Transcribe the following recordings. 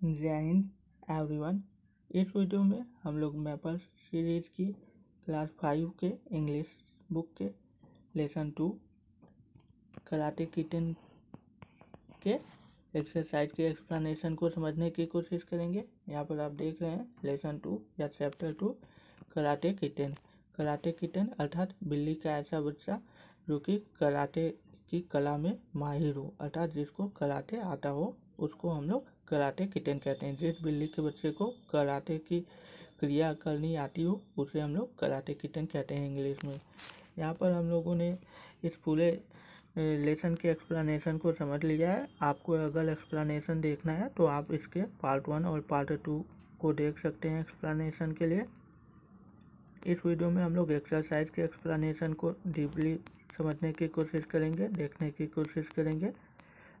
जय हिंद एवरीवन। इस वीडियो में हम लोग मैपल सीरीज की क्लास 5 के इंग्लिश बुक के लेसन 2 कराटे किटन के एक्सरसाइज के एक्सप्लेनेशन को समझने की कोशिश करेंगे। यहाँ पर आप देख रहे हैं लेसन 2 या chapter 2 karate kitten. Karate kitten अर्थात बिल्ली का ऐसा बच्चा जो कि कराटे की कला में माहिर हो, अर्थात जिसको कराटे आता हो उसको हम लोग कराटे किटन कहते हैं। जिस बिल्ली के बच्चे को कराटे की क्रिया करनी आती हो उसे हम लोग कराटे किटन कहते हैं इंग्लिश में। यहाँ पर हम लोगों ने इस पूरे लेसन के एक्सप्लेनेशन को समझ लिया है। आपको अगर एक्सप्लेनेशन देखना है तो आप इसके पार्ट 1 और पार्ट 2 को देख सकते हैं एक्सप्लेनेशन के लिए। इस वीडियो में हम लोग एक्सरसाइज के एक्सप्लेनेशन को डीपली समझने की कोशिश करेंगे, देखने की कोशिश करेंगे।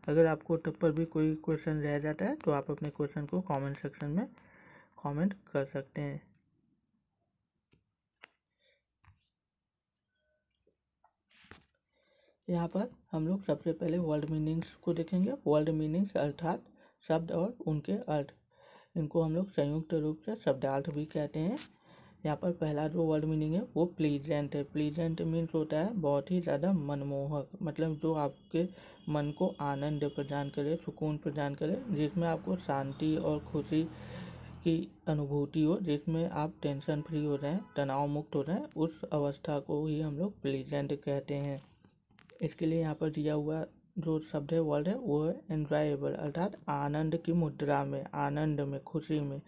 अगर आपको तब पर भी कोई क्वेश्चन रह जाता है तो आप अपने क्वेश्चन को कमेंट सेक्शन में कमेंट कर सकते हैं। यहाँ पर हम लोग सबसे पहले वर्ड मीनिंग्स को देखेंगे। वर्ड मीनिंग्स अर्थात शब्द और उनके अर्थ, इनको हम लोग संयुक्त रूप से शब्दार्थ भी कहते हैं। यहाँ पर पहला जो वर्ड मीनिंग है वो प्लीजेंट है। प्लीजेंट मीन्स होता है बहुत ही ज़्यादा मनमोहक, मतलब जो आपके मन को आनंद प्रदान करे, सुकून प्रदान करे, जिसमें आपको शांति और खुशी की अनुभूति हो, जिसमें आप टेंशन फ्री हो जाएं, तनाव मुक्त हो जाएं, उस अवस्था को ही हम लोग प्लीजेंट कहते हैं। इसके लिए यहाँ पर दिया हुआ जो शब्द है वर्ड है वो है एंजॉयबल, अर्थात आनंद की मुद्रा में, आनंद में, खुशी में।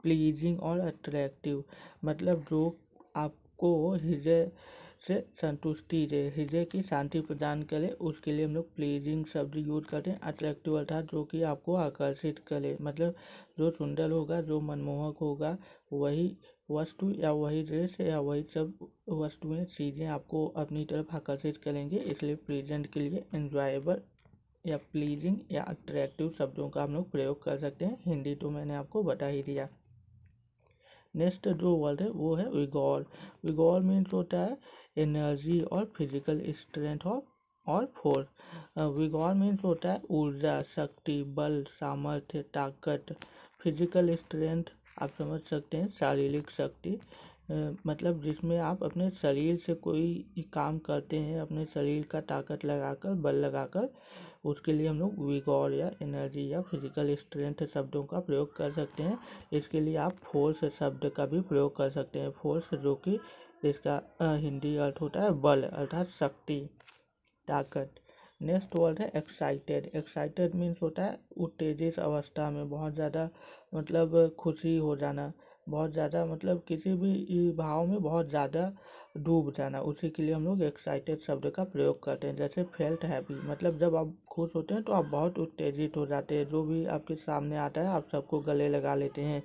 प्लीजिंग और अट्रैक्टिव, मतलब जो आपको हृदय से संतुष्टि दे, हृदय की शांति प्रदान करे, उसके लिए हम लोग प्लीजिंग शब्द यूज करते हैं। अट्रैक्टिव अर्थात जो कि आपको आकर्षित करे, मतलब जो सुंदर होगा, जो मनमोहक होगा, वही वस्तु या वही ड्रेस या वही सब वस्तुएं, चीज़ें आपको अपनी तरफ आकर्षित करेंगे। इसलिए प्लीजेंट के लिए एंजॉयबल या प्लीजिंग या अट्रैक्टिव शब्दों का हम लोग प्रयोग कर सकते हैं। हिंदी तो मैंने आपको बता ही दिया। नेक्स्ट जो वर्ड है वो है विगोर। विगोर मीन्स होता है एनर्जी और फिजिकल स्ट्रेंथ और फोर्स। विगोर मीन्स होता है ऊर्जा, शक्ति, बल, सामर्थ्य, ताकत। फिजिकल स्ट्रेंथ आप समझ सकते हैं शारीरिक शक्ति, मतलब जिसमें आप अपने शरीर से कोई काम करते हैं, अपने शरीर का ताकत लगाकर, बल लगाकर, उसके लिए हम लोग विगोर या एनर्जी या फिजिकल स्ट्रेंथ शब्दों का प्रयोग कर सकते हैं। इसके लिए आप फोर्स शब्द का भी प्रयोग कर सकते हैं। फोर्स जो कि इसका हिंदी अर्थ होता है बल, अर्थात शक्ति, ताकत। नेक्स्ट वर्ड है एक्साइटेड। एक्साइटेड मीन्स होता है उत्तेजित अवस्था में, बहुत ज़्यादा मतलब खुशी हो जाना, बहुत ज़्यादा मतलब किसी भी भाव में बहुत ज़्यादा डूब जाना, उसी के लिए हम लोग एक्साइटेड शब्द का प्रयोग करते हैं। जैसे फेल्ट हैप्पी, मतलब जब आप खुश होते हैं तो आप बहुत उत्तेजित हो जाते हैं, जो भी आपके सामने आता है आप सबको गले लगा लेते हैं।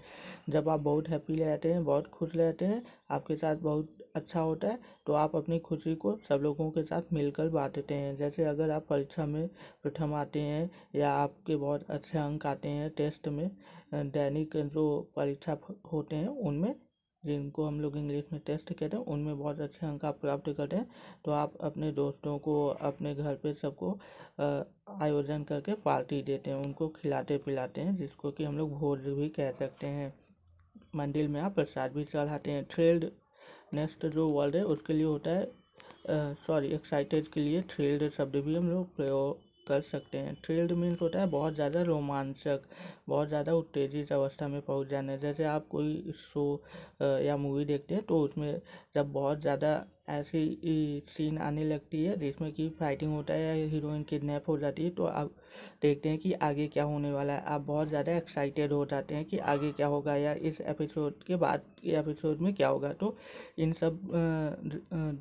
जब आप बहुत हैप्पी रहते हैं, बहुत खुश रहते हैं, आपके साथ बहुत अच्छा होता है, तो आप अपनी खुशी को सब लोगों के साथ मिलकर बांटते हैं। जैसे अगर आप परीक्षा में प्रथम आते हैं या आपके बहुत अच्छे अंक आते हैं टेस्ट में, दैनिक जो परीक्षा होते हैं उनमें, जिनको हम लोग इंग्लिश में टेस्ट कहते हैं, उनमें बहुत अच्छे अंक आप प्राप्त करते हैं, तो आप अपने दोस्तों को, अपने घर पे सबको आयोजन करके पार्टी देते हैं, उनको खिलाते पिलाते हैं, जिसको कि हम लोग भोज भी कह सकते हैं। मंदिर में आप प्रसाद भी चढ़ाते हैं। थ्रिल्ड नेक्स्ट जो वर्ड है उसके लिए होता है एक्साइटेड के लिए थ्रिल्ड शब्द भी हम लोग प्रयोग कर सकते हैं। थ्रिल्ड मीन्स होता है बहुत ज़्यादा रोमांचक, बहुत ज़्यादा उत्तेजित अवस्था में पहुंच जाना। जैसे आप कोई शो या मूवी देखते हैं तो उसमें जब बहुत ज़्यादा ऐसी सीन आने लगती है जिसमें कि फाइटिंग होता है या हीरोइन किडनैप हो जाती है, तो आप देखते हैं कि आगे क्या होने वाला है, आप बहुत ज़्यादा एक्साइटेड हो जाते हैं कि आगे क्या होगा या इस एपिसोड के बाद के एपिसोड में क्या होगा। तो इन सब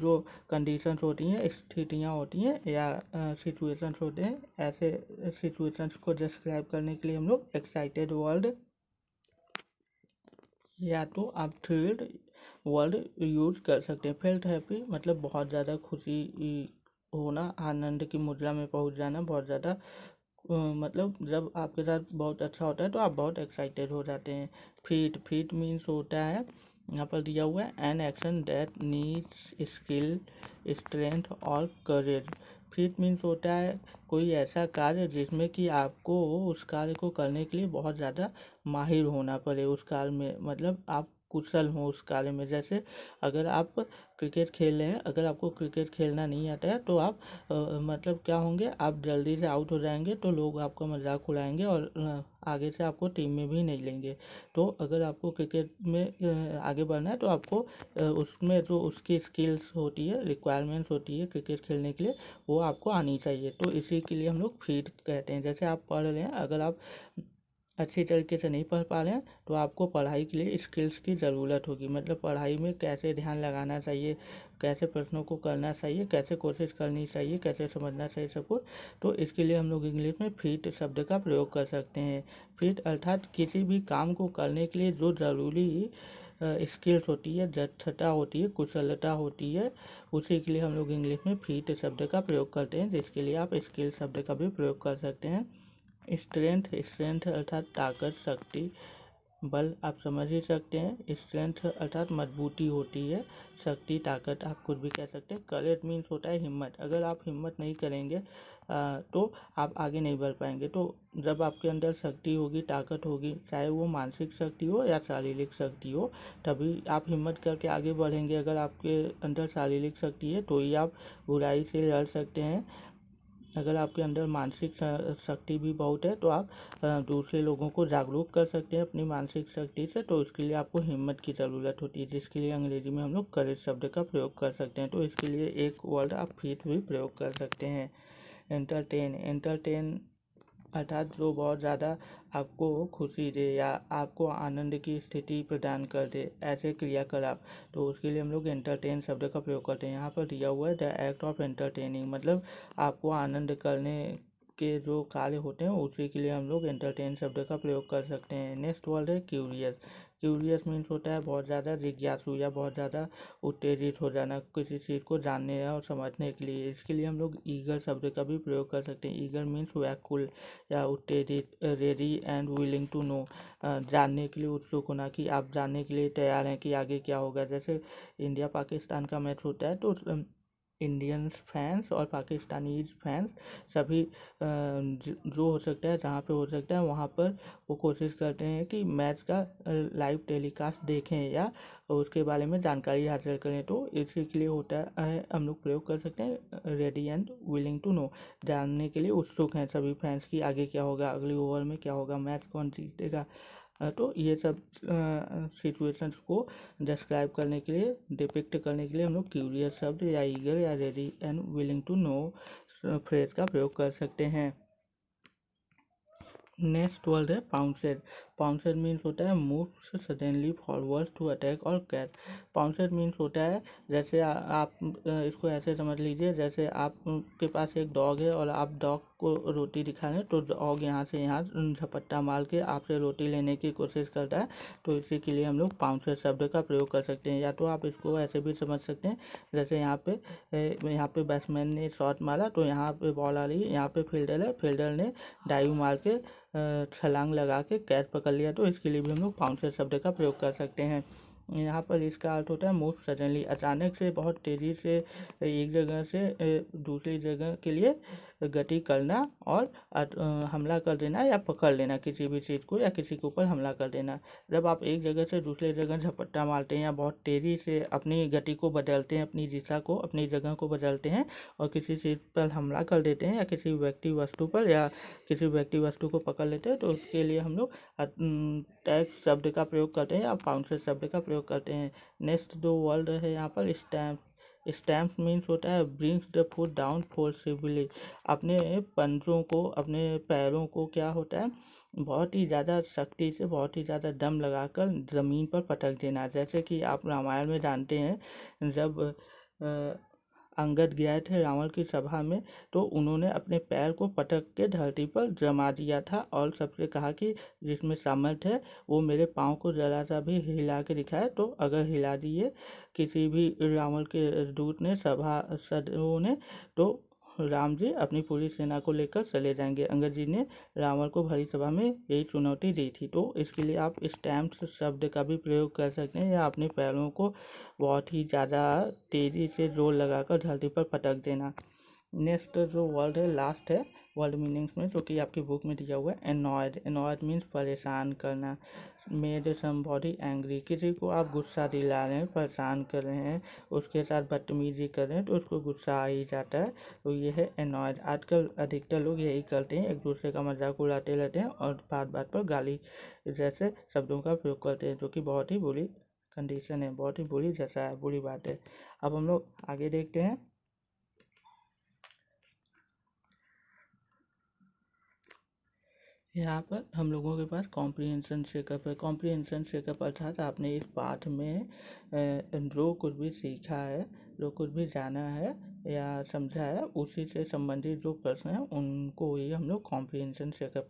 जो कंडीशंस होती हैं, स्थितियाँ होती हैं या सिचुएशंस होते हैं, ऐसे सिचुएशंस को डिस्क्राइब करने के लिए हम लोग एक्साइटेड वर्ड या तो आप थ्रिल्ड वर्ड यूज कर सकते हैं। फेल्ट हैप्पी मतलब बहुत ज़्यादा खुशी होना, आनंद की मुद्रा में पहुंच जाना, बहुत ज़्यादा मतलब जब आपके साथ बहुत अच्छा होता है तो आप बहुत एक्साइटेड हो जाते हैं। फीट मीन्स होता है, यहाँ पर दिया हुआ है an action that needs skill, strength और करेज। फीट मीन्स होता है कोई ऐसा कार्य जिसमें कि आपको उस कार्य को करने के लिए बहुत ज़्यादा माहिर होना पड़े, उस कार्य में मतलब आप कुशल हो उस कार्य में। जैसे अगर आप क्रिकेट खेल रहे हैं, अगर आपको क्रिकेट खेलना नहीं आता है तो आप मतलब क्या होंगे, आप जल्दी से आउट हो जाएंगे तो लोग आपका मजाक उड़ाएंगे और आगे से आपको टीम में भी नहीं लेंगे। तो अगर आपको क्रिकेट में आगे बढ़ना है तो आपको उसमें जो उसकी स्किल्स होती है, रिक्वायरमेंट्स होती है क्रिकेट खेलने के लिए, वो आपको आनी चाहिए। तो इसी के लिए हम लोग फीट कहते हैं। जैसे आप पढ़ रहे हैं, अगर आप अच्छी तरीके से नहीं पढ़ पा रहे हैं तो आपको पढ़ाई के लिए स्किल्स की ज़रूरत होगी, मतलब पढ़ाई में कैसे ध्यान लगाना चाहिए, कैसे प्रश्नों को करना चाहिए, कैसे कोशिश करनी चाहिए, कैसे समझना चाहिए सब कुछ। तो इसके लिए हम लोग इंग्लिश में फीट शब्द का प्रयोग कर सकते हैं। फीट अर्थात किसी भी काम को करने के लिए जो ज़रूरी स्किल्स होती है, दक्षता होती है, कुशलता होती है, उसी के लिए हम लोग इंग्लिश में फीट शब्द का प्रयोग करते हैं, जिसके लिए आप स्किल शब्द का भी प्रयोग कर सकते हैं। स्ट्रेंथ, स्ट्रेंथ अर्थात ताकत, शक्ति, बल आप समझ ही सकते हैं। स्ट्रेंथ अर्थात मजबूती होती है, शक्ति, ताकत आप कुछ भी कह सकते हैं। करेज मीन्स होता है हिम्मत। अगर आप हिम्मत नहीं करेंगे तो आप आगे नहीं बढ़ पाएंगे। तो जब आपके अंदर शक्ति होगी, ताकत होगी, चाहे वो मानसिक शक्ति हो या शारीरिक शक्ति हो, तभी आप हिम्मत करके आगे बढ़ेंगे। अगर आपके अंदर शारीरिक शक्ति है तो ही आप बुराई से लड़ सकते हैं। अगर आपके अंदर मानसिक शक्ति भी बहुत है तो आप दूसरे लोगों को जागरूक कर सकते हैं अपनी मानसिक शक्ति से। तो इसके लिए आपको हिम्मत की ज़रूरत होती है, जिसके लिए अंग्रेजी में हम लोग करेज शब्द का प्रयोग कर सकते हैं। तो इसके लिए एक वर्ड आप फीट भी प्रयोग कर सकते हैं। एंटरटेन, एंटरटेन अर्थात जो बहुत ज़्यादा आपको खुशी दे या आपको आनंद की स्थिति प्रदान कर दे, ऐसे क्रियाकलाप, तो उसके लिए हम लोग एंटरटेन शब्द का प्रयोग करते हैं। यहाँ पर दिया हुआ है द एक्ट ऑफ एंटरटेनिंग, मतलब आपको आनंद करने के जो कार्य होते हैं उसी के लिए हम लोग एंटरटेन शब्द का प्रयोग कर सकते हैं। नेक्स्ट वर्ड है क्यूरियस। क्यूरियस मीन्स होता है बहुत ज़्यादा जिज्ञासु या बहुत ज़्यादा उत्तेजित हो जाना किसी चीज़ को जानने और समझने के लिए। इसके लिए हम लोग ईगर शब्द का भी प्रयोग कर सकते हैं। ईगर मीन्स व्याकुल या उत्तेजित, ready and willing to know, जानने के लिए उत्सुक होना, कि आप जानने के लिए तैयार हैं कि आगे क्या होगा। जैसे इंडिया पाकिस्तान का मैच होता है तो इंडियंस फैंस और पाकिस्तानी फैंस सभी जो हो सकता है, जहाँ पे हो सकता है वहाँ पर वो कोशिश करते हैं कि मैच का लाइव टेलीकास्ट देखें या उसके बारे में जानकारी हासिल करें। तो इसी के लिए होता है हम लोग प्रयोग कर सकते हैं ready and willing to know, जानने के लिए उत्सुक हैं सभी फैंस की आगे क्या होगा, अगले ओवर में क्या होगा, मैच कौन जीतेगा। तो ये सब सिचुएशंस को डिस्क्राइब करने के लिए, डिपिक्ट करने के लिए हम लोग क्यूरियस शब्द या ईगर या ready and willing to know phrase का प्रयोग कर सकते हैं। नेक्स्ट वर्ड है पाउंसेड। पाउंसेड मीन्स होता है moves suddenly forward to attack और कैच। पाउंसेड मीन्स होता है जैसे आप इसको ऐसे समझ लीजिए, जैसे आपके पास एक डॉग है और आप डॉग को रोटी दिखा रहे हैं तो डॉग यहाँ से यहाँ झपट्टा मार के आपसे रोटी लेने की कोशिश करता है। तो इसी के लिए हम लोग पाउंसेड शब्द का प्रयोग कर सकते हैं। या तो आप इसको ऐसे भी समझ सकते हैं, जैसे यहाँ पे बैट्समैन ने शॉट मारा तो यहाँ पे बॉल आ रही है, यहाँ पे फील्डर है, फील्डर ने डाइव मार के छलांग लगा के कैच पकड़ लिया। तो इसके लिए भी हम लोग पाउंसेड शब्द का प्रयोग कर सकते हैं। यहाँ पर इसका अर्थ होता है मूव सडनली, अचानक से बहुत तेज़ी से एक जगह से दूसरी जगह के लिए गति करना और हमला कर देना या पकड़ लेना किसी भी चीज़ को या किसी के ऊपर हमला कर देना। जब आप एक जगह से दूसरी जगह झपट्टा मारते हैं या बहुत तेज़ी से अपनी गति को बदलते हैं, अपनी दिशा को, अपनी जगह को बदलते हैं और किसी चीज़ पर हमला कर देते हैं या किसी व्यक्ति वस्तु पर या किसी व्यक्ति वस्तु को पकड़ लेते हैं, तो उसके लिए हम लोग टैग शब्द का प्रयोग करते हैं या पाउंसेड शब्द का प्रयोग करते हैं। नेक्स्ट जो वर्ड है यहाँ पर स्टैम्प। स्टैम्प मीन्स होता है brings the foot down forcibly, अपने पंजों को, अपने पैरों को क्या होता है बहुत ही ज़्यादा शक्ति से, बहुत ही ज़्यादा दम लगाकर ज़मीन पर पटक देना। जैसे कि आप रामायण में जानते हैं जब अंगद गए थे रावण की सभा में तो उन्होंने अपने पैर को पटक के धरती पर जमा दिया था और सबसे कहा कि जिसमें सामर्थ्य है वो मेरे पाँव को ज़रा सा भी हिला के दिखाए। तो अगर हिला दिए किसी भी रावण के दूत ने, सभासदों ने, तो राम जी अपनी पूरी सेना को लेकर चले जाएंगे। अंगद जी ने रावण को भरी सभा में यही चुनौती दी थी। तो इसके लिए आप स्टैम्प शब्द का भी प्रयोग कर सकते हैं या अपने पैरों को बहुत ही ज़्यादा तेज़ी से जोर लगाकर धरती पर पटक देना। नेक्स्ट जो वर्ड है लास्ट है वर्ड मीनिंग्स में, जो कि आपकी बुक में दिया हुआ है एनॉयड। एनॉयड मीन्स परेशान करना। मेड समबॉडी एंग्री, किसी को आप गुस्सा दिला रहे हैं, परेशान कर रहे हैं, उसके साथ बदतमीजी कर रहे हैं तो उसको गुस्सा आ ही जाता है, तो ये है एनॉयड। आजकल अधिकतर लोग यही करते हैं, एक दूसरे का मजाक उड़ाते रहते हैं और बात बात पर गाली जैसे शब्दों का प्रयोग करते हैं, जो कि बहुत ही बुरी कंडीशन है, बहुत ही बुरी दशा है, बुरी बात है। अब हम लोग आगे देखते हैं। यहाँ पर हम लोगों के पास कॉम्प्रिहेंशन चेकअप है। कॉम्प्रिहेंशन चेकअप अर्थात आपने इस पाठ में जो कुछ भी सीखा है, जो कुछ भी जाना है या समझा है, उसी से संबंधित जो प्रश्न हैं उनको ही हम लोग कॉम्प्रिहेंशन चेकअप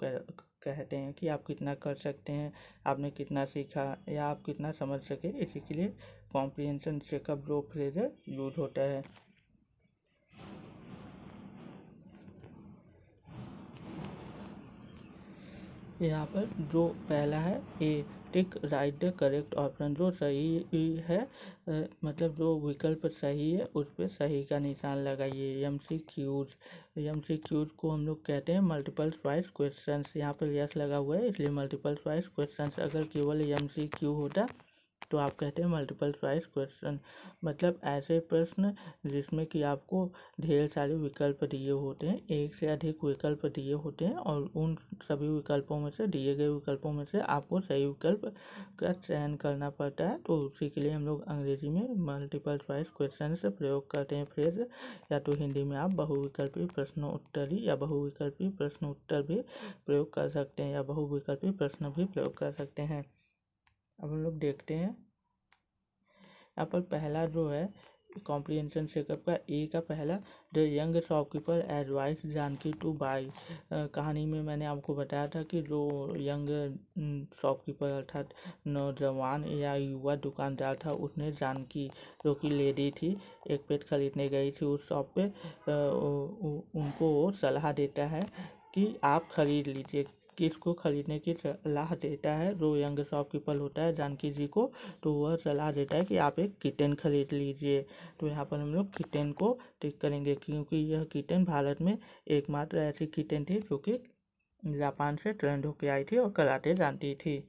कहते हैं कि आप कितना कर सकते हैं, आपने कितना सीखा या आप कितना समझ सके, इसी के लिए कॉम्प्रिहेंशन चेकअप जो फ्रेज है यूज होता है। यहाँ पर जो पहला है A, tick right the correct option, जो सही है मतलब जो विकल्प सही है उस पर सही का निशान लगाइए। एमसीक्यूज को हम लोग कहते हैं मल्टीपल चॉइस क्वेश्चंस। यहाँ पर यस लगा हुआ है इसलिए मल्टीपल चॉइस क्वेश्चंस। अगर केवल एमसीक्यू होता तो आप कहते हैं मल्टीपल चॉइस क्वेश्चन, मतलब ऐसे प्रश्न जिसमें कि आपको ढेर सारे विकल्प दिए होते हैं, एक से अधिक विकल्प दिए होते हैं और उन सभी विकल्पों में से, दिए गए विकल्पों में से आपको सही विकल्प का चयन करना पड़ता है। तो उसी के लिए हम लोग अंग्रेजी में मल्टीपल चॉइस क्वेश्चन से प्रयोग करते हैं फ्रेज, या तो हिंदी में आप बहुविकल्पी प्रश्न उत्तरी या बहुविकल्पी प्रश्न उत्तर भी प्रयोग कर सकते हैं, या बहुविकल्पी प्रश्न भी प्रयोग कर सकते हैं। अब हम लोग देखते हैं यहाँ पर पहला जो है कॉम्प्रिहेंशन चेकअप का ए का पहला, the young shopkeeper advice Janaki to buy. कहानी में मैंने आपको बताया था कि जो यंग शॉपकीपर अर्थात नौजवान या युवा दुकानदार था, उसने जानकी जो कि लेडी थी, एक पेट खरीदने गई थी उस शॉप पे, उनको सलाह देता है कि आप खरीद लीजिए। किसको खरीदने की सलाह देता है? जो यंग शॉपकीपर होता है जानकी जी को, तो वह सलाह देता है कि आप एक किटन खरीद लीजिए। तो यहाँ पर हम लोग किटन को टिक करेंगे, क्योंकि यह किटन भारत में एकमात्र ऐसी किटन थी जो कि जापान से ट्रेंड होकर आई थी और कराटे जानती थी।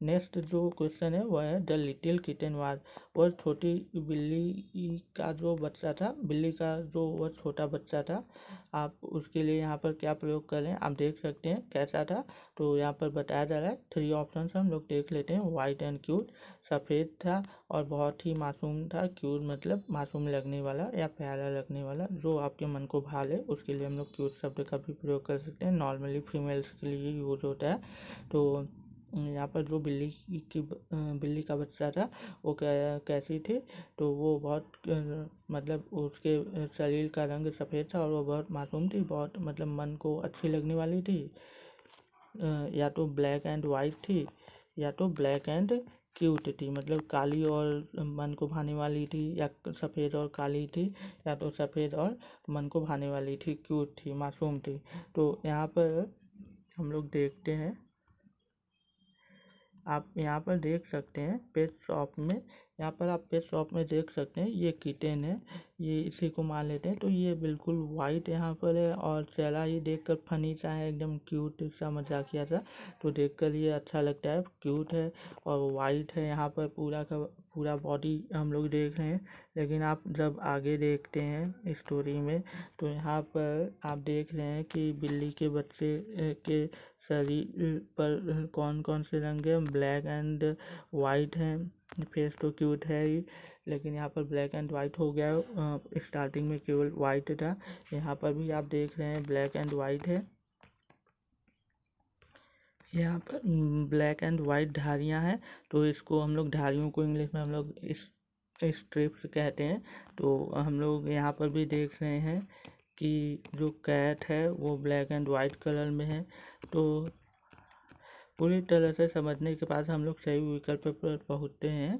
नेक्स्ट जो क्वेश्चन है वह है द लिटिल किटन वाज, वह छोटी बिल्ली का जो बच्चा था, बिल्ली का जो वह छोटा बच्चा था, आप उसके लिए यहाँ पर क्या प्रयोग करें आप देख सकते हैं कैसा था। तो यहाँ पर बताया जा रहा है, 3 ऑप्शन हम लोग देख लेते हैं। वाइट एंड क्यूट, सफ़ेद था और बहुत ही मासूम था। क्यूट मतलब मासूम लगने वाला या प्यारा लगने वाला, जो आपके मन को भा ले, उसके लिए हम लोग क्यूट शब्द का भी प्रयोग कर सकते हैं। नॉर्मली फीमेल्स के लिए यूज होता है। तो यहाँ पर जो बिल्ली का बच्चा था वो कैसी थी, तो वो बहुत मतलब उसके शरीर का रंग सफ़ेद था और वो बहुत मासूम थी, बहुत मतलब मन को अच्छी लगने वाली थी। या तो ब्लैक एंड वाइट थी या तो ब्लैक एंड क्यूट थी, मतलब काली और मन को भाने वाली थी, या सफ़ेद और काली थी, या तो सफ़ेद और मन को भाने वाली थी, क्यूट थी, मासूम थी। तो यहाँ पर हम लोग देखते हैं, आप यहाँ पर देख सकते हैं पेट शॉप में, यहाँ पर आप पेट शॉप में देख सकते हैं ये किटन है, ये इसी को मान लेते हैं। तो ये बिल्कुल वाइट यहाँ पर है और चेहरा ही देखकर फनी सा है, एकदम क्यूट सा, मजाकिया सा, तो देखकर ये अच्छा लगता है, क्यूट है और वाइट है। यहाँ पर पूरा का पूरा बॉडी हम लोग देख रहे हैं, लेकिन आप जब आगे देखते हैं स्टोरी में तो यहाँ पर आप देख रहे हैं कि बिल्ली के बच्चे के शरीर पर कौन कौन से रंग है, ब्लैक एंड वाइट हैं। फेस तो क्यूट है ही, लेकिन यहाँ पर ब्लैक एंड वाइट हो गया। स्टार्टिंग में केवल वाइट था, यहाँ पर भी आप देख रहे हैं ब्लैक एंड वाइट है। यहाँ पर ब्लैक एंड वाइट धारियाँ हैं, तो इसको हम लोग धारियों को इंग्लिश में हम लोग स्ट्रिप्स कहते हैं। तो हम लोग यहाँ पर भी देख रहे हैं कि जो कैट है वो ब्लैक एंड वाइट कलर में है। तो पूरी तरह से समझने के बाद हम लोग सही विकल्प पर पहुँचते हैं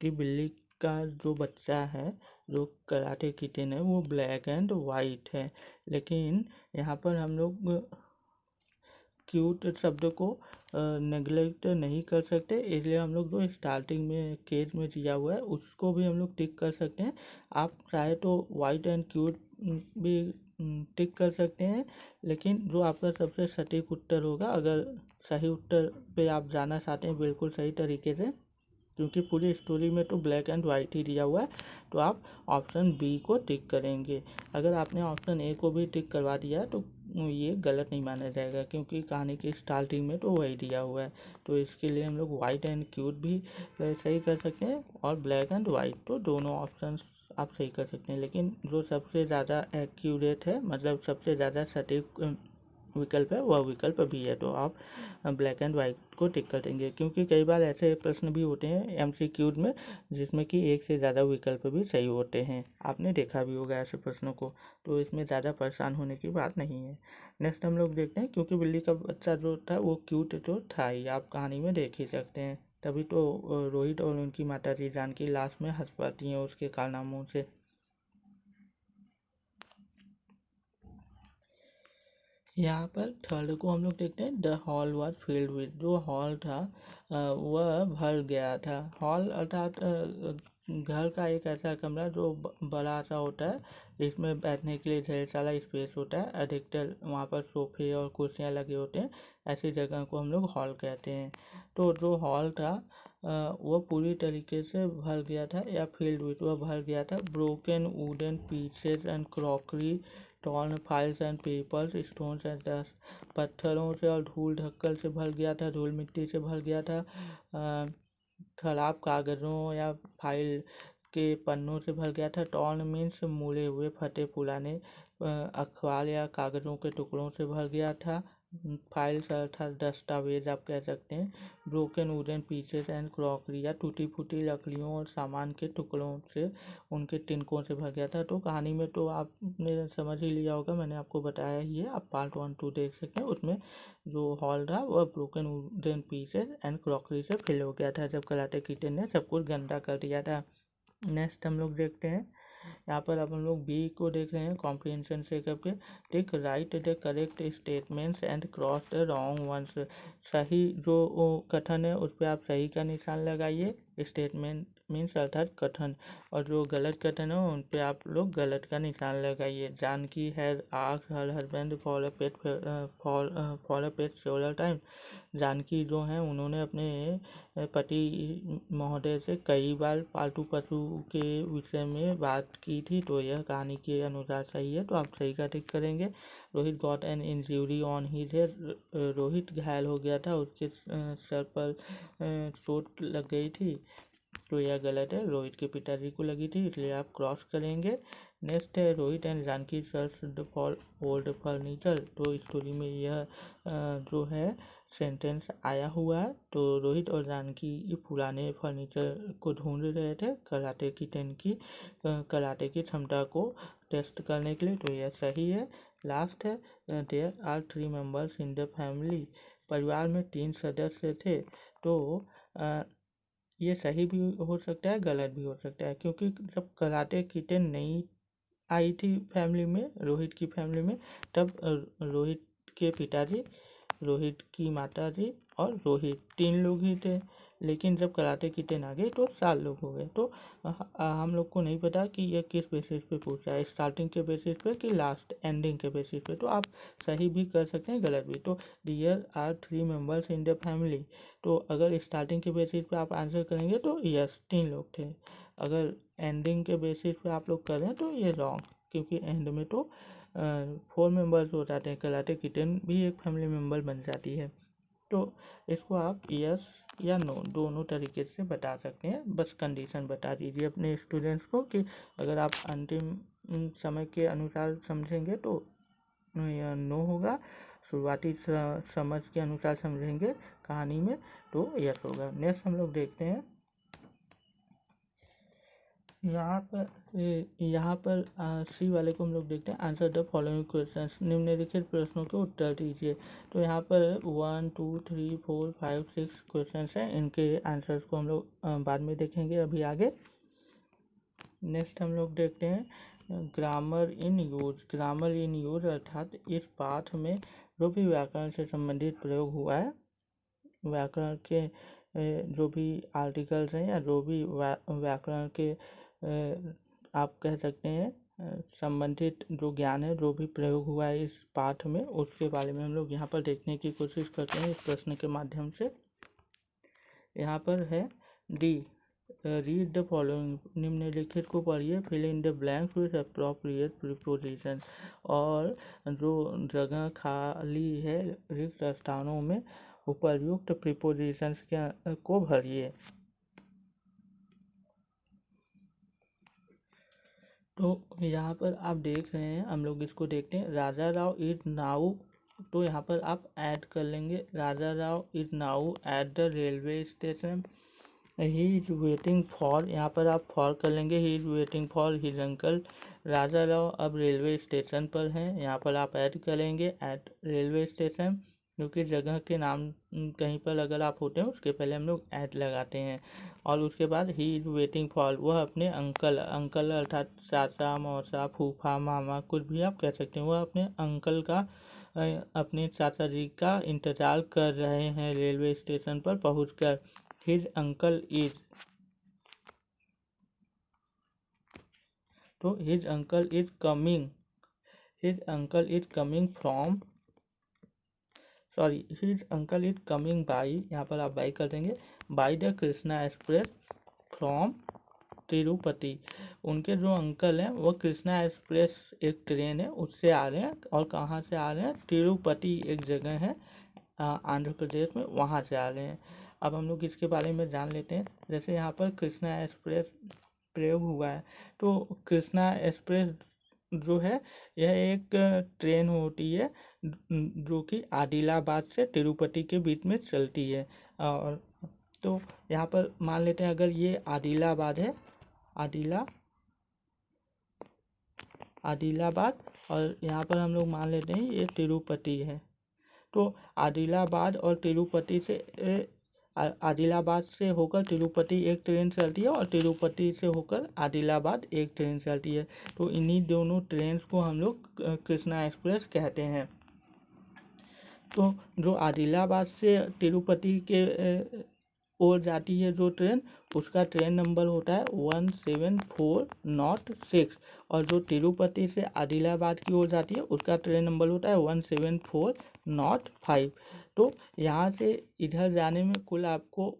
कि बिल्ली का जो बच्चा है, जो कराटे किटन है, वो ब्लैक एंड वाइट है। लेकिन यहाँ पर हम लोग क्यूट शब्द को नेगलेक्ट नहीं कर सकते, इसलिए हम लोग जो स्टार्टिंग में केस में दिया हुआ है उसको भी हम लोग टिक कर सकते हैं। आप चाहे तो वाइट एंड क्यूट भी टिक कर सकते हैं, लेकिन जो आपका सबसे सटीक उत्तर होगा, अगर सही उत्तर पे आप जाना चाहते हैं बिल्कुल सही तरीके से, क्योंकि पूरी स्टोरी में तो ब्लैक एंड वाइट ही दिया हुआ है, तो आप ऑप्शन बी को टिक करेंगे। अगर आपने ऑप्शन ए को भी टिक करवा दिया है तो ये गलत नहीं माना जाएगा, क्योंकि कहानी की स्टार्टिंग में तो वही दिया हुआ है। तो इसके लिए हम लोग वाइट एंड क्यूट भी सही कर सकते हैं, और ब्लैक एंड वाइट, तो दोनों ऑप्शन आप सही कर सकते हैं। लेकिन जो सबसे ज़्यादा एक्यूरेट है, मतलब सबसे ज़्यादा सटीक विकल्प है, वह विकल्प भी है, तो आप ब्लैक एंड वाइट को टिक कर देंगे। क्योंकि कई बार ऐसे प्रश्न भी होते हैं एमसीक्यूज में जिसमें कि एक से ज़्यादा विकल्प भी सही होते हैं, आपने देखा भी होगा ऐसे प्रश्नों को, तो इसमें ज़्यादा परेशान होने की बात नहीं है। नेक्स्ट हम लोग देखते हैं, क्योंकि बिल्ली का बच्चा जो था वो क्यूट तो था ही, आप कहानी में देख ही सकते हैं, तभी तो रोहित और उनकी माता जी जानकी लास्ट में हंस पाती हैं उसके कारनामों से। यहाँ पर थर्ड को हम लोग देखते हैं, the hall was filled with, जो हॉल था वह भर गया था। हॉल अर्थात घर का एक ऐसा कमरा जो बड़ा सा होता है, जिसमें बैठने के लिए ढेर सारा स्पेस होता है, अधिकतर वहाँ पर सोफे और कुर्सियाँ लगे होते हैं, ऐसी जगह को हम लोग हॉल कहते हैं। तो जो हॉल था वह पूरी तरीके से भर गया था, या फील्ड विथ, वह भर गया था broken wooden pieces and crockery, torn files and papers, stones and dust, पत्थरों से और धूल ढक्कल से भर गया था, धूल मिट्टी से भर गया था, खराब कागज़ों या फाइल के पन्नों से भर गया था। टॉर्न मीन्स मुड़े हुए फटे पुराने अखबार या कागज़ों के टुकड़ों से भर गया था। फाइल्स अर्थात दस्तावेज आप कह सकते हैं। Broken wooden pieces and crockery, या टूटी फूटी लकड़ियों और सामान के टुकड़ों से, उनके तिनकों से भर गया था। तो कहानी में तो आपने समझ ही लिया होगा, मैंने आपको बताया ही है, आप पार्ट 1 2 देख सकते हैं। उसमें जो हॉल था वह broken wooden pieces and crockery से फिल हो गया था, जब कराटे किड ने सब कुछ गंदा कर दिया था। नेक्स्ट हम लोग देखते हैं, यहाँ पर अब हम लोग बी को देख रहे हैं, कॉम्प्रिहेंशन से करके, tick right the correct statements and cross the wrong ones. सही जो कथन है उस पर आप सही का निशान लगाइए, स्टेटमेंट मीन्स अर्थात कथन, और जो गलत कथन है उन पे आप लोग गलत का निशान लगाइए। Janaki has asked her husband for a pet several time, Janaki जो हैं उन्होंने अपने पति महोदय से कई बार पालतू पशु के विषय में बात की थी, तो यह कहानी के अनुसार सही है, तो आप सही का टिक करेंगे। Rohit got an injury on his head, Rohit घायल हो गया था, उसके सर पर चोट लग गई थी, तो यह गलत है, रोहित के पिताजी को लगी थी, इसलिए आप क्रॉस करेंगे। नेक्स्ट है, Rohit and Janaki search for old furniture, तो स्टोरी में यह जो है सेंटेंस आया हुआ है, तो रोहित और जानकी पुराने फर्नीचर को ढूंढ रहे थे कराटे की क्षमता को टेस्ट करने के लिए, तो यह सही है। लास्ट है, there are 3 members in the family, परिवार में 3 सदस्य थे, तो ये सही भी हो सकता है, गलत भी हो सकता है, क्योंकि जब कराटे किटेन नहीं आई थी फैमिली में, रोहित की फैमिली में, तब रोहित के पिताजी, रोहित की माता जी और रोहित 3 लोग ही थे। लेकिन जब कराटे किटेन आ गई तो 4 लोग हो गए। तो हम लोग को नहीं पता कि यह किस बेसिस पे पूछ रहा है, स्टार्टिंग के बेसिस पे कि लास्ट एंडिंग के बेसिस पे, तो आप सही भी कर सकते हैं, गलत भी। तो there are 3 members in the family, तो अगर स्टार्टिंग के बेसिस पे आप आंसर करेंगे तो यस 3 लोग थे, अगर एंडिंग के बेसिस पे आप लोग कर रहे हैं तो ये रॉन्ग, क्योंकि एंड में तो 4 मेंबर्स हो जाते हैं, कराटे किटेन भी एक फैमिली मेंबर बन जाती है। तो इसको आप यस या नो दोनों तरीके से बता सकते हैं, बस कंडीशन बता दीजिए अपने स्टूडेंट्स को कि अगर आप अंतिम समय के अनुसार समझेंगे तो यह नो होगा, शुरुआती समझ के अनुसार समझेंगे कहानी में तो यस होगा। नेक्स्ट हम लोग देखते हैं, यहाँ पर सी वाले को हम लोग देखते हैं, आंसर द फॉलोइंग क्वेश्चंस, निम्नलिखित प्रश्नों के उत्तर दीजिए। तो यहाँ पर 1 2 3 4 5 6 क्वेश्चंस हैं, इनके आंसर्स को हम लोग बाद में देखेंगे अभी आगे। नेक्स्ट हम लोग देखते हैं grammar in use. Grammar in use अर्थात इस पाठ में जो भी व्याकरण से संबंधित प्रयोग हुआ है, व्याकरण के जो भी आर्टिकल्स हैं या जो भी व्याकरण के आप कह सकते हैं संबंधित जो ज्ञान है, जो भी प्रयोग हुआ है इस पाठ में, उसके बारे में हम लोग यहाँ पर देखने की कोशिश करते हैं इस प्रश्न के माध्यम से। यहाँ पर है डी, रीड द फॉलोइंग, निम्नलिखित को पढ़िए, fill in the blanks with appropriate preposition, और जो जगह खाली है रिक्त स्थानों में उपयुक्त प्रीपोजिशंस को भरिए। तो यहाँ पर आप देख रहे हैं, हम लोग इसको देखते हैं। राजा राव इज नाउ, तो यहाँ पर आप ऐड कर लेंगे, Raja Rao is now at the railway station. He is waiting for, यहाँ पर आप फॉर कर लेंगे, he is waiting for his uncle. Raja Rao अब रेलवे स्टेशन पर हैं, यहाँ पर आप ऐड करेंगे एट रेलवे स्टेशन, क्योंकि जगह के नाम कहीं पर अगर आप होते हैं उसके पहले हम लोग ऐड लगाते हैं। और उसके बाद ही इज वेटिंग फॉर, वह अपने अंकल, अंकल अर्थात चाचा, मौसा, फूफा, मामा, कुछ भी आप कह सकते हैं, वह अपने अंकल का, अपने चाचा जी का इंतजार कर रहे हैं रेलवे स्टेशन पर पहुंचकर। हिज अंकल इज, तो his uncle is coming, his uncle is coming from, sorry, his uncle is coming by, यहाँ पर आप बाई कर देंगे, by the Krishna express from Tirupati. उनके जो अंकल हैं वो कृष्णा एक्सप्रेस एक ट्रेन है उससे आ रहे हैं, और कहाँ से आ रहे हैं, तिरुपति एक जगह है आंध्र प्रदेश में, वहाँ से आ रहे हैं। अब हम लोग इसके बारे में जान लेते हैं। जैसे यहाँ पर कृष्णा एक्सप्रेस प्रयोग हुआ है, तो कृष्णा एक्सप्रेस जो है यह एक ट्रेन होती है जो कि आदिलाबाद से तिरुपति के बीच में चलती है। और तो यहाँ पर मान लेते हैं अगर ये आदिलाबाद है, आदिलाबाद, और यहाँ पर हम लोग मान लेते हैं ये तिरुपति है। तो आदिलाबाद और तिरुपति से, आदिलाबाद से होकर तिरुपति एक ट्रेन चलती है, और तिरुपति से होकर आदिलाबाद एक ट्रेन चलती है। तो इन्हीं दोनों ट्रेन को हम लोग कृष्णा एक्सप्रेस कहते हैं। तो जो आदिलाबाद से तिरुपति के ओर जाती है जो ट्रेन, उसका ट्रेन नंबर होता है 17406, और जो तिरुपति से आदिलाबाद की ओर जाती है उसका ट्रेन नंबर होता है 17405। तो यहाँ से इधर जाने में कुल आपको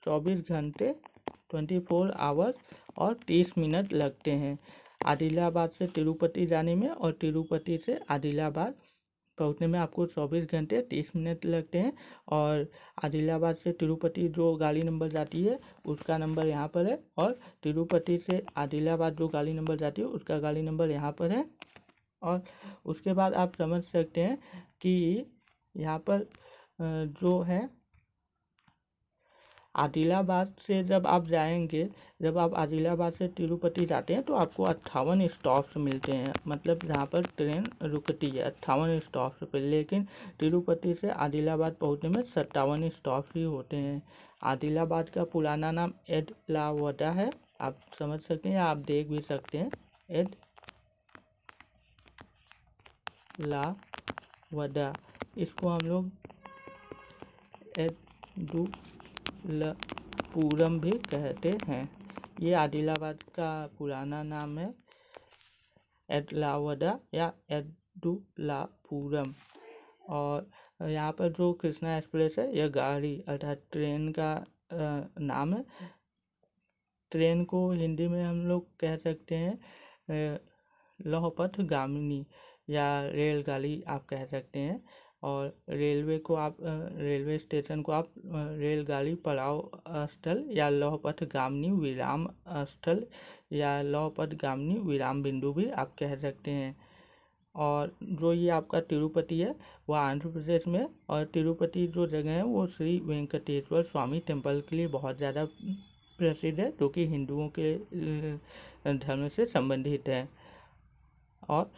24 घंटे 24 आवर्स और 30 मिनट लगते हैं, आदिलाबाद से तिरुपति जाने में, और तिरुपति से आदिलाबाद पहुँचने में आपको 24 घंटे 30 मिनट लगते हैं। और आदिलाबाद से तिरुपति जो गाड़ी नंबर जाती है उसका नंबर यहाँ पर है, और तिरुपति से आदिलाबाद जो गाड़ी नंबर जाती है उसका गाड़ी नंबर यहाँ पर है। और उसके बाद आप समझ सकते हैं कि यहाँ पर जो है आदिलाबाद से जब आप जाएंगे, जब आप आदिलाबाद से तिरुपति जाते हैं तो आपको 58 स्टॉप्स मिलते हैं, मतलब जहाँ पर ट्रेन रुकती है 58 स्टॉप्स पर, लेकिन तिरुपति से आदिलाबाद पहुँचने में 57 स्टॉप्स ही होते हैं। आदिलाबाद का पुराना नाम एडलावडा है, आप समझ सकते हैं, आप देख भी सकते हैं, एडलावडा, इसको हम लोग एडुलपुरम भी कहते हैं। ये आदिलाबाद का पुराना नाम है, एडलावडा या एडुलापुरम। और यहाँ पर जो कृष्णा एक्सप्रेस है यह गाड़ी अर्थात ट्रेन का नाम है। ट्रेन को हिंदी में हम लोग कह सकते हैं लौहपथ गामिनी या रेलगाड़ी आप कह सकते हैं। और रेलवे को आप रेलवे स्टेशन को आप रेलगाड़ी पड़ाव स्थल या लौहपथ गामिनी विराम स्थल या लौहपथ गामिनी विराम बिंदु भी आप कह सकते हैं। और जो ये आपका तिरुपति है वह आंध्र प्रदेश में, और तिरुपति जो जगह है वो श्री वेंकटेश्वर स्वामी टेम्पल के लिए बहुत ज़्यादा प्रसिद्ध है, जो कि हिंदुओं के धर्म से संबंधित है। और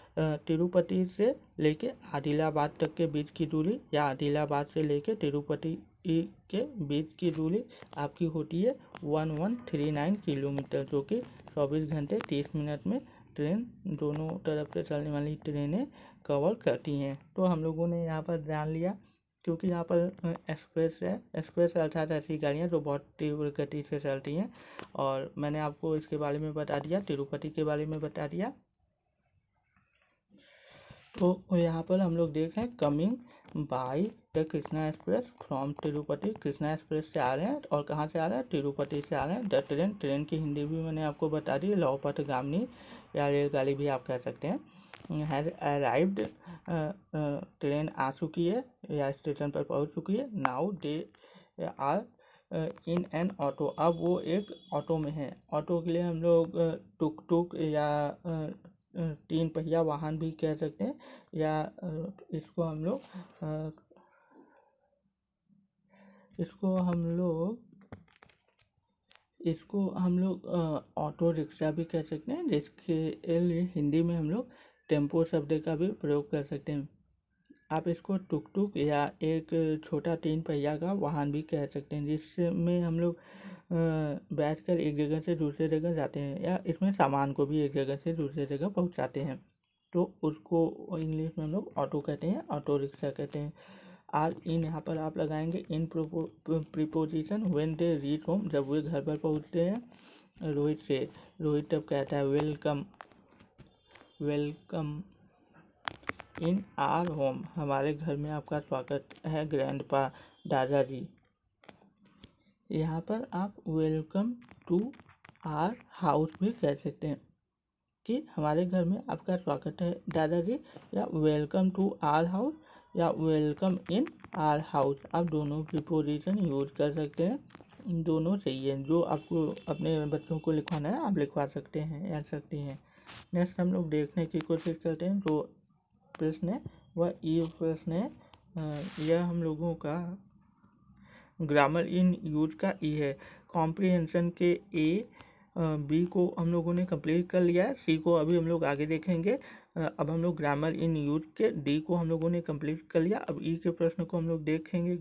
तिरुपति से लेके आदिलाबाद तक के बीच की दूरी या आदिलाबाद से लेके तिरुपति के बीच की दूरी आपकी होती है 1139 किलोमीटर, जो कि 24 घंटे 30 मिनट में ट्रेन दोनों तरफ से चलने वाली ट्रेनें कवर करती हैं। तो हम लोगों ने यहाँ पर जान लिया, क्योंकि यहाँ पर एक्सप्रेस है, एक्सप्रेस अर्थात ऐसी गाड़ियाँ जो बहुत तीव्र गति से चलती हैं। और मैंने आपको इसके बारे में बता दिया, तिरुपति के बारे में बता दिया। तो यहाँ पर हम लोग देख रहे हैं coming by the Krishna express from Tirupati. Krishna express से आ रहे हैं और कहाँ से आ रहे हैं, तिरुपति से आ रहे हैं। द ट्रेन, ट्रेन की हिंदी भी मैंने आपको बता दी, लौपथगामिनी या रेलगाड़ी भी आप कह सकते हैं। हैज़ अराइव्ड, ट्रेन आ चुकी है या स्टेशन पर पहुँच चुकी है। Now they are in an auto, अब वो एक ऑटो में है। ऑटो के लिए हम लोग टुक टुक या 3 पहिया वाहन भी कह सकते हैं, या इसको हम लोग ऑटो रिक्शा भी कह सकते हैं, जिसके लिए हिंदी में हम लोग टेम्पो शब्द का भी प्रयोग कर सकते हैं। आप इसको टुक टुक या एक छोटा 3 पहिया का वाहन भी कह सकते हैं, जिसमें हम लोग बैठकर एक जगह से दूसरे जगह जाते हैं, या इसमें सामान को भी एक जगह से दूसरे जगह पहुंचाते हैं। तो उसको इंग्लिश में हम लोग ऑटो कहते हैं, ऑटो रिक्शा कहते हैं। आर इन यहाँ पर आप लगाएंगे in preposition when they reach home, जब वे घर पर पहुँचते हैं। रोहित तब कहता है वेलकम इन आर होम, हमारे घर में आपका स्वागत है ग्रैंडपा, दादाजी। यहाँ पर आप वेलकम टू आर हाउस भी कह सकते हैं कि हमारे घर में आपका स्वागत है दादाजी, या वेलकम टू आर हाउस, या वेलकम इन आर हाउस। आप दोनों प्रीपोजिशन यूज कर सकते हैं, दोनों सही है। जो आपको अपने बच्चों को लिखवाना है आप लिखवा सकते हैं या सकती हैं। नेक्स्ट हम लोग देखने की कोशिश करते हैं जो प्रश्न है वह ये प्रश्न है। यह हम लोगों का ग्रामर इन यूज का ई है। कॉम्प्रिहेंशन के ए बी को हम लोगों ने कंप्लीट कर लिया है, सी को अभी हम लोग आगे देखेंगे। अब हम लोग ग्रामर इन यूज के डी को हम लोगों ने कंप्लीट कर लिया। अब ई के प्रश्न को हम लोग देखेंगे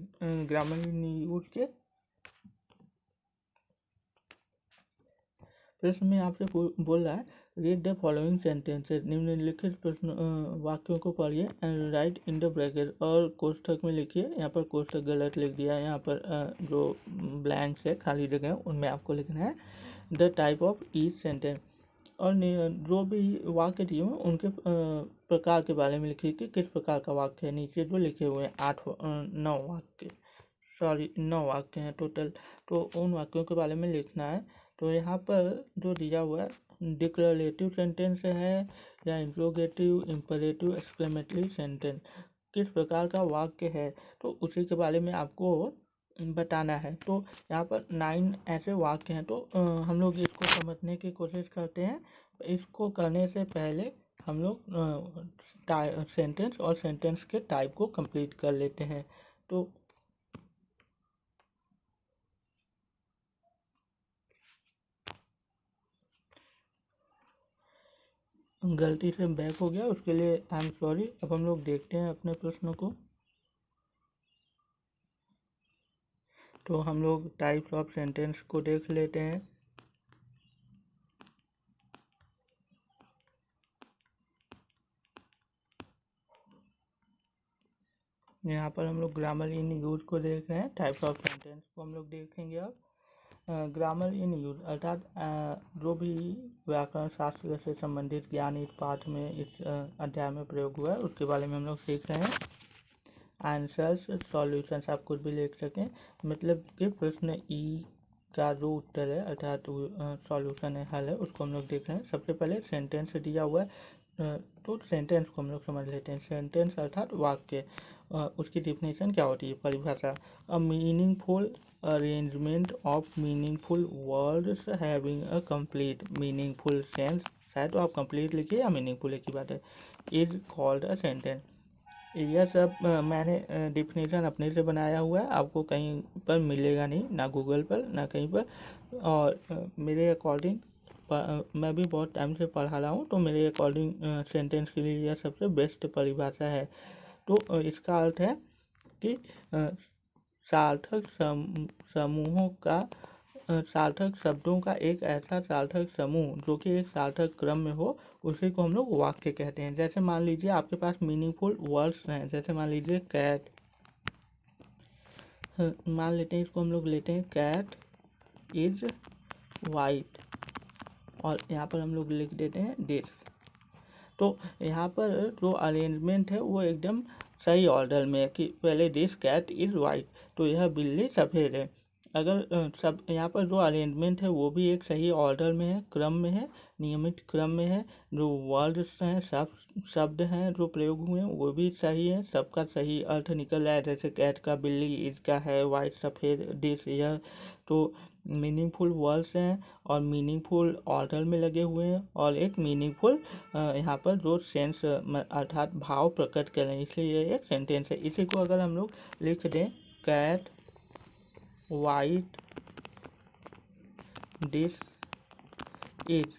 ग्रामर इन यूज के। प्रश्न में आपसे बोल रहा है रीड द फॉलोइंग सेंटेंसेस, निम्नलिखित प्रश्न वाक्यों को पढ़िए and right in the bracket, और कोष्ठक में लिखिए। यहाँ पर कोष्ठक गलत लिख दिया है, यहाँ पर जो ब्लैंक्स है खाली जगह है उनमें आपको लिखना है the type of each sentence, और जो भी वाक्य दिए हुए उनके प्रकार के बारे में लिखिए कि किस प्रकार का वाक्य है। नीचे जो लिखे हुए हैं 9 वाक्य हैं टोटल, तो उन वाक्यों के बारे में लिखना है। तो यहाँ पर जो दिया हुआ है डिक्लेरेटिव सेंटेंस है या इंट्रोगेटिव, इंपरेटिव, एक्सक्लेमेटरी सेंटेंस, किस प्रकार का वाक्य है तो उसी के बारे में आपको बताना है। तो यहाँ पर 9 ऐसे वाक्य हैं, तो हम लोग इसको समझने की कोशिश करते हैं। इसको करने से पहले हम लोग सेंटेंस और सेंटेंस के टाइप को कंप्लीट कर लेते हैं। तो गलती से बैक हो गया, उसके लिए आई एम सॉरी। अब हम लोग देखते हैं अपने प्रश्न को। तो हम लोग टाइप्स ऑफ सेंटेंस को देख लेते हैं। यहाँ पर हम लोग ग्रामर इन यूज को देख रहे हैं, टाइप्स ऑफ सेंटेंस को हम लोग देखेंगे। अब ग्रामर इन यूज अर्थात जो भी व्याकरण शास्त्र से संबंधित ज्ञान इस पाठ में, इस अध्याय में प्रयोग हुआ है उसके बारे में हम लोग सीख रहे हैं। आंसर्स, सॉल्यूशंस आप कुछ भी लिख सकें, मतलब कि प्रश्न ई का जो उत्तर है अर्थात सॉल्यूशन है, हल है, उसको हम लोग देख रहे हैं। सबसे पहले सेंटेंस दिया हुआ है, तो सेंटेंस को हम लोग समझ लेते हैं। सेंटेंस अर्थात वाक्य, उसकी डिफिनेशन क्या होती है, परिभाषा। A meaningful arrangement of meaningful words having a complete meaningful sense, शायद तो आप कंप्लीट लिखिए या मीनिंगफुल एक ही बात है, इज कॉल्ड अ सेंटेंस। यह सब मैंने डिफिनेशन अपने से बनाया हुआ है, आपको कहीं पर मिलेगा नहीं, ना गूगल पर ना कहीं पर। और मेरे अकॉर्डिंग मैं भी बहुत टाइम से पढ़ा रहा हूँ, तो मेरे अकॉर्डिंग सेंटेंस के लिए यह सबसे बेस्ट परिभाषा है। तो इसका अर्थ है कि सार्थक समूहों का, सार्थक शब्दों का एक ऐसा सार्थक समूह जो कि एक सार्थक क्रम में हो, उसी को हम लोग वाक्य कहते हैं। जैसे मान लीजिए आपके पास मीनिंगफुल वर्ड्स हैं, जैसे मान लीजिए कैट, मान लेते हैं इसको हम लोग लेते हैं कैट इज वाइट, और यहाँ पर हम लोग लिख देते हैं दिस। तो यहाँ पर जो अरेंजमेंट है वो एकदम सही ऑर्डर में है कि पहले दिस कैट इज़ वाइट, तो यह बिल्ली सफ़ेद है। अगर सब यहाँ पर जो अरेंजमेंट है वो भी एक सही ऑर्डर में है, क्रम में है, नियमित क्रम में है। जो वर्ड्स हैं, शब्द हैं जो प्रयोग हुए हैं वो भी सही है, सबका सही अर्थ निकल रहा है। जैसे कैट का, बिल्ली, इसका है, वाइट सफ़ेद, डिश यह, तो मीनिंगफुल वर्ड्स हैं और मीनिंगफुल ऑर्डर में लगे हुए हैं और एक मीनिंगफुल यहाँ पर जो सेंस अर्थात भाव प्रकट करें, इसलिए ये एक सेंटेंस है। इसी को अगर हम लोग लिख दें, कैट वाइट डिश इज,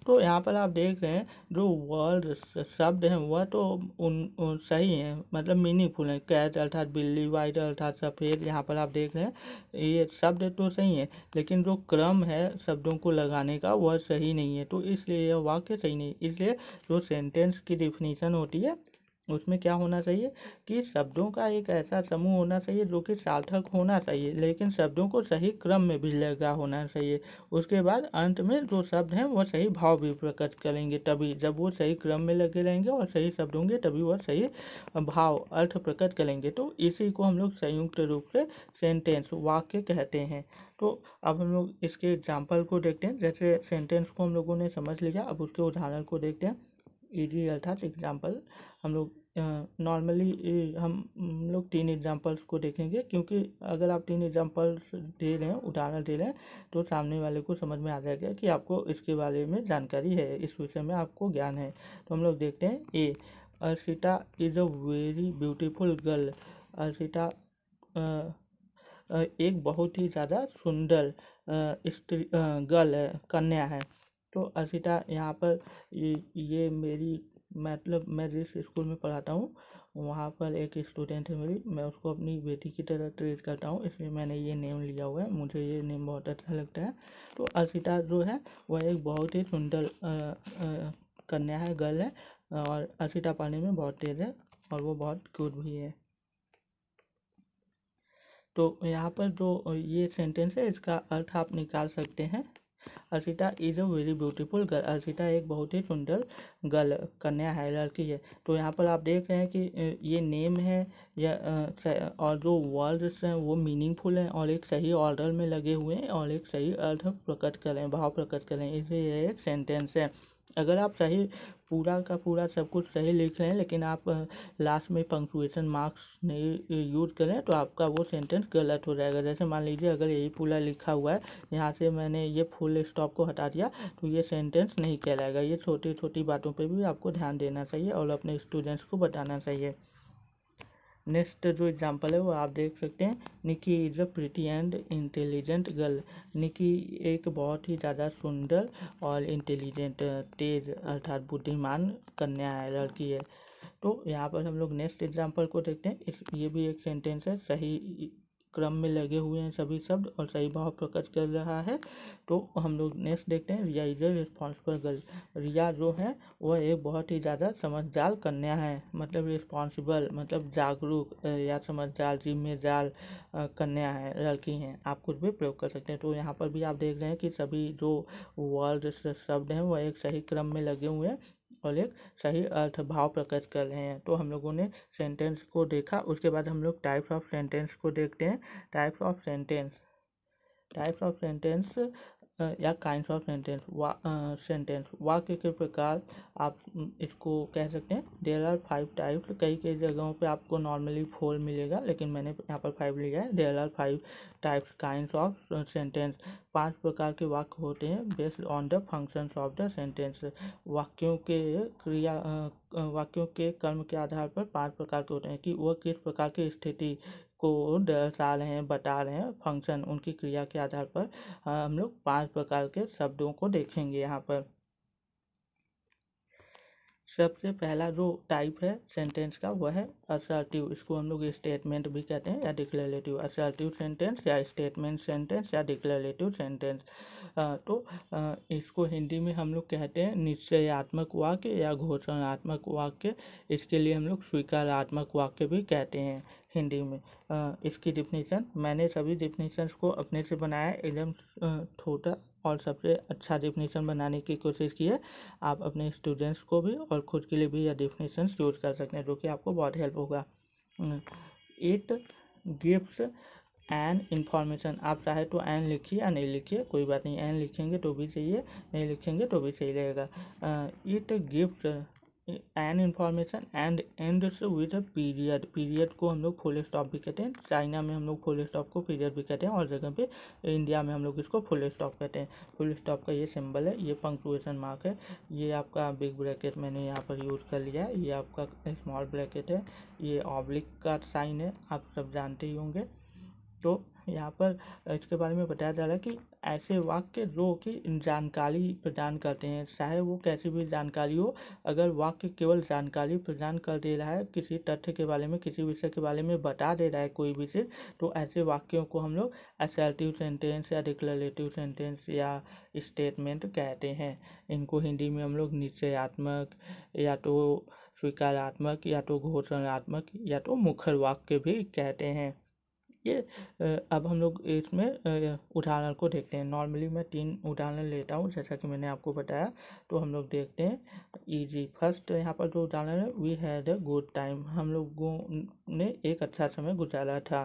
तो यहाँ पर आप देख रहे हैं जो वर्ड शब्द हैं वह तो उन सही हैं, मतलब मीनिंगफुल हैं। कैट अर्थात बिल्ली, वाइट अर्थात सफ़ेद, यहाँ पर आप देख रहे हैं ये शब्द तो सही है, लेकिन जो क्रम है शब्दों को लगाने का वह सही नहीं है, तो इसलिए यह वाक्य सही नहीं। इसलिए जो सेंटेंस की डिफिनीशन होती है उसमें क्या होना चाहिए कि शब्दों का एक ऐसा समूह होना चाहिए जो कि सार्थक होना चाहिए, लेकिन शब्दों को सही क्रम में भी लगा होना चाहिए। उसके बाद अंत में जो शब्द हैं वह सही भाव भी प्रकट करेंगे, तभी जब वो सही क्रम में लगे रहेंगे और सही शब्द होंगे तभी वह सही भाव अर्थ प्रकट करेंगे। तो इसी को हम लोग संयुक्त रूप से सेंटेंस वाक्य कहते हैं। तो अब हम लोग इसके एग्जाम्पल को देखते हैं। जैसे सेंटेंस को हम लोगों ने समझ लिया, अब उसके उदाहरण को देखते हैं। ईजी अर्थात एग्जाम्पल हम लोग नॉर्मली हम लोग 3 एग्जाम्पल्स को देखेंगे, क्योंकि अगर आप 3 एग्जाम्पल्स दे रहे हैं, उदाहरण दे रहे हैं, तो सामने वाले को समझ में आ जाएगा कि आपको इसके बारे में जानकारी है, इस विषय में आपको ज्ञान है। तो हम लोग देखते हैं। Uh, Arshita is a very beautiful girl. Arshita एक बहुत ही ज़्यादा सुंदर स्त्री गर्ल है, कन्या है। तो अर्शिता यहाँ पर ये मेरी, मतलब मैं जिस स्कूल में पढ़ाता हूँ वहाँ पर एक स्टूडेंट है मेरी, मैं उसको अपनी बेटी की तरह ट्रीट करता हूँ, इसलिए मैंने ये नेम लिया हुआ है, मुझे ये नेम बहुत अच्छा लगता है। तो अर्शिता जो है वह एक बहुत ही सुंदर कन्या है, गर्ल है, और अर्शिता पढ़ने में बहुत तेज़ है और वो बहुत क्यूट भी है। तो यहाँ पर जो ये सेंटेंस है इसका अर्थ आप निकाल सकते हैं। Arshita is a very beautiful girl. Arshita एक बहुत ही सुंदर गर्ल, कन्या है, लड़की है। तो यहाँ पर आप देख रहे हैं कि ये नेम है या और जो वर्ड्स हैं वो मीनिंगफुल हैं और एक सही ऑर्डर में लगे हुए हैं और एक सही अर्थ प्रकट करें, भाव प्रकट करें, इसलिए यह एक सेंटेंस है। अगर आप सही पूरा का पूरा सब कुछ सही लिख रहे हैं लेकिन आप लास्ट में पंक्चुएशन मार्क्स नहीं यूज करें तो आपका वो सेंटेंस गलत हो जाएगा। जैसे मान लीजिए अगर यही पूरा लिखा हुआ है, यहाँ से मैंने ये फुल स्टॉप को हटा दिया, तो ये सेंटेंस नहीं कहलाएगा। ये छोटी छोटी बातों पे भी आपको ध्यान देना चाहिए और अपने स्टूडेंट्स को बताना चाहिए। नेक्स्ट जो एग्जांपल है वो आप देख सकते हैं। Nikki is a pretty and intelligent girl. Nikki एक बहुत ही ज़्यादा सुंदर और इंटेलिजेंट, तेज अर्थात बुद्धिमान कन्या है, लड़की है। तो यहाँ पर हम लोग नेक्स्ट एग्जांपल को देखते हैं। ये भी एक सेंटेंस है, सही क्रम में लगे हुए हैं सभी शब्द और सही भाव प्रकट कर रहा है। तो हम लोग नेक्स्ट देखते हैं। रिया इज अ रिस्पॉन्सिबल गर्ल। रिया जो है वह एक बहुत ही ज़्यादा समझदार कन्या है, मतलब रिस्पॉन्सिबल मतलब जागरूक या समझदार, जिम्मेदार कन्या है, लड़की हैं। आप कुछ भी प्रयोग कर सकते हैं। तो यहाँ पर भी आप देख रहे हैं कि सभी जो वर्ड शब्द हैं वह एक सही क्रम में लगे हुए हैं और एक सही अर्थ भाव प्रकट कर रहे हैं। तो हम लोगों ने सेंटेंस को देखा। उसके बाद हम लोग टाइप्स ऑफ सेंटेंस को देखते हैं। टाइप्स ऑफ सेंटेंस या काइंड्स ऑफ सेंटेंस, वाक्य के प्रकार आप इसको कह सकते हैं। There are 5 types. कई कई जगहों पे आपको नॉर्मली 4 मिलेगा, लेकिन मैंने यहाँ पर 5 लिया है। There are 5 types kinds of sentence. 5 प्रकार के वाक्य होते हैं based on the functions of the sentence. वाक्यों के कर्म के आधार पर 5 प्रकार के होते हैं कि वह किस प्रकार की स्थिति को दर्शा रहे हैं, बता रहे हैं। फंक्शन उनकी क्रिया के आधार पर हम लोग 5 प्रकार के शब्दों को देखेंगे यहाँ पर। सबसे पहला जो टाइप है सेंटेंस का वह है असर्टिव। इसको हम लोग स्टेटमेंट भी कहते हैं या डिक्लेरेटिव। असर्टिव सेंटेंस या स्टेटमेंट सेंटेंस या डिक्लेरेटिव सेंटेंस। तो इसको हिंदी में हम लोग कहते हैं निश्चयात्मक वाक्य या घोषणात्मक वाक्य। इसके लिए हम लोग स्वीकारात्मक वाक्य भी कहते हैं। हिंदी में। इसकी डिफिनीशन मैंने सभी डिफिनीशंस को अपने से बनाया, एकदम छोटा और सबसे अच्छा डिफिनीशन बनाने की कोशिश की है। आप अपने स्टूडेंट्स को भी और खुद के लिए भी यह डिफिनीशंस यूज कर सकते हैं, जो कि आपको बहुत हेल्प होगा। इट गिव्स एन इन्फॉर्मेशन, आप चाहे तो एन लिखिए या नहीं लिखिए, कोई बात नहीं, एन लिखेंगे तो भी सही है, नहीं लिखेंगे तो भी सही रहेगा। It gives an information and ends with period, period को हम लोग फुल स्टॉप भी कहते हैं, चाइना में हम लोग फुल स्टॉप को पीरियड भी कहते हैं, और जगह पे इंडिया में हम लोग इसको फुल स्टॉप कहते हैं। फुल स्टॉप का ये सिंबल है, ये पंक्चुएशन मार्क है, ये आपका बिग ब्रैकेट मैंने यहाँ पर यूज़ कर लिया है, ये आपका स्मॉल ब्रैकेट है, ये ऑब्लिक का साइन है, आप सब जानते ही होंगे। तो यहाँ पर इसके बारे में बताया जा रहा है कि ऐसे वाक्य जो कि जानकारी प्रदान करते हैं, चाहे वो कैसी भी जानकारी हो, अगर वाक्य केवल जानकारी प्रदान कर दे रहा है, किसी तथ्य के बारे में, किसी विषय के बारे में बता दे रहा है कोई भी चीज़, तो ऐसे वाक्यों को हम लोग असर्टिव सेंटेंस या डिक्लेरेटिव सेंटेंस या स्टेटमेंट कहते हैं। इनको हिंदी में हम लोग निश्चयात्मक या तो स्वीकारात्मक या तो घोषणात्मक या तो मुखर वाक्य भी कहते हैं। ये अब हम लोग इसमें उदाहरण को देखते हैं। नॉर्मली मैं 3 उदाहरण लेता हूँ, जैसा कि मैंने आपको बताया, तो हम लोग देखते हैं इजी। फर्स्ट यहाँ पर जो उदाहरण है, we had a good time, हम लोगों ने एक अच्छा समय गुजारा था।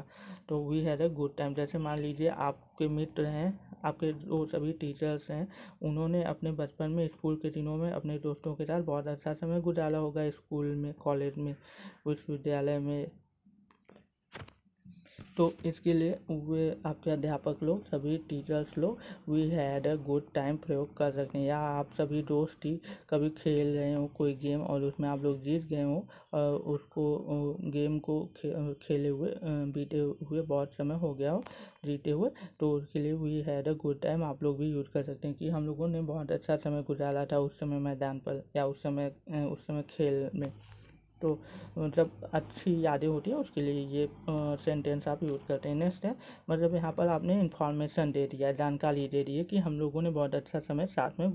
तो we had a good time, जैसे मान लीजिए आपके मित्र हैं, आपके जो सभी टीचर्स हैं, उन्होंने अपने बचपन में, स्कूल के दिनों में अपने दोस्तों के साथ बहुत अच्छा समय गुजारा होगा, स्कूल में, कॉलेज में, विश्वविद्यालय में। तो इसके लिए वे आपके अध्यापक लोग, सभी टीचर्स लोग we had a good time प्रयोग कर सकते हैं। या आप सभी दोस्त ही कभी खेल रहे हो कोई गेम और उसमें आप लोग जीत गए हो, और उसको गेम को खेले हुए बीते हुए बहुत समय हो गया हो जीते हुए, तो उसके लिए we had a good time आप लोग भी यूज़ कर सकते हैं कि हम लोगों ने बहुत अच्छा समय गुजारा था उस समय मैदान पर, या उस समय खेल में। तो मतलब अच्छी यादें होती है, उसके लिए ये सेंटेंस आप यूज़ करते हैं। नेक्स्ट है, मतलब यहाँ पर आपने इन्फॉर्मेशन दे दिया, जानकारी दे दी है कि हम लोगों ने बहुत अच्छा समय साथ में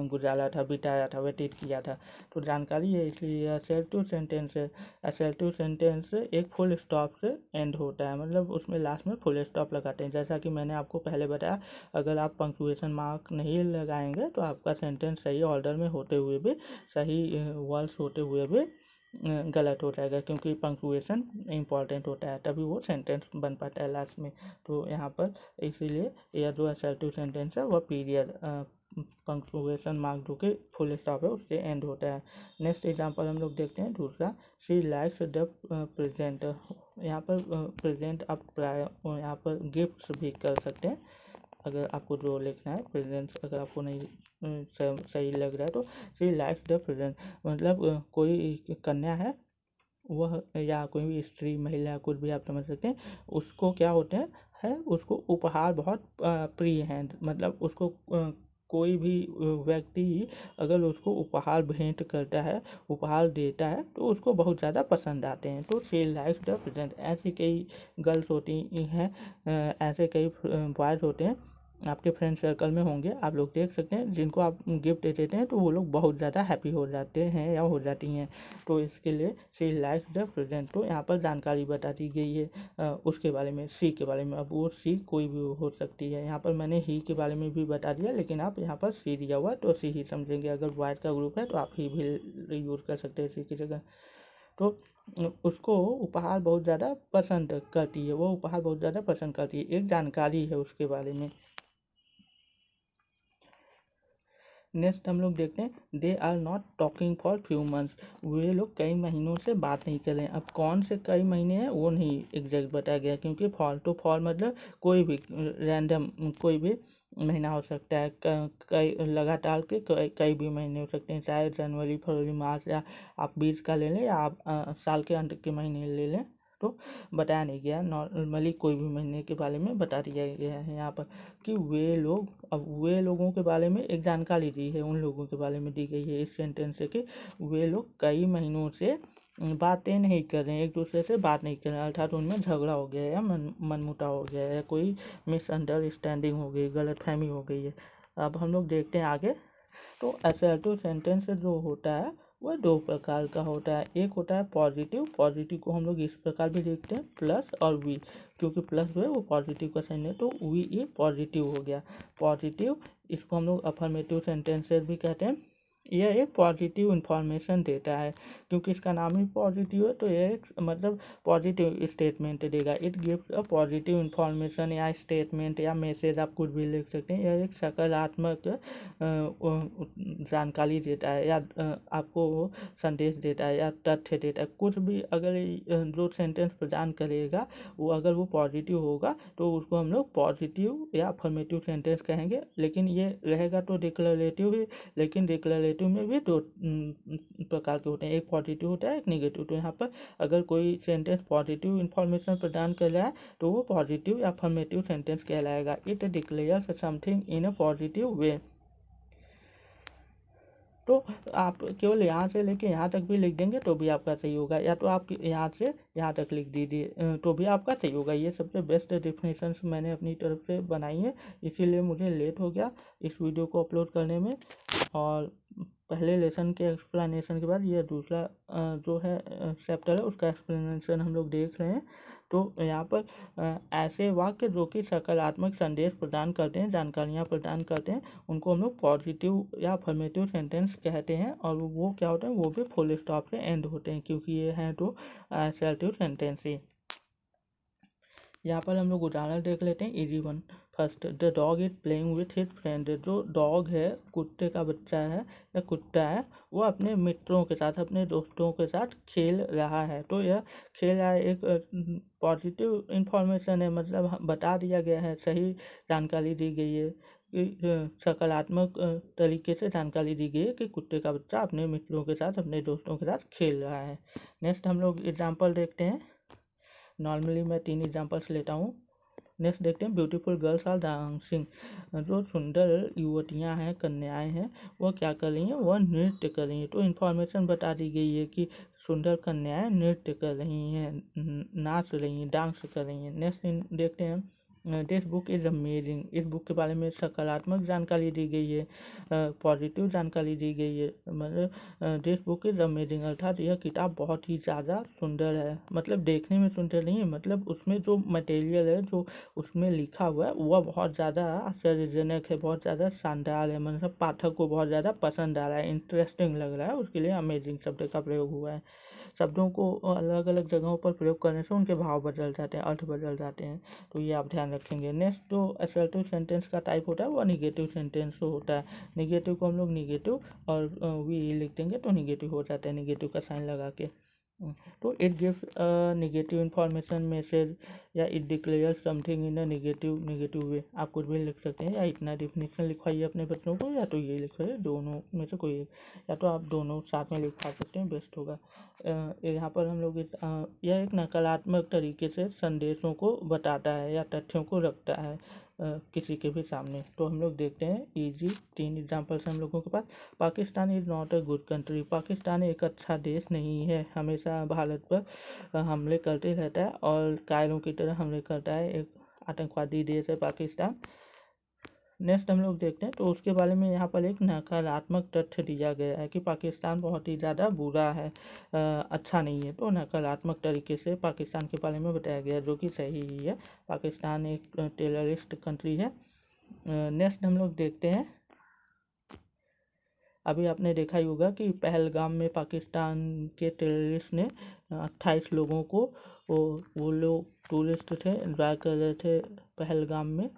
गुजारा था, बिताया था, व्यतीत किया था। तो जानकारी है, इसलिए असर्टिव सेंटेंस है। असर्टिव सेंटेंस एक फुल स्टॉप से एंड होता है, मतलब उसमें लास्ट में फुल स्टॉप लगाते हैं। जैसा कि मैंने आपको पहले बताया, अगर आप पंक्चुएशन मार्क नहीं लगाएंगे तो आपका सेंटेंस सही ऑर्डर में होते हुए भी, सही वर्ड्स होते हुए भी गलत हो जाएगा, क्योंकि पंक्चुएशन इम्पॉर्टेंट होता है, तभी वो सेंटेंस बन पाता है लास्ट में। तो यहाँ पर इसीलिए यह जो असर्टिव सेंटेंस है वह पीरियड पंक्चुएशन मार्क जो कि फुल स्टॉप है उससे एंड होता है। नेक्स्ट एग्जांपल हम लोग देखते हैं दूसरा, शी लाइक्स द प्रेजेंट। यहाँ पर प्रेजेंट आप यहाँ पर गिफ्ट्स भी कर सकते हैं, अगर आपको जो लिखना है प्रेजेंट, अगर आपको नहीं सही लग रहा है तो शी लाइक्स द प्रेजेंट, मतलब कोई कन्या है वह, या कोई भी स्त्री, महिला, कुछ भी आप समझ सकते हैं, उसको क्या होते हैं, है उसको उपहार बहुत प्रिय हैं, मतलब उसको कोई भी व्यक्ति अगर उसको उपहार भेंट करता है, उपहार देता है, तो उसको बहुत ज़्यादा पसंद आते हैं। तो शी लाइक्स द प्रेजेंट। ऐसी कई गर्ल्स होती हैं, ऐसे कई बॉयज़ होते हैं, आपके फ्रेंड सर्कल में होंगे, आप लोग देख सकते हैं, जिनको आप गिफ्ट दे देते हैं तो वो लोग बहुत ज़्यादा हैप्पी हो जाते हैं या हो जाती हैं। तो इसके लिए शी लाइक्स द प्रेजेंट। तो यहाँ पर जानकारी बता दी गई है उसके बारे में, सी के बारे में। अब वो सी कोई भी हो सकती है, यहाँ पर मैंने ही के बारे में भी बता दिया, लेकिन आप यहाँ पर सी दिया हुआ तो सी ही समझेंगे। अगर बॉयज़ का ग्रुप है तो आप ही भी यूज़ कर सकते हैं सी की जगह। तो उसको उपहार बहुत ज़्यादा पसंद करती है, वो उपहार बहुत ज़्यादा पसंद करती है, एक जानकारी है उसके बारे में। नेक्स्ट हम लोग देखते हैं, they are not talking for few months, वे लोग कई महीनों से बात नहीं कर रहे हैं। अब कौन से कई महीने हैं वो नहीं एग्जैक्ट बताया गया, क्योंकि फॉल टू फॉल मतलब कोई भी रैंडम कोई भी महीना हो सकता है, कई लगातार के कई भी महीने हो सकते हैं, चाहे जनवरी, फरवरी, मार्च, या आप बीच का ले लें या आप साल के अंत के महीने ले लें, तो बताया नहीं गया। नॉर्मली कोई भी महीने के बारे में बता दिया गया है यहाँ पर कि वे लोग, अब वे लोगों के बारे में एक जानकारी दी है, उन लोगों के बारे में दी गई है इस सेंटेंस से कि वे लोग कई महीनों से बातें नहीं कर रहे हैं, एक दूसरे से बात नहीं कर रहे हैं, अर्थात उनमें झगड़ा हो गया है या मनमुटाव हो गया है, या कोई मिसअंडरस्टैंडिंग हो गई, गलतफहमी हो गई है। अब हम लोग देखते हैं आगे। तो असर्टिव सेंटेंस जो होता है वह दो प्रकार का होता है। एक होता है पॉजिटिव, पॉजिटिव को हम लोग इस प्रकार भी लिखते हैं प्लस और वी, क्योंकि प्लस जो है वो पॉजिटिव का साइन है, तो वी ये पॉजिटिव हो गया। पॉजिटिव, इसको हम लोग अफर्मेटिव सेंटेंसेस भी कहते हैं। यह एक पॉजिटिव इंफॉर्मेशन देता है, क्योंकि इसका नाम ही पॉजिटिव है, तो यह एक मतलब पॉजिटिव स्टेटमेंट देगा। It gives a positive information या स्टेटमेंट या मैसेज, आप कुछ भी लिख सकते हैं। यह एक सकारात्मक जानकारी देता है, या आपको संदेश देता है या तथ्य देता है, कुछ भी। अगर जो सेंटेंस प्रदान करेगा वो अगर वो पॉजिटिव होगा तो उसको हम लोग पॉजिटिव या अफर्मेटिव सेंटेंस कहेंगे। लेकिन ये रहेगा तो डिक्लेरेटिव ही, लेकिन डिक्लेरेटिव में भी दो प्रकार के होते हैं, एक पॉजिटिव होता है, एक नेगेटिव। तो यहाँ पर अगर कोई सेंटेंस पॉजिटिव इंफॉर्मेशन प्रदान कर रहा है तो वो पॉजिटिव या अफर्मेटिव सेंटेंस कहलाएगा। It declares something in a positive way. तो आप केवल यहाँ से लेके यहाँ तक भी लिख देंगे तो भी आपका सही होगा, या तो आप यहाँ से यहाँ तक लिख दीजिए तो भी आपका सही होगा। ये सबसे बेस्ट डेफिनेशंस मैंने अपनी तरफ से बनाई है, इसीलिए मुझे लेट हो गया इस वीडियो को अपलोड करने में। और पहले लेसन के एक्सप्लेनेशन के बाद ये दूसरा जो है चैप्टर है उसका एक्सप्लेनेशन हम लोग देख रहे हैं। तो यहाँ पर ऐसे वाक्य जो कि सकारात्मक संदेश प्रदान करते हैं, जानकारियाँ प्रदान करते हैं, उनको हम लोग पॉजिटिव या अफर्मेटिव सेंटेंस कहते हैं। और वो क्या होते हैं, वो भी फुल स्टॉप से एंड होते हैं, क्योंकि ये हैं तो असर्टिव सेंटेंस ही। यहाँ पर हम लोग उदाहरण देख लेते हैं, easy one. First, the dog is playing with his friend. जो डॉग है, कुत्ते का बच्चा है या कुत्ता है, वो अपने मित्रों के साथ, अपने दोस्तों के साथ खेल रहा है। तो यह खेल रहा है एक पॉजिटिव इंफॉर्मेशन है, मतलब बता दिया गया है, सही जानकारी दी गई है, सकारात्मक तरीके से जानकारी दी गई है कि कुत्ते का बच्चा अपने मित्रों के साथ, अपने दोस्तों के साथ खेल रहा है। नेक्स्ट हम लोग एग्जाम्पल देखते हैं। नॉर्मली मैं 3 एग्जांपल्स लेता हूँ। नेक्स्ट देखते हैं, ब्यूटीफुल गर्ल्स आर डांसिंग। जो सुंदर युवतियाँ हैं, कन्याएं हैं, वह क्या कर रही हैं, वह नृत्य कर रही हैं। तो इन्फॉर्मेशन बता दी गई है कि सुंदर कन्याएं नृत्य कर रही हैं, नाच रही हैं, डांस कर रही हैं। नेक्स्ट देखते हैं, दिस बुक इज़ अमेजिंग। इस बुक के बारे में सकारात्मक जानकारी दी गई है, पॉजिटिव जानकारी दी गई है। मतलब दिस बुक इज़ अमेजिंग अर्थात यह किताब बहुत ही ज़्यादा सुंदर है। मतलब देखने में सुंदर नहीं है, मतलब उसमें जो मटेरियल है, जो उसमें लिखा हुआ है, वह बहुत ज़्यादा आश्चर्यजनक है, बहुत ज़्यादा शानदार है, मतलब पाठक को बहुत ज़्यादा पसंद आ रहा है, इंटरेस्टिंग लग रहा है, उसके लिए अमेजिंग शब्द का प्रयोग हुआ है। शब्दों को अलग अलग जगहों पर प्रयोग करने से उनके भाव बदल जाते हैं, अर्थ बदल जाते हैं, तो ये आप ध्यान रखेंगे। नेक्स्ट जो असर्टिव सेंटेंस का टाइप होता है वो निगेटिव सेंटेंस होता है। निगेटिव को हम लोग निगेटिव और वी लिख देंगे तो निगेटिव हो जाता है, निगेटिव का साइन लगा के। तो it gives negative information message, या it declare something in a negative way. आप कुछ भी लिख सकते हैं, या इतना डिफिनेशन लिखवाइए अपने बच्चों को, या तो ये लिखवाइए, दोनों में से कोई एक, या तो आप दोनों साथ में लिखवा सकते हैं, बेस्ट होगा। यहाँ पर हम लोग यह एक नकारात्मक तरीके से संदेशों को बताता है या तथ्यों को रखता है किसी के भी सामने। तो हम लोग देखते हैं इजी 3 एग्जांपल्स हम लोगों के पास। Pakistan is not a good country. Pakistan एक अच्छा देश नहीं है, हमेशा भारत पर हमले करते रहता है और कायरों की तरह हमले करता है, एक आतंकवादी देश है पाकिस्तान। नेक्स्ट हम लोग देखते हैं, तो उसके बारे में यहाँ पर एक नकारात्मक तथ्य दिया गया है कि पाकिस्तान बहुत ही ज़्यादा बुरा है, अच्छा नहीं है। तो नकारात्मक तरीके से पाकिस्तान के बारे में बताया गया है, जो कि सही ही है। पाकिस्तान एक टेररिस्ट कंट्री है। नेक्स्ट हम लोग देखते हैं, अभी आपने देखा ही होगा कि पहलगाम में पाकिस्तान के टेररिस्ट ने 28 लोगों को, वो लोग टूरिस्ट थे, एंजॉय कर रहे थे पहलगाम में,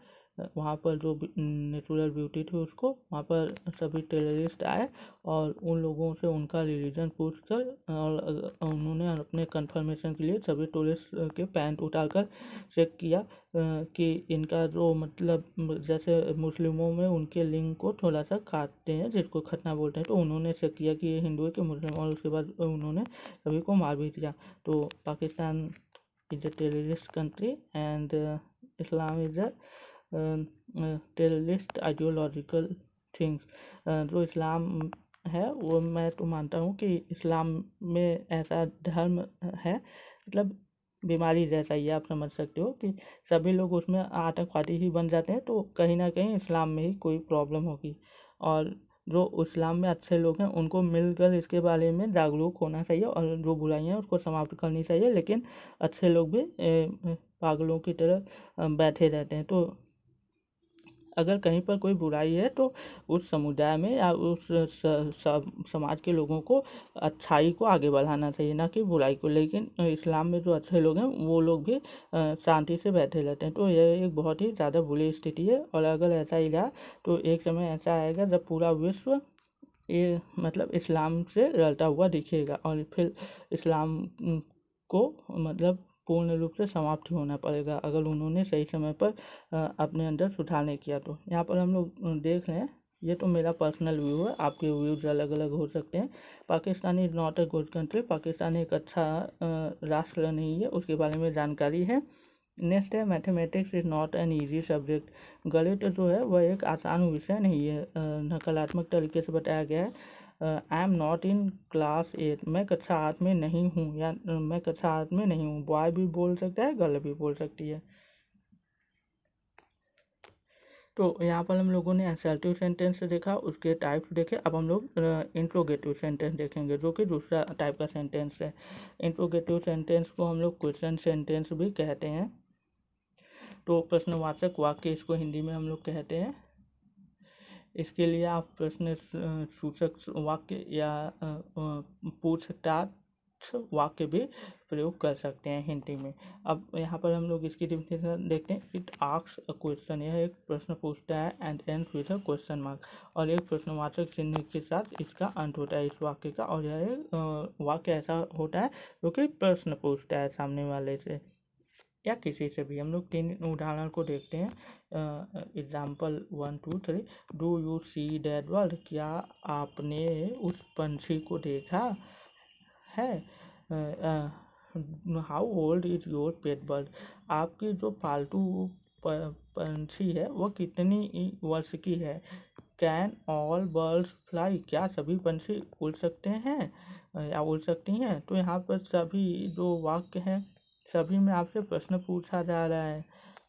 वहाँ पर जो नेचुरल ब्यूटी थी उसको, वहाँ पर सभी टेररिस्ट आए और उन लोगों से उनका रिलीजन पूछकर, और उन्होंने अपने कंफर्मेशन के लिए सभी टूरिस्ट के पैंट उतारकर चेक किया कि इनका जो मतलब, जैसे मुस्लिमों में उनके लिंग को थोड़ा सा काटते हैं जिसको खतना बोलते हैं, तो उन्होंने चेक किया कि ये हिंदू है कि मुस्लिम, और उसके बाद उन्होंने सभी को मार भी दिया। तो Pakistan is a terrorist country and Islam is a terrorist ideological things. जो इस्लाम है वो मैं तो मानता हूँ कि इस्लाम में ऐसा धर्म है, मतलब बीमारी जैसा ही आप समझ सकते हो कि सभी लोग उसमें आतंकवादी ही बन जाते हैं, तो कहीं ना कहीं इस्लाम में ही कोई प्रॉब्लम होगी। और जो इस्लाम में अच्छे लोग हैं उनको मिलकर इसके बारे में जागरूक होना चाहिए और जो बुराइयां हैं उसको समाप्त करनी चाहिए। लेकिन अच्छे लोग भी पागलों की तरह बैठे रहते हैं। तो अगर कहीं पर कोई बुराई है तो उस समुदाय में या उस समाज के लोगों को अच्छाई को आगे बढ़ाना चाहिए, ना कि बुराई को। लेकिन इस्लाम में जो अच्छे लोग हैं वो लोग भी शांति से बैठे रहते हैं। तो यह एक बहुत ही ज़्यादा बुरी स्थिति है। और अगर ऐसा ही रहा तो एक समय ऐसा आएगा जब पूरा विश्व ये मतलब इस्लाम से रलता हुआ दिखेगा और फिर इस्लाम को मतलब पूर्ण रूप से समाप्त होना पड़ेगा, अगर उन्होंने सही समय पर अपने अंदर सुधार नहीं किया। तो यहाँ पर हम लोग देख रहे हैं, ये तो मेरा पर्सनल व्यू है, आपके व्यूज अलग अलग हो सकते हैं। Pakistan is not a good country, Pakistan एक अच्छा राष्ट्र नहीं है, उसके बारे में जानकारी है। नेक्स्ट है, mathematics is not an easy subject, गणित जो है वह एक आसान विषय नहीं है, नकारात्मक तरीके से बताया गया है। आई एम नॉट इन क्लास 8, मैं कक्षा 8 में नहीं हूँ, या मैं कक्षा 8 में नहीं हूँ। बॉय भी बोल सकता है, गर्ल भी बोल सकती है। तो यहाँ पर हम लोगों ने असर्टिव सेंटेंस देखा, उसके टाइप्स देखे। अब हम लोग इंट्रोगेटिव सेंटेंस देखेंगे, जो कि दूसरा टाइप का सेंटेंस है। इंट्रोगेटिव सेंटेंस को हम लोग क्वेश्चन सेंटेंस भी कहते हैं। तो प्रश्नवाचक वाक्य इसको हिंदी में हम लोग कहते हैं। इसके लिए आप प्रश्न सूचक वाक्य या पूछताछ वाक्य भी प्रयोग कर सकते हैं हिंदी में। अब यहाँ पर हम लोग इसकी डिफिनेशन देखते हैं। इट आस्क्स अ क्वेश्चन, यह एक प्रश्न पूछता है, and ends with a question mark, और एक प्रश्नवाचक चिन्ह के साथ इसका अंत होता है इस वाक्य का। और यह वाक्य ऐसा होता है जो कि प्रश्न पूछता है सामने वाले से या किसी से भी। हम लोग 3 उदाहरण को देखते हैं। Example 1 2 3। Do you see that bird, क्या आपने उस पंछी को देखा है। How old is your pet bird, आपकी जो पालतू पंछी है वो कितनी वर्ष की है। कैन ऑल बर्ड्स फ्लाई, क्या सभी पंछी उड़ सकते हैं या उड़ सकती हैं। तो यहाँ पर सभी जो वाक्य हैं सभी में आपसे प्रश्न पूछा जा रहा है।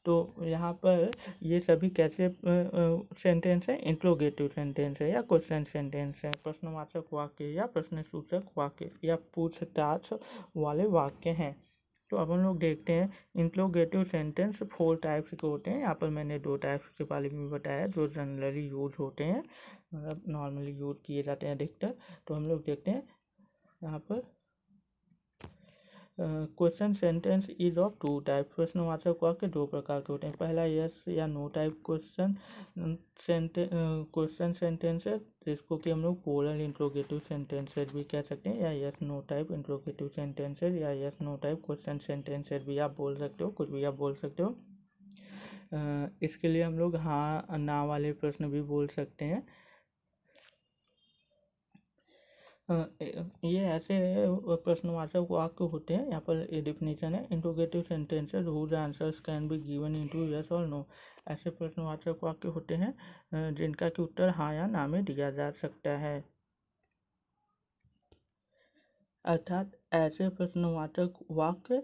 तो यहाँ पर ये सभी कैसे सेंटेंस है, इंट्रोगेटिव सेंटेंस है या क्वेश्चन सेंटेंस है, प्रश्नवाचक वाक्य या प्रश्न सूचक वाक्य या पूछताछ वाले वाक्य हैं। तो अब हम लोग देखते हैं इंट्रोगेटिव सेंटेंस 4 टाइप्स के होते हैं। यहाँ पर मैंने 2 टाइप्स के बारे में बताया जो जनरली यूज होते हैं, मतलब नॉर्मली यूज किए जाते हैं अधिकतर। तो हम लोग देखते हैं यहाँ पर question sentence is of 2 type, प्रश्नवाचक वाक्य 2 प्रकार के होते हैं। पहला यस या नो टाइप क्वेश्चन सेंटेंस है, जिसको कि हम लोग पोलर इंट्रोगेटिव सेंटेंसेस भी कह सकते हैं, या yes no type interrogative sentences या yes no type question sentences भी आप बोल सकते हो, कुछ भी आप बोल सकते हो। इसके लिए हम लोग हाँ ना वाले प्रश्न भी बोल सकते हैं। ये ऐसे प्रश्नवाचक वाक्य होते हैं। यहाँ पर ये डिफिनेशन है, interrogative sentences whose answers can be given into yes और नो, ऐसे प्रश्नवाचक वाक्य होते हैं जिनका कि उत्तर हाँ या ना में दिया जा सकता है। अर्थात ऐसे प्रश्नवाचक वाक्य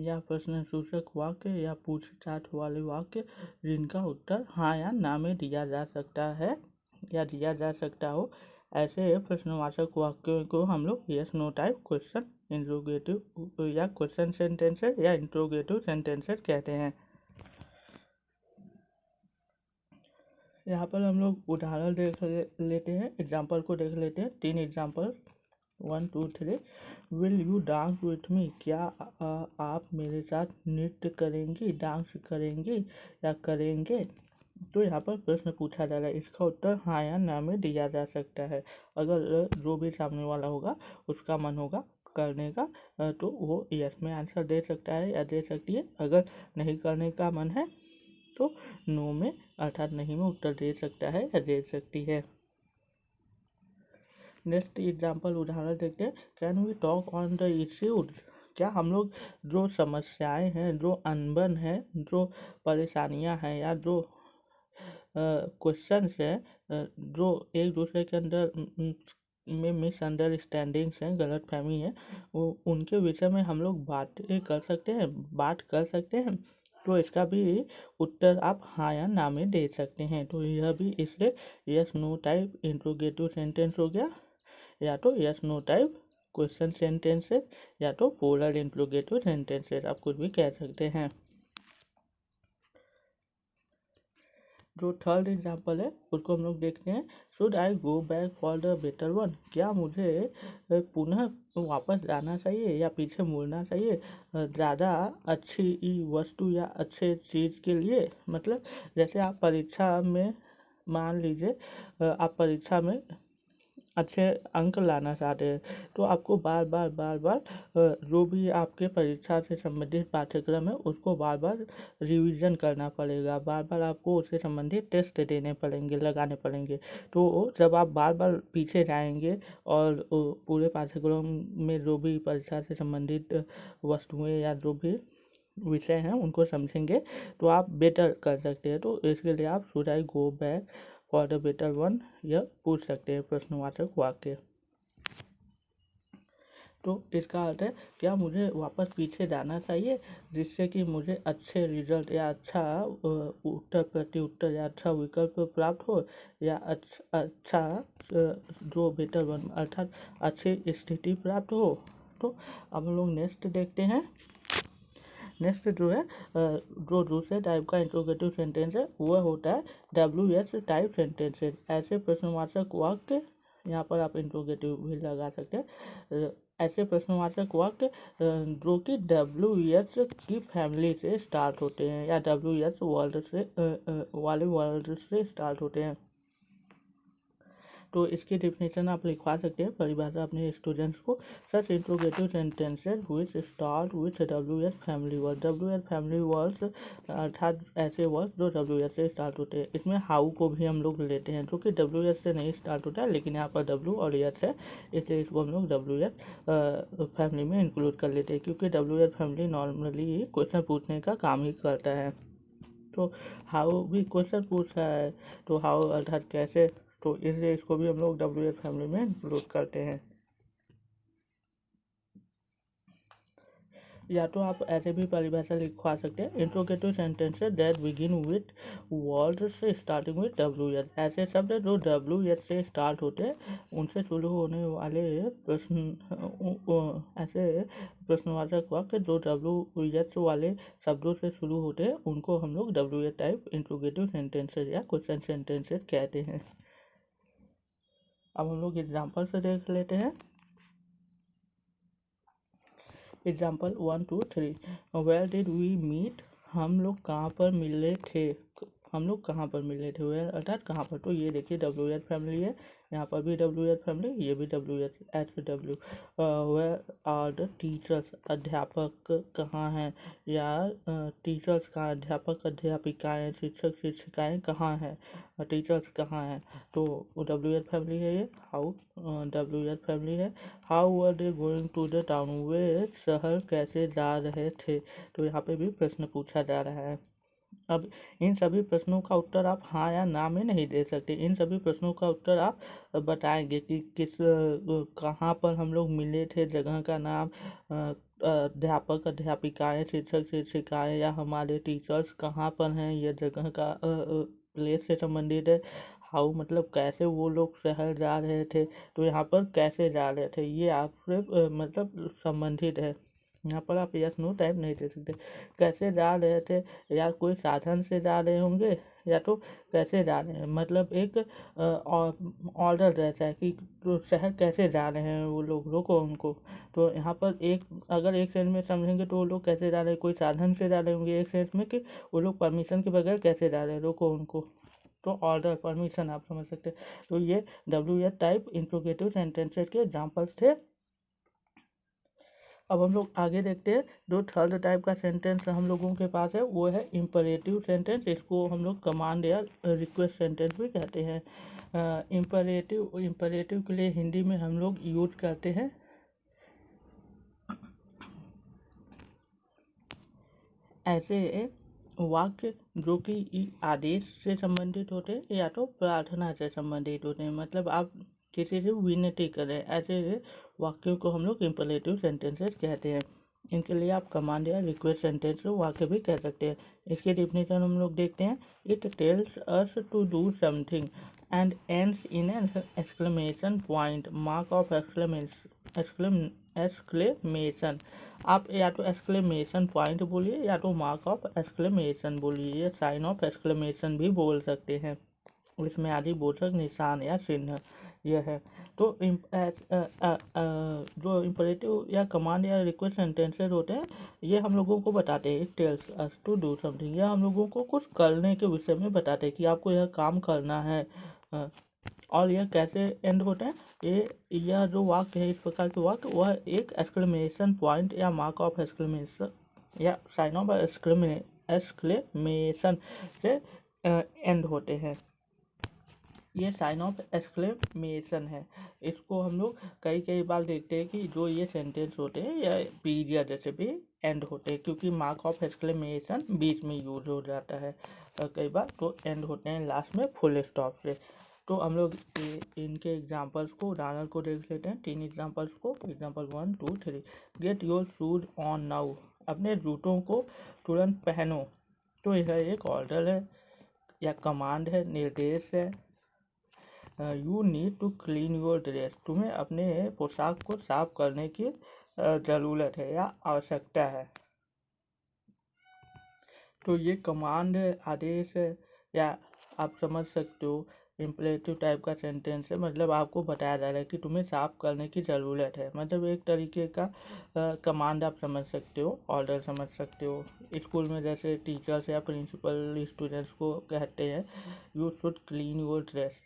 या प्रश्न सूचक वाक्य या पूछताछ वाले वाक्य जिनका उत्तर हाँ या ना में दिया जा सकता है या दिया जा सकता हो, ऐसे प्रश्नवाचक वाक्यों को हम लोग yes no type question interrogative या क्वेश्चन सेंटेंसेस या इंट्रोगेटिव सेंटेंसेस कहते हैं। यहाँ पर हम लोग उदाहरण देख लेते हैं, एग्जाम्पल को देख लेते हैं। 3 example 1 2 3। Will you dance with me, क्या आप मेरे साथ नृत्य करेंगी, डांस करेंगी या करेंगे। तो यहाँ पर प्रश्न पूछा जा रहा है, इसका उत्तर हाँ या ना में दिया जा सकता है। अगर जो भी सामने वाला होगा उसका मन होगा करने का तो वो यस में आंसर दे सकता है या दे सकती है। अगर नहीं करने का मन है तो नो में अर्थात नहीं में उत्तर दे सकता है या दे सकती है। नेक्स्ट एग्जाम्पल उदाहरण देखते हैं। Can we talk on the issues, क्या हम लोग जो समस्याएं हैं, जो अनबन है, जो परेशानियां हैं या जो क्वेश्चंस हैं जो एक दूसरे के अंदर में मिसअंडरस्टैंडिंग्स हैं, गलतफहमी है, वो उनके विषय में हम लोग बातें कर सकते हैं, बात कर सकते हैं। तो इसका भी उत्तर आप हाँ या ना में दे सकते हैं। तो यह भी इसलिए yes no type interrogative sentence हो गया, या तो yes no type question sentences, या तो पोलर इंट्रोगेटिव सेंटेंसेस, आप कुछ भी कह सकते हैं। जो थर्ड एग्जाम्पल है उसको हम लोग देखते हैं। Should I go back for the better one, क्या मुझे पुनः वापस जाना चाहिए या पीछे मुड़ना चाहिए ज़्यादा अच्छी वस्तु या अच्छे चीज़ के लिए। मतलब जैसे आप परीक्षा में, मान लीजिए आप परीक्षा में अच्छे अंक लाना चाहते हैं, तो आपको बार बार जो भी आपके परीक्षा से संबंधित पाठ्यक्रम है उसको बार बार रिवीजन करना पड़ेगा, बार बार आपको उससे संबंधित टेस्ट देने पड़ेंगे, लगाने पड़ेंगे। तो जब आप बार बार पीछे जाएंगे और पूरे पाठ्यक्रम में जो भी परीक्षा से संबंधित वस्तुएं या जो भी विषय हैं उनको समझेंगे, तो आप बेटर कर सकते हैं। तो इसके लिए आप should I go back for the better one यह पूछ सकते हैं प्रश्नवाचक वाक्य। तो इसका अर्थ है क्या मुझे वापस पीछे जाना चाहिए जिससे कि मुझे अच्छे रिजल्ट या अच्छा उत्तर प्रत्युत्तर या अच्छा विकल्प प्राप्त हो, या अच्छा जो बेटर वन अर्थात अच्छी स्थिति प्राप्त हो। तो अब हम लोग नेक्स्ट देखते हैं। नेक्स्ट जो है जो दूसरे टाइप का इंट्रोगेटिव सेंटेंस है वह होता है WH टाइप सेंटेंसेस। ऐसे प्रश्नवाचक वाक्य, यहाँ पर आप इंट्रोगेटिव भी लगा सकते हैं, ऐसे प्रश्नवाचक वाक्य जो कि WH की फैमिली से स्टार्ट होते हैं या WH वर्ड से वाले वर्ड से स्टार्ट होते हैं। तो इसकी डिफिनेशन आप लिखवा सकते हैं, परिभाषा अपने स्टूडेंट्स को। Such interrogative sentences which start with WH family word, WH family words अर्थात ऐसे वर्ड्स जो WH से स्टार्ट होते हैं। इसमें हाउ को भी हम लोग लेते हैं जो कि WH से नहीं स्टार्ट होता है, लेकिन यहाँ पर W और H है, इसलिए इसको हम लोग WH फैमिली में इंक्लूड कर लेते हैं, क्योंकि WH फैमिली नॉर्मली क्वेश्चन पूछने का काम ही करता है। तो हाउ भी क्वेश्चन पूछ रहा है, तो हाउ अर्थात कैसे, तो इसलिए इसको भी हम लोग WH फैमिली में इंक्लूड करते हैं। या तो आप ऐसे भी परिभाषा लिखवा सकते हैं, interrogative sentences that begin with words से स्टार्टिंग विथ WH। ऐसे शब्द जो WH से स्टार्ट होते हैं उनसे शुरू होने वाले प्रश्न, ऐसे प्रश्नवाचक वाक्य जो WH वाले शब्दों से शुरू होते हैं उनको हम लोग WH टाइप इंट्रोगेटिव सेंटेंसेस या क्वेश्चन सेंटेंसेस कहते हैं। अब हम लोग एग्जाम्पल से देख लेते हैं। Example 1 2 3, where did we meet, हम लोग कहाँ पर मिले थे, हम लोग कहाँ पर मिले थे, वेयर अर्थात कहाँ पर। तो ये देखिए WH फैमिली है, यहाँ पर भी WH फैमिली, ये भी WH HW। Where are the teachers, अध्यापक कहाँ हैं, या टीचर्स कहाँ, अध्यापक अध्यापिकाएँ, शिक्षक शिक्षिकाएँ कहाँ हैं, टीचर्स कहाँ हैं। तो WH फैमिली है ये। हाउ WH फैमिली है। How were they going to the town, वे शहर कैसे जा रहे थे। तो यहाँ पे भी प्रश्न पूछा जा रहा है। अब इन सभी प्रश्नों का उत्तर आप हाँ या ना में नहीं दे सकते, इन सभी प्रश्नों का उत्तर आप बताएंगे कि किस कहाँ पर हम लोग मिले थे, जगह का नाम, अध्यापक अध्यापिकाएँ, शिक्षक शिक्षिकाएँ या हमारे टीचर्स कहाँ पर हैं, यह जगह का प्लेस से संबंधित है। हाउ मतलब कैसे वो लोग शहर जा रहे थे, तो यहाँ पर कैसे जा रहे थे ये आपसे मतलब संबंधित है। यहाँ पर आप यस नो टाइप नहीं दे सकते। कैसे जा रहे थे, या कोई साधन से जा रहे होंगे, या तो कैसे जा रहे हैं, मतलब एक ऑर्डर रहता है कि तो शहर कैसे जा रहे हैं वो लोग, रोको उनको। तो यहाँ पर एक अगर एक सेंस में समझेंगे तो वो लोग कैसे जा रहे हैं, कोई साधन से जा रहे होंगे, एक सेंस में कि वो लोग परमिशन के बगैर कैसे जा रहे हैं, रोको उनको। तो ऑर्डर परमिशन आप समझ सकते हैं। तो ये WH टाइप इंट्रोगेटिव सेंटेंसेस के एग्जाम्पल्स थे। अब हम लोग आगे देखते हैं। जो थर्ड टाइप का सेंटेंस हम लोगों के पास है वो है इम्परेटिव सेंटेंस। इसको हम लोग कमांड या रिक्वेस्ट सेंटेंस भी कहते हैं। इम्परेटिव के लिए हिंदी में हम लोग यूज करते हैं ऐसे वाक्य जो कि आदेश से संबंधित होते हैं या तो प्रार्थना से संबंधित होते हैं। मतलब आप किसी से विनती करें, ऐसे वाक्यों को हम लोग इम्परेटिव सेंटेंसेस कहते हैं। इनके लिए आप कमांड या रिक्वेस्ट सेंटेंस वाक्य भी कह सकते हैं। इसकी डेफिनेशन हम लोग देखते हैं। It tells us to do something and ends in an exclamation point, mark of exclamation. आप या तो एक्सक्लेमेशन पॉइंट बोलिए या तो मार्क ऑफ एक्सक्लेमेशन बोलिए, या साइन ऑफ एक्सक्लेमेशन भी बोल सकते हैं। इसमें आदि बोधक निशान या चिन्ह यह है। तो जो इम्परेटिव या कमांड या रिक्वेस्ट सेंटेंसेस होते हैं, ये हम लोगों को बताते हैं, it tells us to do something, यह हम लोगों को कुछ करने के विषय में बताते हैं कि आपको यह काम करना है। और यह कैसे एंड होते हैं, यह जो वाक्य है, इस प्रकार के वाक्य, वह एक एक्सक्लेमेशन पॉइंट या मार्क ऑफ एक्सक्लेमेशन या साइन ऑफ एक्सक्लेमेशन से एंड होते हैं। ये साइन ऑफ एक्सक्लेमेशन है। इसको हम लोग कई बार देखते हैं कि जो ये सेंटेंस होते हैं या पीरियड जैसे भी एंड होते हैं, क्योंकि मार्क ऑफ एक्सक्लेमेशन बीच में यूज हो जाता है कई बार, तो एंड होते हैं लास्ट में फुल स्टॉप से। तो हम लोग इनके एग्जांपल्स को, उदाहरण को देख लेते हैं, 3 एग्जांपल्स को। Example 1, 2, 3। Get your shoes on now, अपने जूतों को तुरंत पहनो। तो यह एक ऑर्डर है या कमांड है, निर्देश है। You need to clean your dress, तुम्हें अपने पोशाक को साफ करने की ज़रूरत है या आवश्यकता है। तो ये कमांड है, आदेश है, या आप समझ सकते हो इम्परेटिव टाइप का सेंटेंस है। मतलब आपको बताया जा रहा है कि तुम्हें साफ करने की ज़रूरत है, मतलब एक तरीके का कमांड आप समझ सकते हो, ऑर्डर समझ सकते हो। स्कूल में जैसे टीचर्स या प्रिंसिपल स्टूडेंट्स को कहते हैं, you should clean your dress.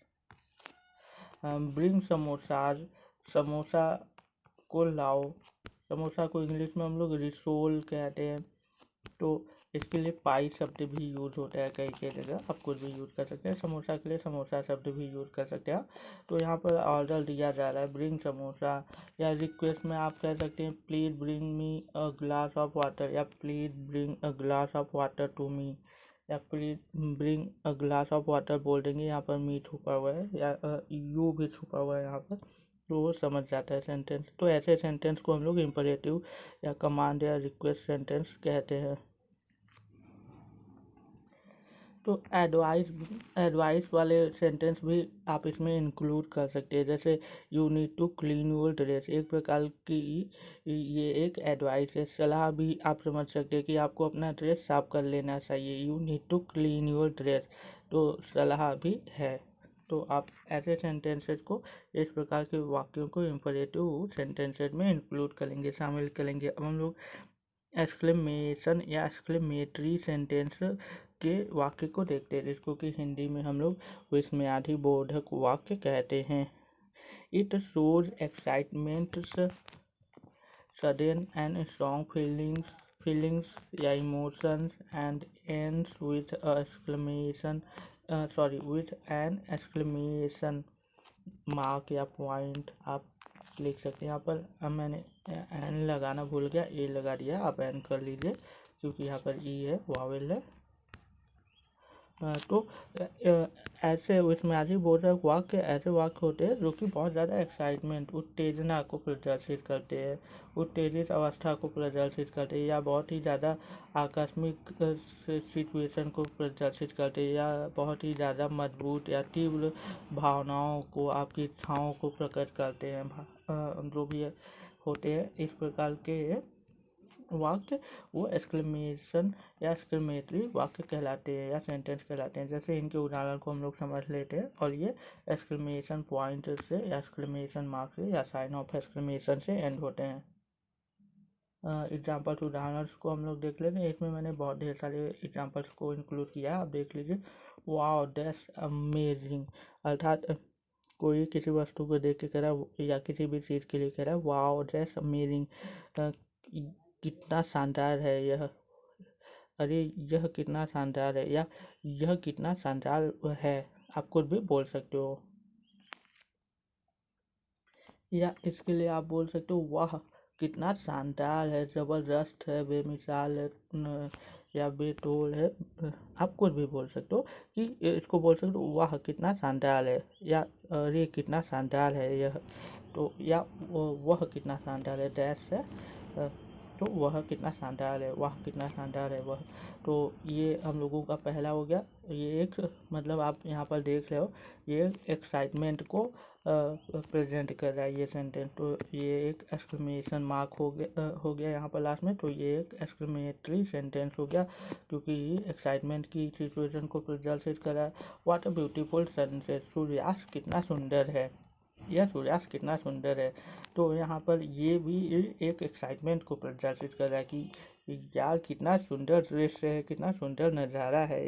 Bring samosas, samosa को लाओ। समोसा को इंग्लिश में हम लोग रिसोल कहते हैं। तो इसके लिए पाई शब्द भी यूज होता है कई जगह, आप कुछ भी यूज कर सकते हैं। समोसा के लिए समोसा शब्द भी यूज कर सकते हैं। तो यहाँ पर ऑर्डर दिया जा रहा है, ब्रिंग समोसा। या रिक्वेस्ट में आप कह सकते हैं, please bring me a glass of water, या please bring a glass of water to me, या please bring a glass of water बोल देंगे। यहाँ पर मी छुपा हुआ है या यू भी छुपा हुआ है यहाँ पर, तो वो समझ जाता है सेंटेंस। तो ऐसे सेंटेंस को हम लोग इम्परेटिव या कमांड या रिक्वेस्ट सेंटेंस कहते हैं। तो एडवाइस वाले सेंटेंस भी आप इसमें इंक्लूड कर सकते हैं, जैसे you need to clean your dress, एक प्रकार की ये एक एडवाइस है। सलाह भी आप समझ सकते हैं कि आपको अपना ड्रेस साफ कर लेना चाहिए, you need to clean your dress, तो सलाह भी है। तो आप ऐसे सेंटेंसेस को, इस प्रकार के वाक्यों को इम्परेटिव सेंटेंसेस में इंक्लूड करेंगे, शामिल करेंगे। अब हम लोग एक्सक्लेमेशन या एक्सक्लेमेटरी सेंटेंस के वाक्य को देखते हैं, जिसको कि हिंदी में हम लोग विस्मयादि बोधक वाक्य कहते हैं। It shows excitement, sudden and strong feelings या emotions and ends with with an exclamation mark या पॉइंट आप लिख सकते हैं। यहाँ पर मैंने एन लगाना भूल गया, ए लगा दिया, आप एन कर लीजिए क्योंकि यहाँ पर ई है, वावेल है। तो ऐसे उसमें आदि बोधक वाक्य ऐसे वाक्य होते हैं जो कि बहुत ज़्यादा एक्साइटमेंट, उत्तेजना को प्रदर्शित करते हैं, उत्तेजित अवस्था को प्रदर्शित करते हैं, या बहुत ही ज़्यादा आकस्मिक सिचुएशन को प्रदर्शित करते हैं, या बहुत ही ज़्यादा मजबूत या तीव्र भावनाओं को, आपकी इच्छाओं को प्रकट करते हैं। जो भी होते हैं इस प्रकार के वाक्य, वो एक्सक्लेमेशन या एक्सक्लेमेटरी वाक्य कहलाते हैं या सेंटेंस कहलाते हैं। जैसे इनके उदाहरण को हम लोग समझ लेते हैं, और ये एक्सक्लेमेशन पॉइंट से या एक्सक्लेमेशन मार्क से या साइन ऑफ एक्सक्लेमेशन से एंड होते हैं। एग्जाम्पल्स, उदाहरणों को हम लोग देख लेते हैं। इसमें मैंने बहुत ढेर सारे एग्जाम्पल्स को इंक्लूड किया है, आप देख लीजिए। वाओ दैट्स अमेजिंग, अर्थात कोई किसी वस्तु को देख के कह रहा है या किसी भी चीज़ के लिए कह रहा है, वाओ दैट्स अमेजिंग, कितना शानदार है यह, अरे यह कितना शानदार है, या यह कितना शानदार है, आप कुछ भी बोल सकते हो। या इसके लिए आप बोल सकते हो, वाह कितना शानदार है, ज़बरदस्त है, बेमिसाल है, या बेतोल है, आप कुछ भी बोल सकते हो। कि इसको बोल सकते हो, वाह कितना शानदार है, या अरे कितना शानदार है यह, तो या वह कितना शानदार है, दैट्स है तो वह कितना शानदार है, वह कितना शानदार है वह। तो ये हम लोगों का पहला हो गया। ये एक मतलब आप यहाँ पर देख रहे हो, ये एक्साइटमेंट को प्रेजेंट कर रहा है ये सेंटेंस। तो ये एक एक्सक्लेमेशन मार्क हो गया यहाँ पर लास्ट में। तो ये एक एक्सक्लेमेटरी सेंटेंस हो गया, क्योंकि एक्साइटमेंट की सिचुएशन को प्रदर्शित कर रहा है। व्हाट अ ब्यूटीफुल सनसेट, सूर्यास्त कितना सुंदर है, यह सूर्यास्त कितना सुंदर है। तो यहाँ पर ये भी एक एक्साइटमेंट को प्रदर्शित कर रहा है कि यार कितना सुंदर दृश्य है, कितना सुंदर नज़ारा है,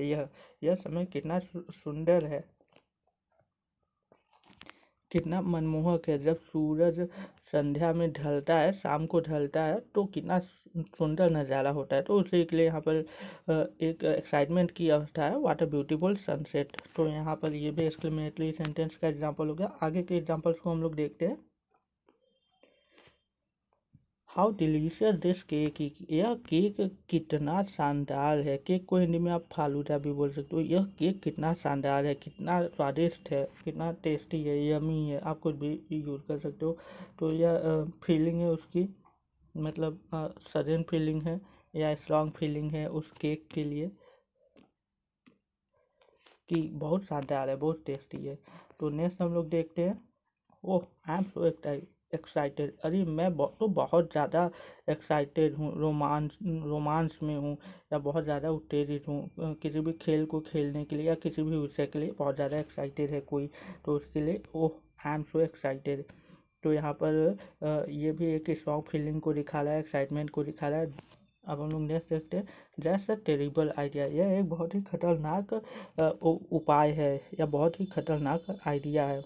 यह समय कितना सुंदर है, कितना मनमोहक है। जब सूरज संध्या में ढलता है, शाम को ढलता है, तो कितना सुंदर नज़ारा होता है। तो उसी के लिए यहाँ पर एक एक्साइटमेंट की अवस्था है, व्हाट अ ब्यूटीफुल सनसेट। तो यहाँ पर ये भी एक्सक्लेमेटरी सेंटेंस का एग्जाम्पल हो गया। आगे के एग्जाम्पल्स को हम लोग देखते हैं। हाउ डिलीशियस दिस केक, यह केक कितना शानदार है। केक को हिंदी में आप फालूदा भी बोल सकते हो। यह केक कितना शानदार है, कितना स्वादिष्ट है, कितना टेस्टी है, यमी है, आप कुछ भी यूज़ कर सकते हो। तो यह फीलिंग है उसकी, मतलब सडन फीलिंग है या स्ट्रॉन्ग फीलिंग है उस केक के लिए कि बहुत शानदार है, बहुत टेस्टी है। तो नेक्स्ट हम लोग देखते हैं। ओह आई एम सो एक्साइटेड, अरे मैं तो बहुत ज़्यादा एक्साइटेड हूँ, रोमांस में हूँ, या बहुत ज़्यादा उत्तेजित हूँ किसी भी खेल को खेलने के लिए या किसी भी विषय के लिए बहुत ज़्यादा एक्साइटेड है कोई, तो उसके लिए ओह आई एम सो एक्साइटेड। तो यहाँ पर ये भी एक स्ट्रॉन्ग फीलिंग को दिखा रहा है, एक्साइटमेंट को दिखा रहा है। अब हम लोग नेक्स्ट देखते हैं। दैट्स अ टेरिबल आइडिया, यह एक बहुत ही खतरनाक उपाय है, या बहुत ही खतरनाक आइडिया है,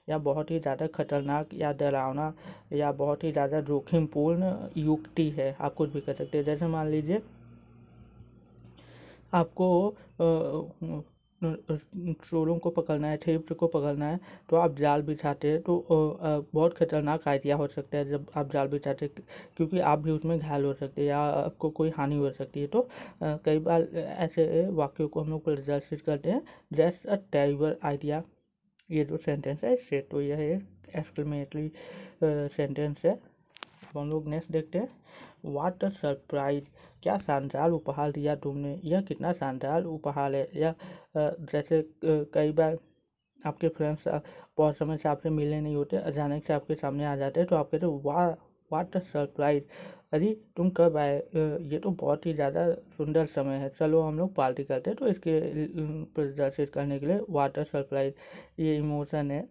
या बहुत ही ज़्यादा खतरनाक या डरावना या बहुत ही ज़्यादा जोखिमपूर्ण युक्ति है, आप कुछ भी कर सकते हैं। जैसे मान लीजिए आपको चोरों को पकड़ना है, थेफ्ट को पकड़ना है, तो आप जाल बिछाते हैं। तो बहुत खतरनाक आइडिया हो सकता है जब आप जाल बिछाते हैं, क्योंकि आप भी उसमें घायल हो सकते हैं या आपको कोई हानि हो सकती है। तो कई बार ऐसे वाक्यों को हम लोग प्रदर्शित करते हैं, जैसे अ टेरिबल आइडिया। ये जो सेंटेंस है इससे, तो यह एक एक्सक्लेमेटरी सेंटेंस है। अब हम लोग नेक्स्ट देखते हैं। व्हाट अ सरप्राइज, क्या शानदार उपहार दिया तुमने, यह कितना शानदार उपहार है। या जैसे कई बार आपके फ्रेंड्स बहुत समय से आपसे मिले नहीं होते, अचानक से आपके सामने आ जाते हैं, तो आप कहते हो वाह व्हाट अ सरप्राइज, अरे तुम कब आए, ये तो बहुत ही ज़्यादा सुंदर समय है, चलो हम लोग पार्टी करते हैं। तो इसके प्रदर्शित करने के लिए व्हाट अ सरप्राइज, ये इमोशन है,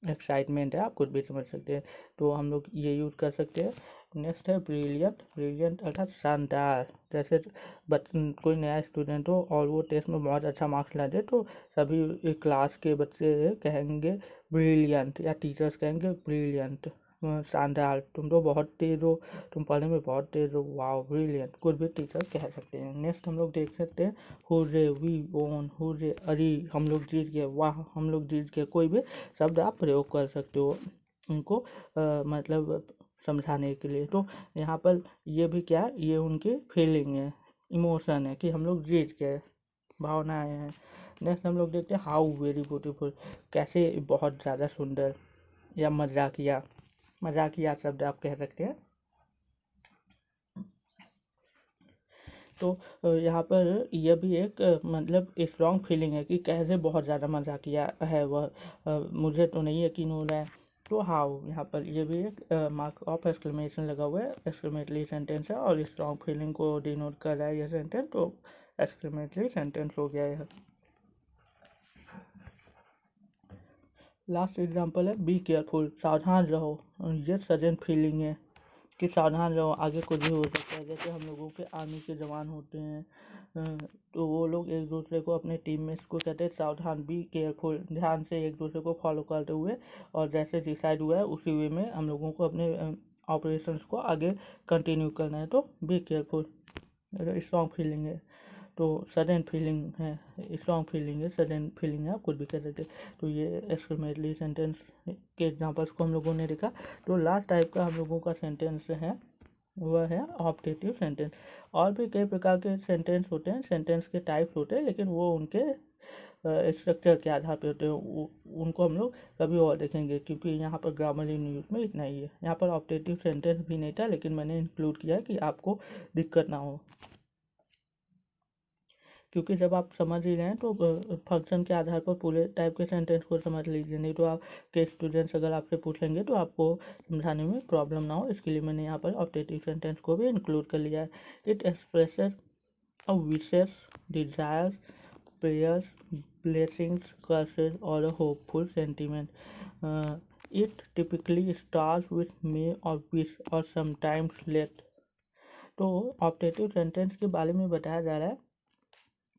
एक्साइटमेंट है, आप कुछ भी समझ सकते हैं। तो हम लोग ये यूज़ कर सकते हैं। नेक्स्ट है ब्रिलियंट, ब्रिलियंट अर्थात शानदार। जैसे कोई नया स्टूडेंट हो और वो टेस्ट में बहुत अच्छा मार्क्स ला दे, तो सभी क्लास के बच्चे कहेंगे ब्रिलियंट, या टीचर्स कहेंगे ब्रिलियंट, शानदार, तुम तो बहुत तेज हो, तुम पढ़ने में बहुत तेज हो, वाओ ब्रिलियंट, कुछ भी टीचर कह सकते हैं। नेक्स्ट हम लोग देख सकते हैं हुर्रे, वी ओन, हुर्रे, अरे हम लोग जीत गए, वाह हम लोग जीत गए, कोई भी शब्द आप प्रयोग कर सकते हो उनको मतलब समझाने के लिए। तो यहाँ पर ये भी क्या है, ये उनकी फीलिंग है, इमोशन है कि हम लोग जीत गए, भावनाएं हैं। नेक्स्ट हम लोग देखते हैं हाउ वेरी ब्यूटीफुल, कैसे बहुत ज़्यादा सुंदर, या मजाकिया, मजाकिया शब्द आप कह सकते हैं। तो यहाँ पर यह भी एक मतलब स्ट्रॉन्ग फीलिंग है कि कैसे बहुत ज़्यादा मजाकिया है वह, मुझे तो नहीं यकीन हो रहा है। तो हाउ, यहाँ पर ये भी एक मार्क ऑफ एक्सक्लेमेशन लगा हुआ है, एक्सक्लेमेटरी सेंटेंस है और स्ट्रॉन्ग फीलिंग को डिनोट कर रहा है यह सेंटेंस, तो एक्सक्लेमेटरी सेंटेंस हो गया है। लास्ट एग्जांपल है बी केयरफुल, सावधान रहो, ये सडन फीलिंग है कि सावधान रहो, आगे कुछ भी हो सकता है। जैसे हम लोगों के आर्मी के जवान होते हैं, तो वो लोग एक दूसरे को, अपने टीममेट्स को कहते हैं सावधान, बी केयरफुल, ध्यान से एक दूसरे को फॉलो करते हुए, और जैसे डिसाइड हुआ है उसी वे में हम लोगों को अपने ऑपरेशंस को आगे कंटिन्यू करना है। तो बी केयरफुल स्ट्रॉन्ग फीलिंग है, तो सडन फीलिंग है, स्ट्रॉन्ग फीलिंग है, सडन फीलिंग है, आप कुछ भी कह सकते। तो ये एक्सक्लेमेटरी सेंटेंस के एग्जांपल्स को हम लोगों ने देखा। तो लास्ट टाइप का हम लोगों का सेंटेंस है वह है ऑब्जेक्टिव सेंटेंस। और भी कई प्रकार के सेंटेंस होते हैं, सेंटेंस के टाइप्स होते हैं, लेकिन वो उनके स्ट्रक्चर के आधार पे होते हैं उनको हम लोग कभी और देखेंगे, क्योंकि यहाँ पर ग्रामर इन यूज में इतना ही है। यहाँ पर ऑप्टेटिव सेंटेंस भी नहीं था, लेकिन मैंने इंक्लूड किया है कि आपको दिक्कत ना हो, क्योंकि जब आप समझ ही रहे हैं तो फंक्शन के आधार पर पूरे टाइप के सेंटेंस को समझ लीजिए, नहीं तो आपके स्टूडेंट्स अगर आपसे पूछेंगे तो आपको समझाने में प्रॉब्लम ना हो। इसके लिए मैंने यहाँ पर ऑप्टेटिव सेंटेंस को भी इंक्लूड कर लिया है। It expresses a wishes, desires, prayers, blessings, curses, or a hopeful sentiment. It typically starts with may or wish or sometimes let. तो ऑप्टेटिव सेंटेंस के बारे में बताया जा रहा है,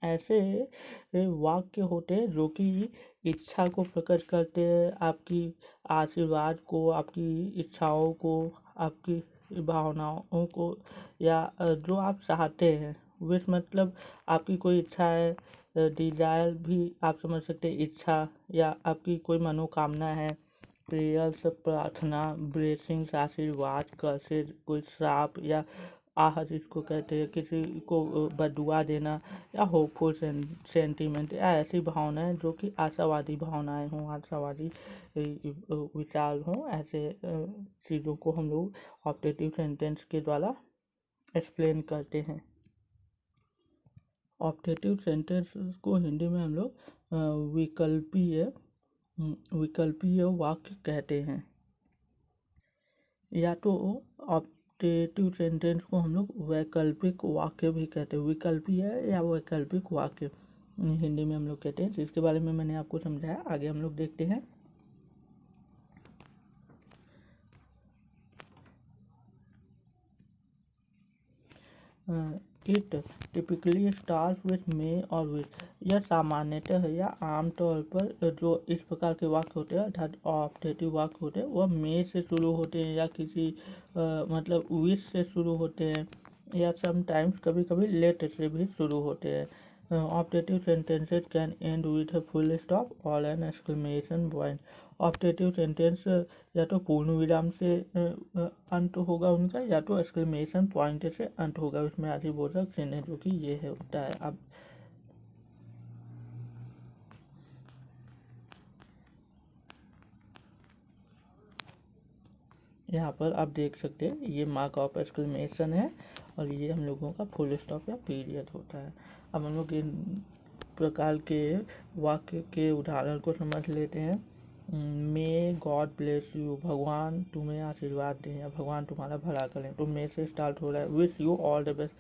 ऐसे वाक्य होते हैं जो कि इच्छा को प्रकट करते हैं, आपकी आशीर्वाद को, आपकी इच्छाओं को, आपकी भावनाओं को, या जो आप चाहते हैं। विश मतलब आपकी कोई इच्छा है, डिजायर भी आप समझ सकते हैं इच्छा, या आपकी कोई मनोकामना है। प्रेयर्स प्रार्थना, ब्लेसिंग्स आशीर्वाद, कर्सेस कोई श्राप या आह जिसको कहते हैं, किसी को बदुआ देना, या होपफुल सेंटीमेंट, या ऐसी भावनाएं जो कि आशावादी भावनाएं हों, आशावादी विचार हों, ऐसे चीज़ों को हम लोग ऑप्टेटिव सेंटेंस के द्वारा एक्सप्लेन करते हैं। ऑप्टेटिव सेंटेंस को हिंदी में हम लोग विकल्पीय वाक्य कहते हैं, या तो ऑप्टेटिव सेंटेंस को हम लोग वैकल्पिक वाक्य भी कहते हैं। विकल्पीय या वैकल्पिक वाक्य हिंदी में हम लोग कहते हैं, जिसके बारे में मैंने आपको समझाया। आगे हम लोग देखते हैं। इट टिपिकली स्टार्ट विथ मे और विथ। यह सामान्यतः या आमतौर पर जो इस प्रकार के वाक्य होते हैं, अर्थात ऑप्टेटिव वाक्य होते हैं, वह मे से शुरू होते हैं, या किसी मतलब विश से शुरू होते हैं, या समटाइम्स कभी कभी लेट से भी शुरू होते हैं। Optative sentences can end with a full stop और an exclamation point. Optative sentence या तो पूर्ण विराम से अंत होगा उनका, या तो एक्सक्लेमेशन पॉइंट से अंत होगा, उसमें आदिबोधक चिन्ह जो कि ये है होता है। अब यहाँ पर आप देख सकते हैं ये मार्क ऑफ एक्सक्लेमेशन है, और ये हम लोगों का फुल स्टॉप या पीरियड होता है। अब हम लोग इन प्रकार के वाक्य के उदाहरण को समझ लेते हैं। मे गॉड ब्लेस यू, भगवान तुम्हें आशीर्वाद दें या भगवान तुम्हारा भला करें, तो मे से स्टार्ट हो रहा है। Wish you all the best,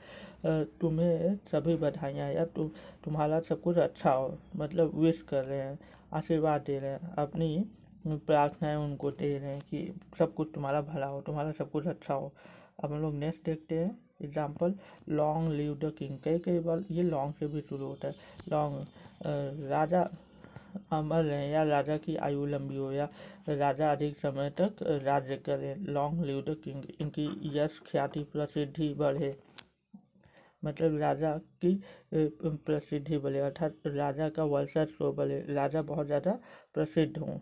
तुम्हें सभी बधाइयाँ, या तुम्हारा सब कुछ अच्छा हो, मतलब विश कर रहे हैं, आशीर्वाद दे रहे हैं, अपनी प्रार्थनाएं उनको दे रहे हैं कि सब कुछ तुम्हारा भला हो, तुम्हारा सब कुछ अच्छा हो। अब हम लोग नेक्स्ट देखते हैं example. Long live the king, कई बार ये लॉन्ग से भी शुरू होता है। लॉन्ग, राजा अमर रहे, या राजा की आयु लंबी हो, या राजा अधिक समय तक राज्य करे। लॉन्ग लिव द किंग, इनकी यश ख्याति प्रसिद्धि बढ़े, मतलब राजा की प्रसिद्धि बढ़े, अर्थात राजा का वर्चस्व बढ़े, राजा बहुत ज़्यादा प्रसिद्ध हों।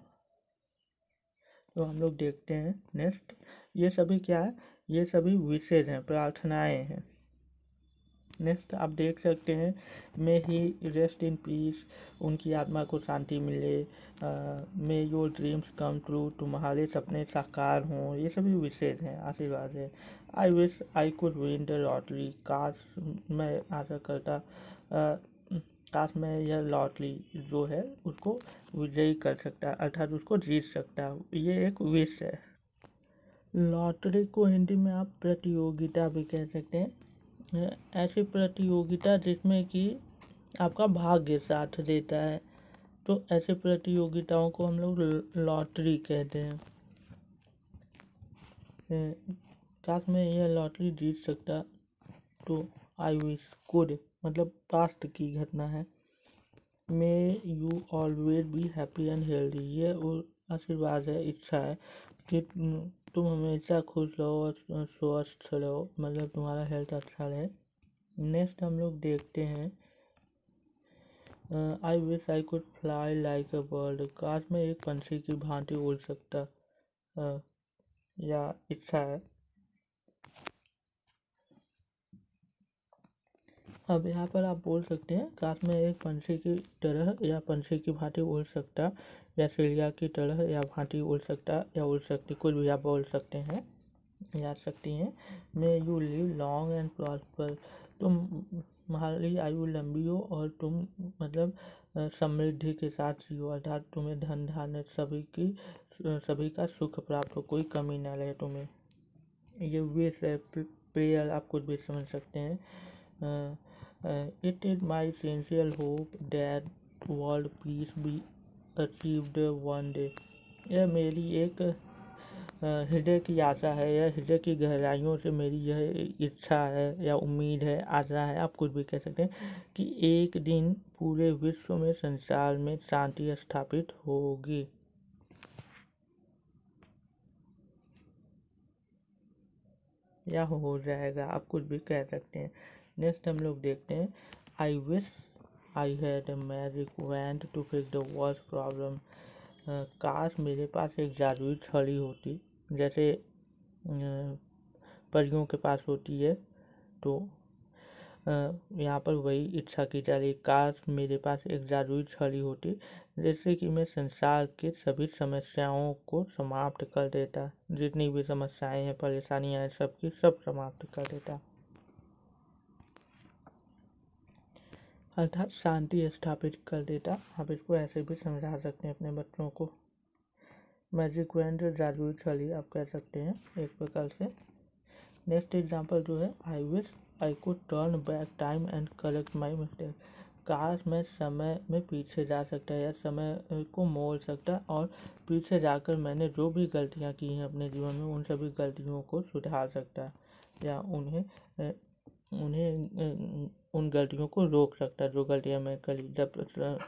तो हम लोग देखते हैं नेक्स्ट। ये सभी क्या है, ये सभी विशेष हैं, प्रार्थनाएं हैं। नेक्स्ट आप देख सकते हैं, मे ही रेस्ट इन पीस, उनकी आत्मा को शांति मिले। मे योर ड्रीम्स कम ट्रू, तुम्हारे सपने साकार हों, ये सभी विशेष हैं, आशीर्वाद है। आई wish I could win the lottery, काश मैं आशा करता काश मैं यह लॉटरी जो है उसको विजयी कर सकता, अर्थात उसको जीत सकता। ये एक विश है। लॉटरी को हिंदी में आप प्रतियोगिता भी कह सकते हैं। ऐसी प्रतियोगिता जिसमें कि आपका भाग्य साथ देता है, तो ऐसे प्रतियोगिताओं को हम लोग लॉटरी कहते हैं। काश मैं यह लॉटरी जीत सकता, तो आई विश कुड मतलब पास्ट की घटना है। May you always be happy and healthy, ये आशीर्वाद है, इच्छा है कि तुम हमेशा खुश रहो और स्वस्थ रहो, मतलब तुम्हारा हेल्थ अच्छा रहे। नेक्स्ट हम लोग देखते हैं, I wish I could fly like a bird, काश मैं एक पंछी की भांति उड़ सकता, या इच्छा है। अब यहाँ पर आप बोल सकते हैं काश मैं एक पंछी की तरह या पंछी की भांति उड़ सकता, या चिड़िया की तरह या भांति उड़ सकता या उड़ सकती, कुछ भी आप बोल सकते हैं या सकती हैं। May you live long and prosper, तुम्हारी आयु लंबी हो और तुम मतलब समृद्धि के साथ जियो, अर्थात तुम्हें धन धान्य सभी का सुख प्राप्त हो, कोई कमी ना रहे तुम्हें। ये विश है, प्रेयर आप कुछ भी समझ सकते हैं। It is my sincere hope that world peace be achieved one day, यह मेरी एक हृदय की आशा है, या हृदय की गहराइयों से मेरी यह इच्छा है या उम्मीद है, आशा है, आप कुछ भी कह सकते हैं, कि एक दिन पूरे विश्व में, संसार में शांति स्थापित होगी। या हो जाएगा, आप कुछ भी कह सकते हैं। नेक्स्ट हम लोग देखते हैं, I wish I had a magic wand to fix the world problem, काश मेरे पास एक जादुई छड़ी होती, जैसे परियों के पास होती है। तो यहाँ पर वही इच्छा की जा रही, काश मेरे पास एक जादुई छड़ी होती जिससे कि मैं संसार के सभी समस्याओं को समाप्त कर देता, जितनी भी समस्याएं हैं, परेशानियां हैं, सबकी सब समाप्त कर देता, अर्थात शांति स्थापित कर देता। आप इसको ऐसे भी समझा सकते हैं अपने बच्चों को। मैजिक वैंड जादुई छड़ी आप कह सकते हैं एक प्रकार से। नेक्स्ट एग्जांपल जो है, आई wish I could turn back time and correct my mistake, काश मैं समय में पीछे जा सकता या समय को मोड़ सकता और पीछे जाकर मैंने जो भी गलतियां की हैं अपने जीवन में उन सभी गलतियों को सुधार सकता, या उन्हें उन गलतियों को रोक सकता, जो गलतियां मैं करी, जब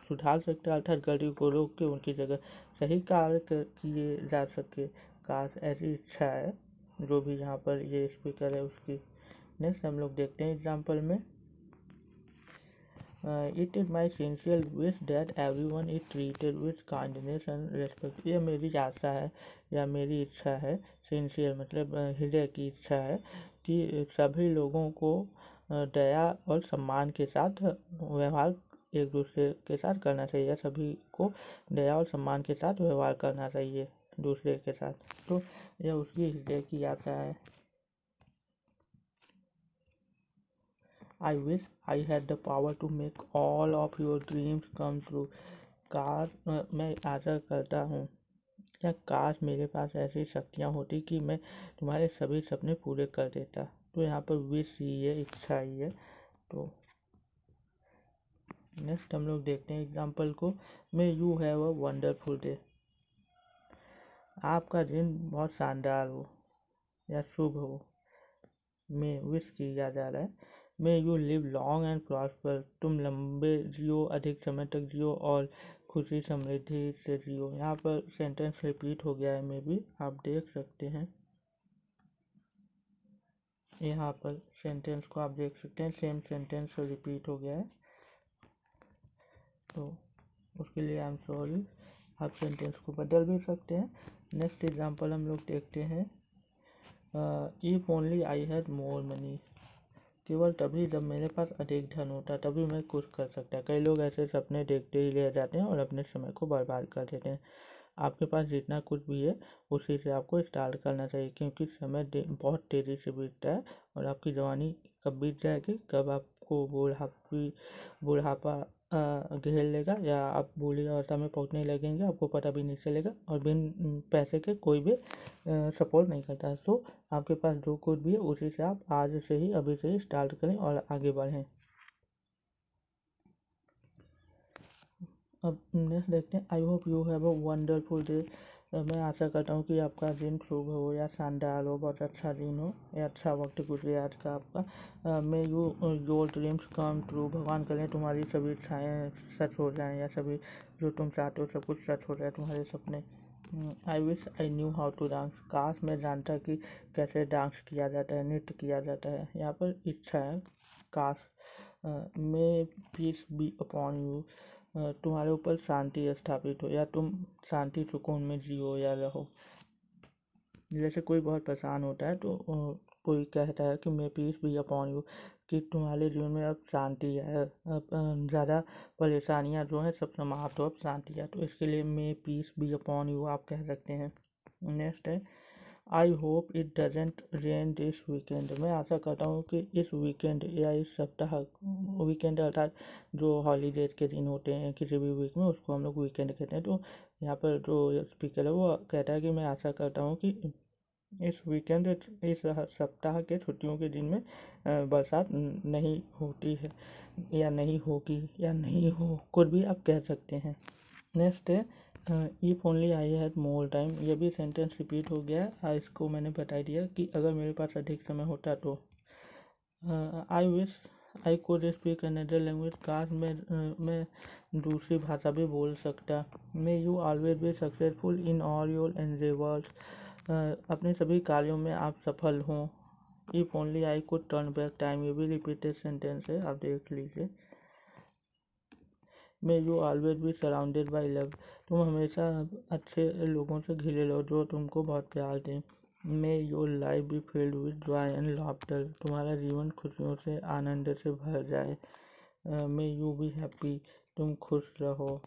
सुधार सकता अर्थात गलतियों को रोक के उनकी जगह सही कार्य किए जा सके। काश ऐसी इच्छा है जो भी यहाँ पर ये स्पीकर है उसकी। नेक्स्ट हम लोग देखते हैं एग्जाम्पल में, it is my sincere wish that everyone is treated with kindness and respect, ये मेरी आशा है या मेरी इच्छा है, सिंसियर मतलब हृदय की इच्छा है, कि सभी लोगों को दया और सम्मान के साथ व्यवहार एक दूसरे के साथ करना चाहिए, या सभी को दया और सम्मान के साथ व्यवहार करना चाहिए दूसरे के साथ। तो यह उसकी हृदय की आशा है। I wish I had the power to make all of your dreams come true, काश मैं आशा करता हूँ या काश मेरे पास ऐसी शक्तियाँ होती कि मैं तुम्हारे सभी सपने पूरे कर देता। तो यहाँ पर विश ही है, इच्छा ही है। तो नेक्स्ट हम लोग देखते हैं एग्जाम्पल को, may you have a wonderful day, आपका दिन बहुत शानदार हो या शुभ हो, में विश किया जा रहा है। May you live long and prosper, तुम लंबे जियो, अधिक समय तक जियो और खुशी समृद्धि से जियो। यहाँ पर सेंटेंस रिपीट हो गया है, मे भी आप देख सकते हैं, यहाँ पर सेंटेंस को आप देख सकते हैं, सेम सेंटेंस रिपीट हो गया है, तो उसके लिए आई एम सॉरी, आप सेंटेंस को बदल भी सकते हैं। नेक्स्ट एग्जाम्पल हम लोग देखते हैं, if only I had more money, केवल तभी जब मेरे पास अधिक धन होता तभी मैं कुछ कर सकता। कई लोग ऐसे सपने देखते ही रह जाते हैं और अपने समय को बर्बाद कर देते हैं। आपके पास जितना कुछ भी है उसी से आपको स्टार्ट करना चाहिए, क्योंकि समय बहुत तेज़ी से बीतता है और आपकी जवानी कब बीत जाएगी, कब आपको बुढ़ापा घेर लेगा या आप बूढ़ी अवस्था में पहुंचने लगेंगे, आपको पता भी नहीं चलेगा, और बिन पैसे के कोई भी सपोर्ट नहीं करता है। तो आपके पास जो कुछ भी है उसी से आप आज से ही, अभी से ही स्टार्ट करें और आगे बढ़ें। अब नेक्स्ट देखते हैं, I hope you have a wonderful day, मैं आशा करता हूँ कि आपका दिन शुभ हो या शानदार हो, बहुत अच्छा दिन हो या अच्छा वक्त गुजरे आज का आपका। May you your dreams come true, भगवान करें तुम्हारी सभी इच्छाएँ सच हो जाएं या सभी जो तुम चाहते हो सब कुछ सच हो जाए तुम्हारे सपने। I wish I knew how to dance, काश मैं जानता कि कैसे डांस किया जाता है, नृत्य किया जाता है। यहाँ पर इच्छा है, काश। May peace be upon you, तुम्हारे ऊपर शांति स्थापित हो या तुम शांति सुकून में जियो या रहो। जैसे कोई बहुत परेशान होता है तो कोई कहता है कि may peace be upon you, कि तुम्हारे जीवन में अब शांति है, अब ज़्यादा परेशानियां जो हैं सब समाप्त हो, अब शांति है। तो इसके लिए may peace be upon you आप कह सकते हैं। नेक्स्ट है I hope it doesn't rain this weekend. मैं आशा करता हूँ कि इस वीकेंड या इस सप्ताह, वीकेंड अर्थात जो हॉलीडेज के दिन होते हैं किसी भी वीक में, उसको हम लोग वीकेंड कहते हैं। तो यहाँ पर जो स्पीकर है वो कहता है कि मैं आशा करता हूँ कि इस वीकेंड, इस सप्ताह के छुट्टियों के दिन में बरसात नहीं होती है या नहीं होगी या नहीं हो, कुछ भी आप कह सकते हैं। नेक्स्ट है if only I had more time. ये भी सेंटेंस रिपीट हो गया है, इसको मैंने बता दिया कि अगर मेरे पास अधिक समय होता तो। आई wish I could speak another language. काश मैं दूसरी भाषा भी बोल सकता। May you always be successful in all your endeavours. अपने सभी कार्यों में आप सफल हों। If only I could turn back time, ये भी रिपीटेड सेंटेंस है, आप देख लीजिए। May you always be surrounded by love. तुम हमेशा अच्छे लोगों से घिरे रहो जो तुमको बहुत प्यार दें। May your life be filled with joy and laughter. तुम्हारा जीवन खुशियों से, आनंद से भर जाए। May you be happy. तुम खुश रहो।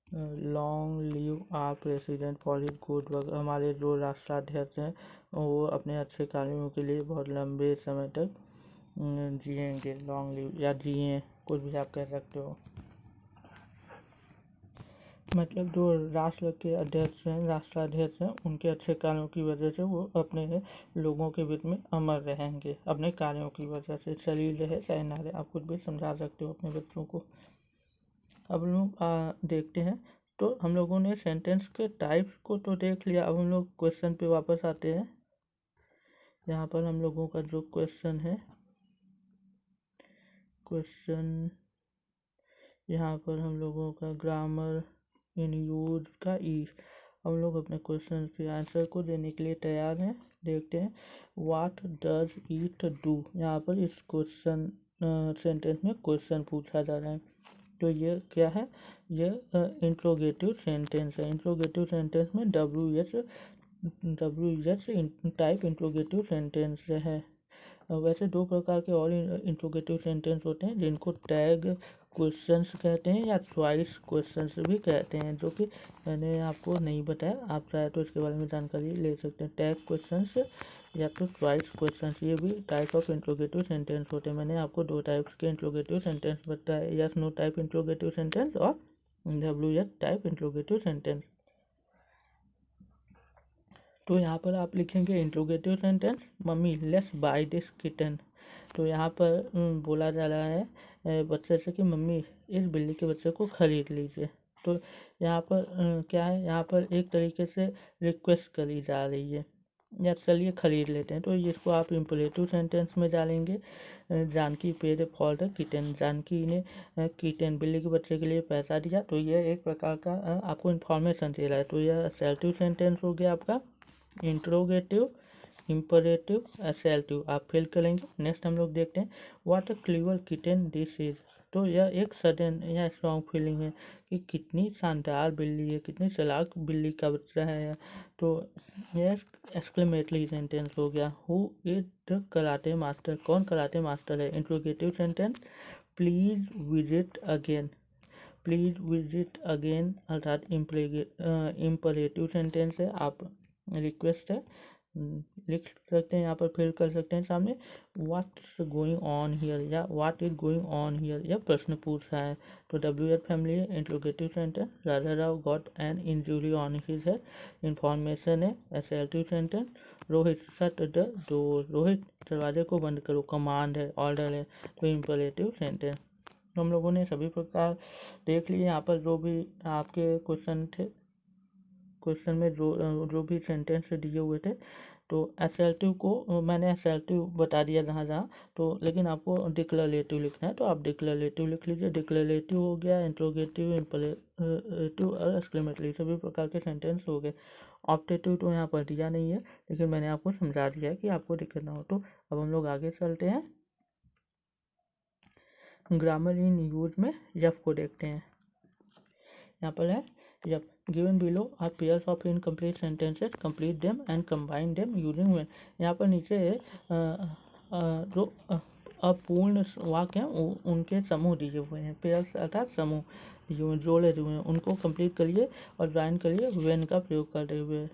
Long live our president for his good work. हमारे जो राष्ट्राध्यक्ष हैं वो अपने अच्छे कार्यों के लिए बहुत लंबे समय तक जिएंगे। लॉन्ग लिव या जिए, कुछ भी आप कह सकते हो। मतलब जो राष्ट्र के अध्यक्ष हैं, राष्ट्राध्यक्ष हैं, उनके अच्छे कार्यों की वजह से वो अपने लोगों के बीच में अमर रहेंगे, अपने कार्यों की वजह से। शरीर रहे चाहे ना रहे, आप कुछ भी समझा सकते हो अपने बच्चों को। अब लोग देखते हैं। तो हम लोगों ने सेंटेंस के टाइप्स को तो देख लिया, अब हम लोग क्वेश्चन पे वापस आते हैं। यहाँ पर हम लोगों का जो क्वेश्चन है, यहाँ पर हम लोगों का ग्रामर इन यूज का ई। हम लोग अपने क्वेश्चन के आंसर को देने के लिए तैयार हैं। देखते हैं व्हाट डज इट डू। यहाँ पर इस क्वेश्चन सेंटेंस में क्वेश्चन पूछा जा रहा है। तो ये क्या है, ये इंट्रोगेटिव सेंटेंस है। इंट्रोगेटिव सेंटेंस में WH टाइप इंट्रोगेटिव सेंटेंस है। वैसे दो प्रकार के और इंट्रोगेटिव सेंटेंस होते हैं जिनको टैग क्वेश्चंस कहते हैं या चॉइस क्वेश्चंस भी कहते हैं, जो कि मैंने आपको नहीं बताया। आप चाहे तो इसके बारे में जानकारी ले सकते हैं। टैग क्वेश्चंस या तो चॉइस क्वेश्चंस, ये भी टाइप ऑफ इंट्रोगेटिव सेंटेंस होते हैं। मैंने आपको दो टाइप्स के इंट्रोगेटिव सेंटेंस बताए, yes no type interrogative sentence और WH टाइप इंट्रोगेटिव सेंटेंस। तो यहाँ पर आप लिखेंगे interrogative sentence, mummy let's buy this kitten. तो यहाँ पर बोला जा रहा है बच्चे से कि मम्मी इस बिल्ली के बच्चे को खरीद लीजिए। तो यहाँ पर क्या है, यहाँ पर एक तरीके से रिक्वेस्ट करी जा रही है, या चलिए खरीद लेते हैं। तो इसको आप इंपरेटिव सेंटेंस में डालेंगे। Janaki paid for the kitten. Janaki ने किटन बिल्ली के बच्चे के लिए पैसा दिया। तो यह एक प्रकार का आपको इन्फॉर्मेशन दे रहा है। तो यह असर्टिव सेंटेंस हो गया आपका। इंट्रोगेटिव, इंपरेटिव, असर्टिव आप फिल करेंगे। नेक्स्ट हम लोग देखते हैं what a clever kitten this is. तो यह एक सडन या स्ट्रॉन्ग फीलिंग है कि कितनी शानदार बिल्ली है, कितनी चालाक बिल्ली का बच्चा है। तो यह एक्सक्लेमेटरी सेंटेंस हो गया। Who is the karate master. कौन कराटे मास्टर है। Interrogative sentence please visit again. Please visit again अर्थात इंपरेटिव सेंटेंस है, आप रिक्वेस्ट है लिख सकते हैं, यहाँ पर फिल कर सकते हैं सामने व्हाट्स गोइंग ऑन हियर या what is going on here, यह प्रश्न पूछ रहा है। तो WH फैमिली है। Interrogative sentence Raja Rao got an injury on his head. Information है। Assertive sentence Rohit shut the door. Rohit दरवाजे को बंद करो। कमांड है, ऑर्डर है। तो इंपरेटिव सेंटेंस। तो हम लोगों ने सभी प्रकार देख लिए। यहाँ पर जो भी आपके क्वेश्चन थे, क्वेश्चन में जो भी सेंटेंस दिए हुए थे, तो असर्टिव को मैंने असर्टिव बता दिया जहाँ जहाँ। तो लेकिन आपको डिक्लेरेटिव लिखना है तो आप डिक्लेरेटिव लिख लीजिए। डिक्लेरेटिव हो गया, इंट्रोगेटिव, इंपरेटिव और एक्सक्लेमेटरी, सभी प्रकार के सेंटेंस हो गए। ऑप्टेटिव तो यहाँ पर दिया नहीं है, लेकिन मैंने आपको समझा दिया है कि आपको दिक्कत ना हो। तो अब हम लोग आगे चलते हैं, ग्रामर इन यूज में यफ को देखते हैं। यहाँ पर है if. Given below are pairs of incomplete sentences, complete them and combine them using when. यहाँ पर नीचे जो अपूर्ण वाक्य हैं उनके समूह दिए हुए हैं, पेयर्स अर्थात समूह दिए हुए जोड़े हुए हैं, उनको कंप्लीट करिए और ज्वाइन करिए व्हेन का प्रयोग करते हुए।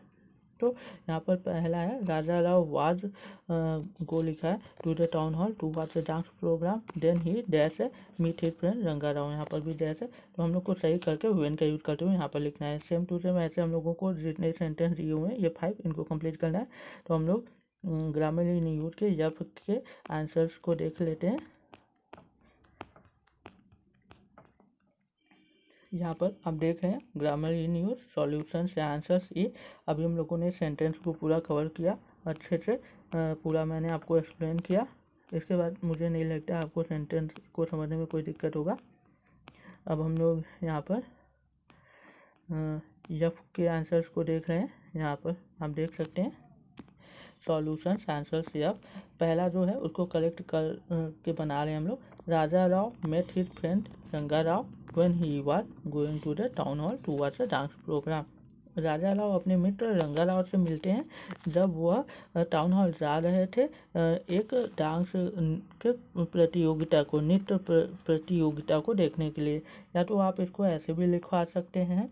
तो यहाँ पर पहला है राजा राव वाज को लिखा है to the town hall to watch the dance programme then he dash है meet his friend Ranga Rao, यहाँ पर भी डैश है। तो हम लोग को सही करके व्हेन का यूज करते हुए यहाँ पर लिखना है। सेम टू सेम ऐसे हम लोगों को जितने सेंटेंस दिए हुए हैं ये 5 इनको कंप्लीट करना है। तो हम लोग grammar in use k f के आंसर्स को देख लेते हैं। यहाँ पर आप देख रहे हैं ग्रामर इन यूज सॉल्यूशंस या आंसर्स ये। अभी हम लोगों ने सेंटेंस को पूरा कवर किया अच्छे से, पूरा मैंने आपको एक्सप्लेन किया। इसके बाद मुझे नहीं लगता आपको सेंटेंस को समझने में कोई दिक्कत होगा। अब हम लोग यहाँ पर यफ के आंसर्स को देख रहे हैं। यहाँ पर आप देख सकते हैं सॉल्यूशंस आंसर्स यफ। पहला जो है उसको करेक्ट कर के बना रहे हैं हम लोग। राजा Rao met his friend Ranga Rao when he was going to the town hall to watch a dance program। राजा राव अपने मित्र रंगा राव से मिलते हैं जब वह टाउन हॉल जा रहे थे एक डांस के प्रतियोगिता को, नृत्य प्रतियोगिता को देखने के लिए। या तो आप इसको ऐसे भी लिखवा सकते हैं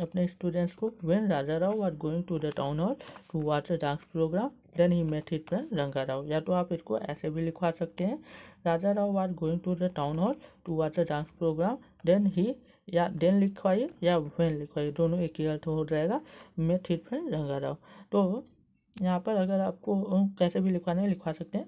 अपने स्टूडेंट्स को, when Raja Rao was going to the town hall to watch a dance program then he met his friend रंगा राव। या तो आप इसको ऐसे भी लिखवा सकते हैं राजा Rao was going to the town hall to watch a dance program then he, या देन लिखवाइए या व्हेन लिखवाइए, दोनों एक ही अर्थ हो जाएगा, met his friend रंगा राव। तो यहाँ पर अगर आपको कैसे भी लिखवाना है लिखवा सकते हैं।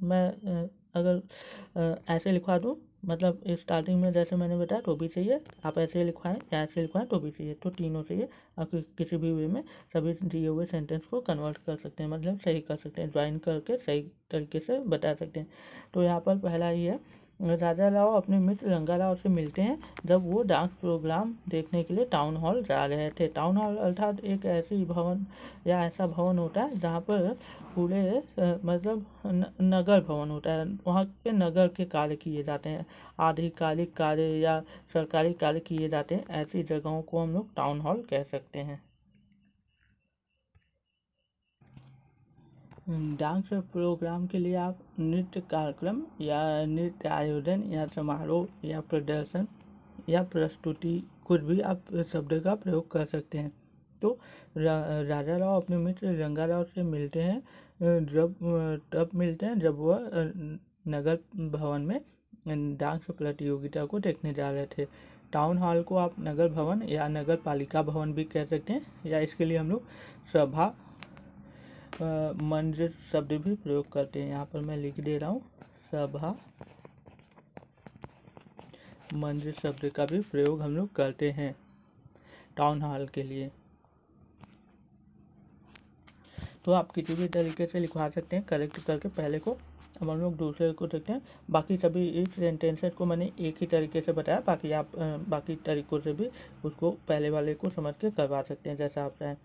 मैं अगर ऐसे लिखवा दूँ, मतलब स्टार्टिंग में जैसे मैंने बताया तो भी चाहिए, आप ऐसे लिखवाएं या ऐसे लिखवाएं तो भी चाहिए, तो तीनों चाहिए। आप किसी भी वे में सभी दिए हुए सेंटेंस को कन्वर्ट कर सकते हैं, मतलब सही कर सकते हैं, ज्वाइन करके सही तरीके से बता सकते हैं। तो यहाँ पर पहला ही है राजा राव अपने मित्र रंगा राव से मिलते हैं जब वो डांस प्रोग्राम देखने के लिए टाउन हॉल जा रहे थे। टाउन हॉल अर्थात एक ऐसी भवन या ऐसा भवन होता है जहाँ पर पूरे मतलब नगर भवन होता है, वहाँ पे नगर के कार्य किए जाते हैं, आधिकारिक कार्य या सरकारी कार्य किए जाते हैं, ऐसी जगहों को हम लोग टाउन हॉल कह सकते हैं। डांस प्रोग्राम के लिए आप नृत्य कार्यक्रम या नृत्य आयोजन या समारोह या प्रदर्शन या प्रस्तुति कुछ भी आप शब्द का प्रयोग कर सकते हैं। तो राजा राव अपने मित्र रंगा राव से मिलते हैं तब मिलते हैं जब वह नगर भवन में डांस प्रतियोगिता को देखने जा रहे थे। टाउन हॉल को आप नगर भवन या नगर पालिका भवन भी कह सकते हैं, या इसके लिए हम लोग सभा मंच शब्द भी प्रयोग करते हैं। यहाँ पर मैं लिख दे रहा हूँ सभा मंच शब्द का भी प्रयोग हम लोग करते हैं टाउन हॉल के लिए। तो आप किसी भी तरीके से लिखवा सकते हैं करेक्ट करके पहले को। अब हम लोग दूसरे को देखते हैं। बाकी सभी इस सेंटेंसेस को मैंने एक ही तरीके से बताया, बाकी आप बाकी तरीकों से भी उसको पहले वाले को समझ के करवा सकते हैं जैसा आप चाहें।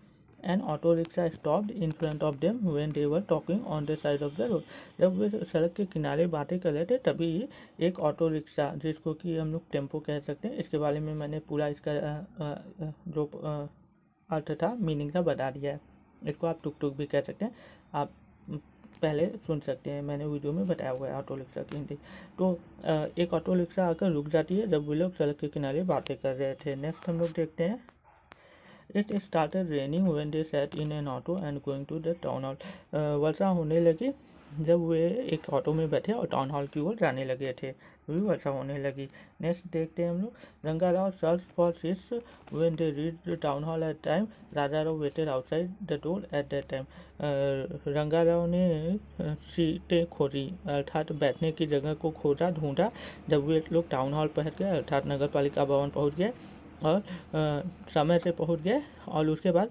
N auto rickshaw stopped in front of them when they were talking on the side of the road. जब वे सड़क के किनारे बातें कर रहे थे तभी एक ऑटो रिक्शा, जिसको कि हम लोग टेम्पो कह सकते हैं, इसके बारे में मैंने पूरा इसका जो अर्थ था, मीनिंग था, बता दिया है। इसको आप टुक टुक भी कह सकते हैं, आप पहले सुन सकते हैं, मैंने वीडियो में बताया हुआ है ऑटो रिक्शा की हिंदी। तो एक ऑटो रिक्शा आकर रुक जाती है जब वे लोग सड़क के किनारे बातें कर रहे थे। नेक्स्ट हम लोग देखते हैं it started raining when they sat in an auto and going to the town hall. वर्षा होने लगी जब वे एक ऑटो में बैठे और टाउन हॉल की ओर जाने लगे थे, भी वर्षा होने लगी। नेक्स्ट देखते हैं हम लोग Ranga Rao search for seats when they reach the town hall at time. Raja Rao waited outside the door at that time. Ranga Rao ने सीटें खोजी अर्थात बैठने की जगह को खोजा, ढूंढा जब वे लोग टाउन हॉल पहुँच गए अर्थात नगर पालिका भवन पहुँच गए और समय से पहुंच गए। और उसके बाद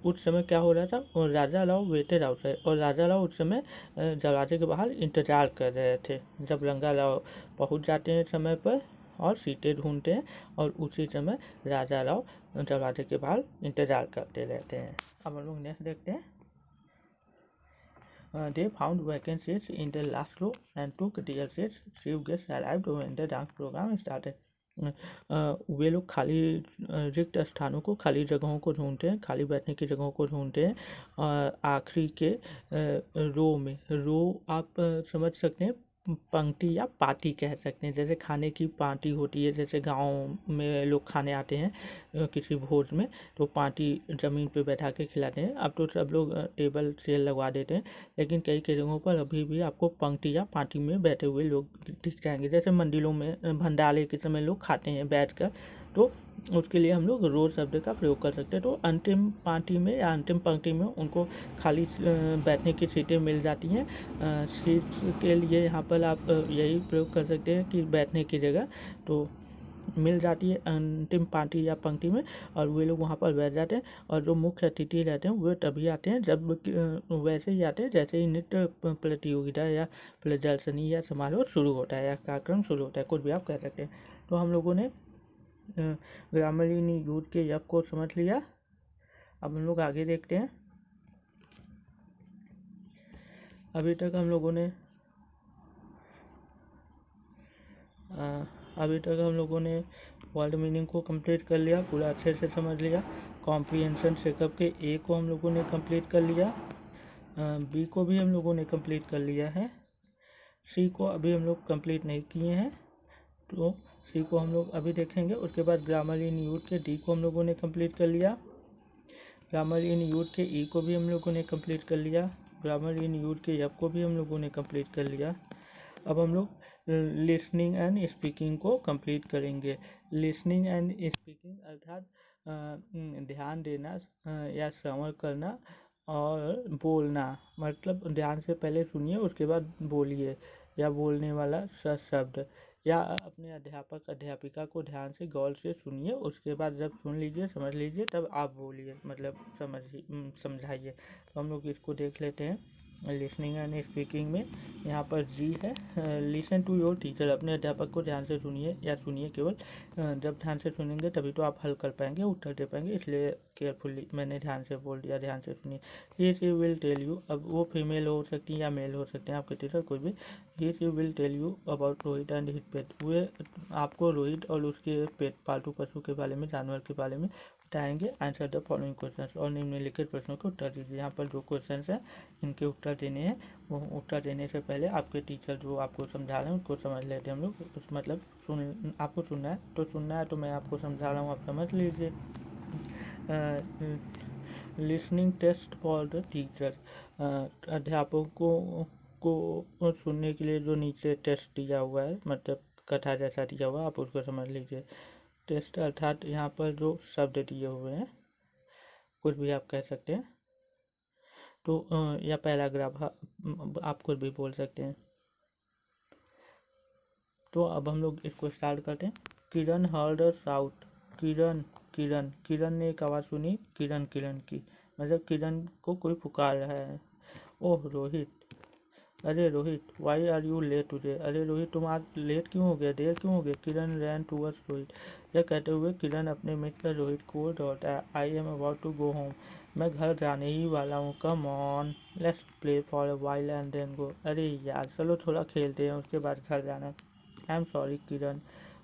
उस समय क्या हो रहा था, और राजा राव वेटेड आउटसाइड, और राजा राव उस समय दरवाजे के बाहर इंतजार कर रहे थे। जब रंगा राव पहुंच जाते हैं समय पर और सीटें ढूंढते हैं और उसी समय राजा राव दरवाजे के बाहर इंतजार करते रहते हैं। अब हम लोग नेक्स्ट देखते हैं they found vacant seats in the last row and took their seats. Chief guests arrived when the dance program started. वे लोग खाली रिक्त स्थानों को, खाली जगहों को ढूंढते हैं, खाली बैठने की जगहों को ढूंढते हैं। आखिरी के रो में, रो आप समझ सकते हैं, पंक्ति या पार्टी कह सकते हैं। जैसे खाने की पार्टी होती है, जैसे गांव में लोग खाने आते हैं किसी भोज में, तो पार्टी ज़मीन पे बैठा के खिलाते हैं। अब तो सब लोग टेबल चेयर लगवा देते हैं, लेकिन कई कई जगहों पर अभी भी आपको पंक्ति या पार्टी में बैठे हुए लोग दिख जाएंगे। जैसे मंदिरों में भंडारे के समय लोग खाते हैं बैठकर, तो उसके लिए हम लोग रो शब्द का प्रयोग कर सकते हैं। तो अंतिम पार्टी में या अंतिम पंक्ति में उनको खाली बैठने की सीटें मिल जाती हैं। सीट के लिए यहाँ पर आप यही प्रयोग कर सकते हैं कि बैठने की जगह तो मिल जाती है अंतिम पार्टी या पंक्ति में, और वे लोग वहाँ पर बैठ जाते हैं। और जो मुख्य अतिथि रहते हैं वे तभी आते हैं जब वैसे ही आते हैं जैसे ही नृत्य प्रतियोगिता या प्रदर्शनी या समारोह शुरू होता है या कार्यक्रम शुरू होता है, कुछ भी आप कह सकते हैं। तो हम लोगों ने ग्रामलीन युद्ध के यप को समझ लिया। अब हम लोग आगे देखते हैं। अभी तक हम लोगों ने वर्ड मीनिंग को कंप्लीट कर लिया, पूरा अच्छे से समझ लिया। कॉम्प्रिहेंशन चेकअप के ए को हम लोगों ने कंप्लीट कर लिया, बी को भी हम लोगों ने कंप्लीट कर लिया है, सी को अभी हम लोग कंप्लीट नहीं किए हैं, तो सी को हम लोग अभी देखेंगे। उसके बाद ग्रामर इन यूथ के डी को हम लोगों ने कंप्लीट कर लिया, ग्रामर इन यूथ के ई को भी हम लोगों ने कंप्लीट कर लिया, ग्रामर इन यूथ के एफ को भी हम लोगों ने कंप्लीट कर लिया। अब हम लोग लिसनिंग एंड स्पीकिंग को कंप्लीट करेंगे। लिसनिंग एंड स्पीकिंग अर्थात ध्यान देना या श्रवण करना और बोलना, मतलब ध्यान से पहले सुनिए उसके बाद बोलिए, या बोलने वाला शब्द, या अपने अध्यापक अध्यापिका को ध्यान से गौर से सुनिए, उसके बाद जब सुन लीजिए समझ लीजिए तब आप बोलिए, मतलब समझाइए। तो हम लोग इसको देख लेते हैं। लिसनिंग एंड स्पीकिंग में यहाँ पर जी है, लिसन टू योर टीचर, अपने अध्यापक को ध्यान से सुनिए या सुनिए केवल। जब ध्यान से सुनेंगे तभी तो आप हल कर पाएंगे, उत्तर दे पाएंगे, इसलिए केयरफुली मैंने ध्यान से बोल दिया, ध्यान से सुनिए। ही शी विल टेल यू, अब वो फीमेल हो सकती है या मेल हो सकते हैं आपके टीचर कोई भी। He she will tell you about Rohit and his pet, वे आपको रोहित और उसके पेट पालतू पशु के बारे में, जानवर के बारे में बताएंगे। आंसर द फॉलोइंग क्वेश्चंस, और निम्नलिखित प्रश्नों के उत्तर दीजिए। यहाँ पर जो क्वेश्चंस हैं इनके उत्तर देने हैं, वो उत्तर देने से पहले आपके टीचर जो आपको समझा रहे हैं उनको समझ लेते हैं हम लोग। उस मतलब आपको सुनना है तो मैं आपको समझा रहा हूँ, आप समझ लीजिए। Listening test for the teacher, अध्यापकों को सुनने के लिए जो नीचे टेस्ट दिया हुआ है, मतलब कथा जैसा दिया हुआ है, आप उसको समझ लीजिए। टेस्ट अर्थात यहाँ पर जो शब्द दिए हुए हैं, कुछ भी आप कह सकते हैं, तो या पैराग्राफ आप कुछ भी बोल सकते हैं। तो अब हम लोग इसको स्टार्ट करते हैं। किरण हर्ड साउथ, किरण ने एक आवाज़ सुनी, किरण की, मतलब किरण को कोई पुकार रहा है। ओह रोहित, अरे Rohit, why are you late today, अरे रोहित तुम आज लेट क्यों हो गया, देर क्यों हो गया। किरण रैन टूवर्ड्स रोहित, यह कहते हुए किरण अपने मित्र रोहित को दौड़ता। I am about to go home, मैं घर जाने ही वाला हूँ। Come on let's play for a while and then go, अरे यार चलो थोड़ा खेलते हैं उसके बाद घर जाना। आई एम सॉरी किरण,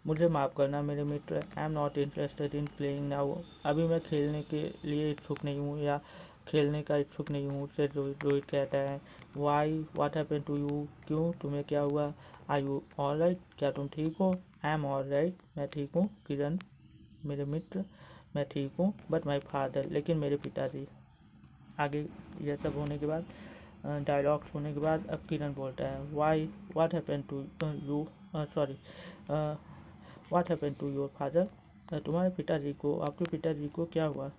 मुझे माफ़ करना मेरे मित्र। I am not interested in playing now, अभी मैं खेलने के लिए इच्छुक नहीं हूँ या खेलने का इच्छुक नहीं हूँ, से रोहित कहता है। Why what happened to you, क्यों तुम्हें क्या हुआ। आर यू ऑलराइट, क्या तुम ठीक हो। आई एम ऑलराइट, मैं ठीक हूँ। किरण मेरे मित्र, मैं ठीक हूँ। बट माई फादर, लेकिन मेरे पिताजी। आगे यह सब होने के बाद, डायलॉग्स होने के बाद अब किरण बोलता है। Why what happened to you, sorry what happened to your father, तुम्हारे पिताजी को, आपके पिताजी को क्या हुआ।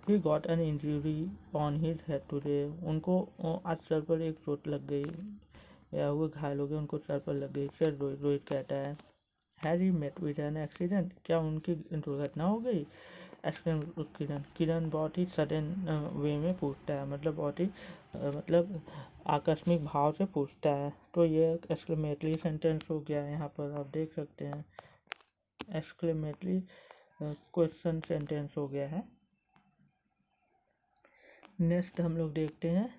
He got an injury on his head today, उनको आज सर पर एक चोट लग गई, या वो घायल हो गए, उनको सर पर लग गई। फिर रोहित कहता है। Harry met with an accident, क्या उनकी दुर्घटना हो गई। किरण बहुत ही सडन वे में पूछता है, मतलब बहुत ही मतलब आकस्मिक भाव से पूछता है। तो ये एक्सक्लेमेटरी सेंटेंस हो गया, यहाँ पर आप देख सकते हैं एक्सक्लेमेटरी क्वेश्चन सेंटेंस हो गया है। नेक्स्ट हम लोग देखते हैं।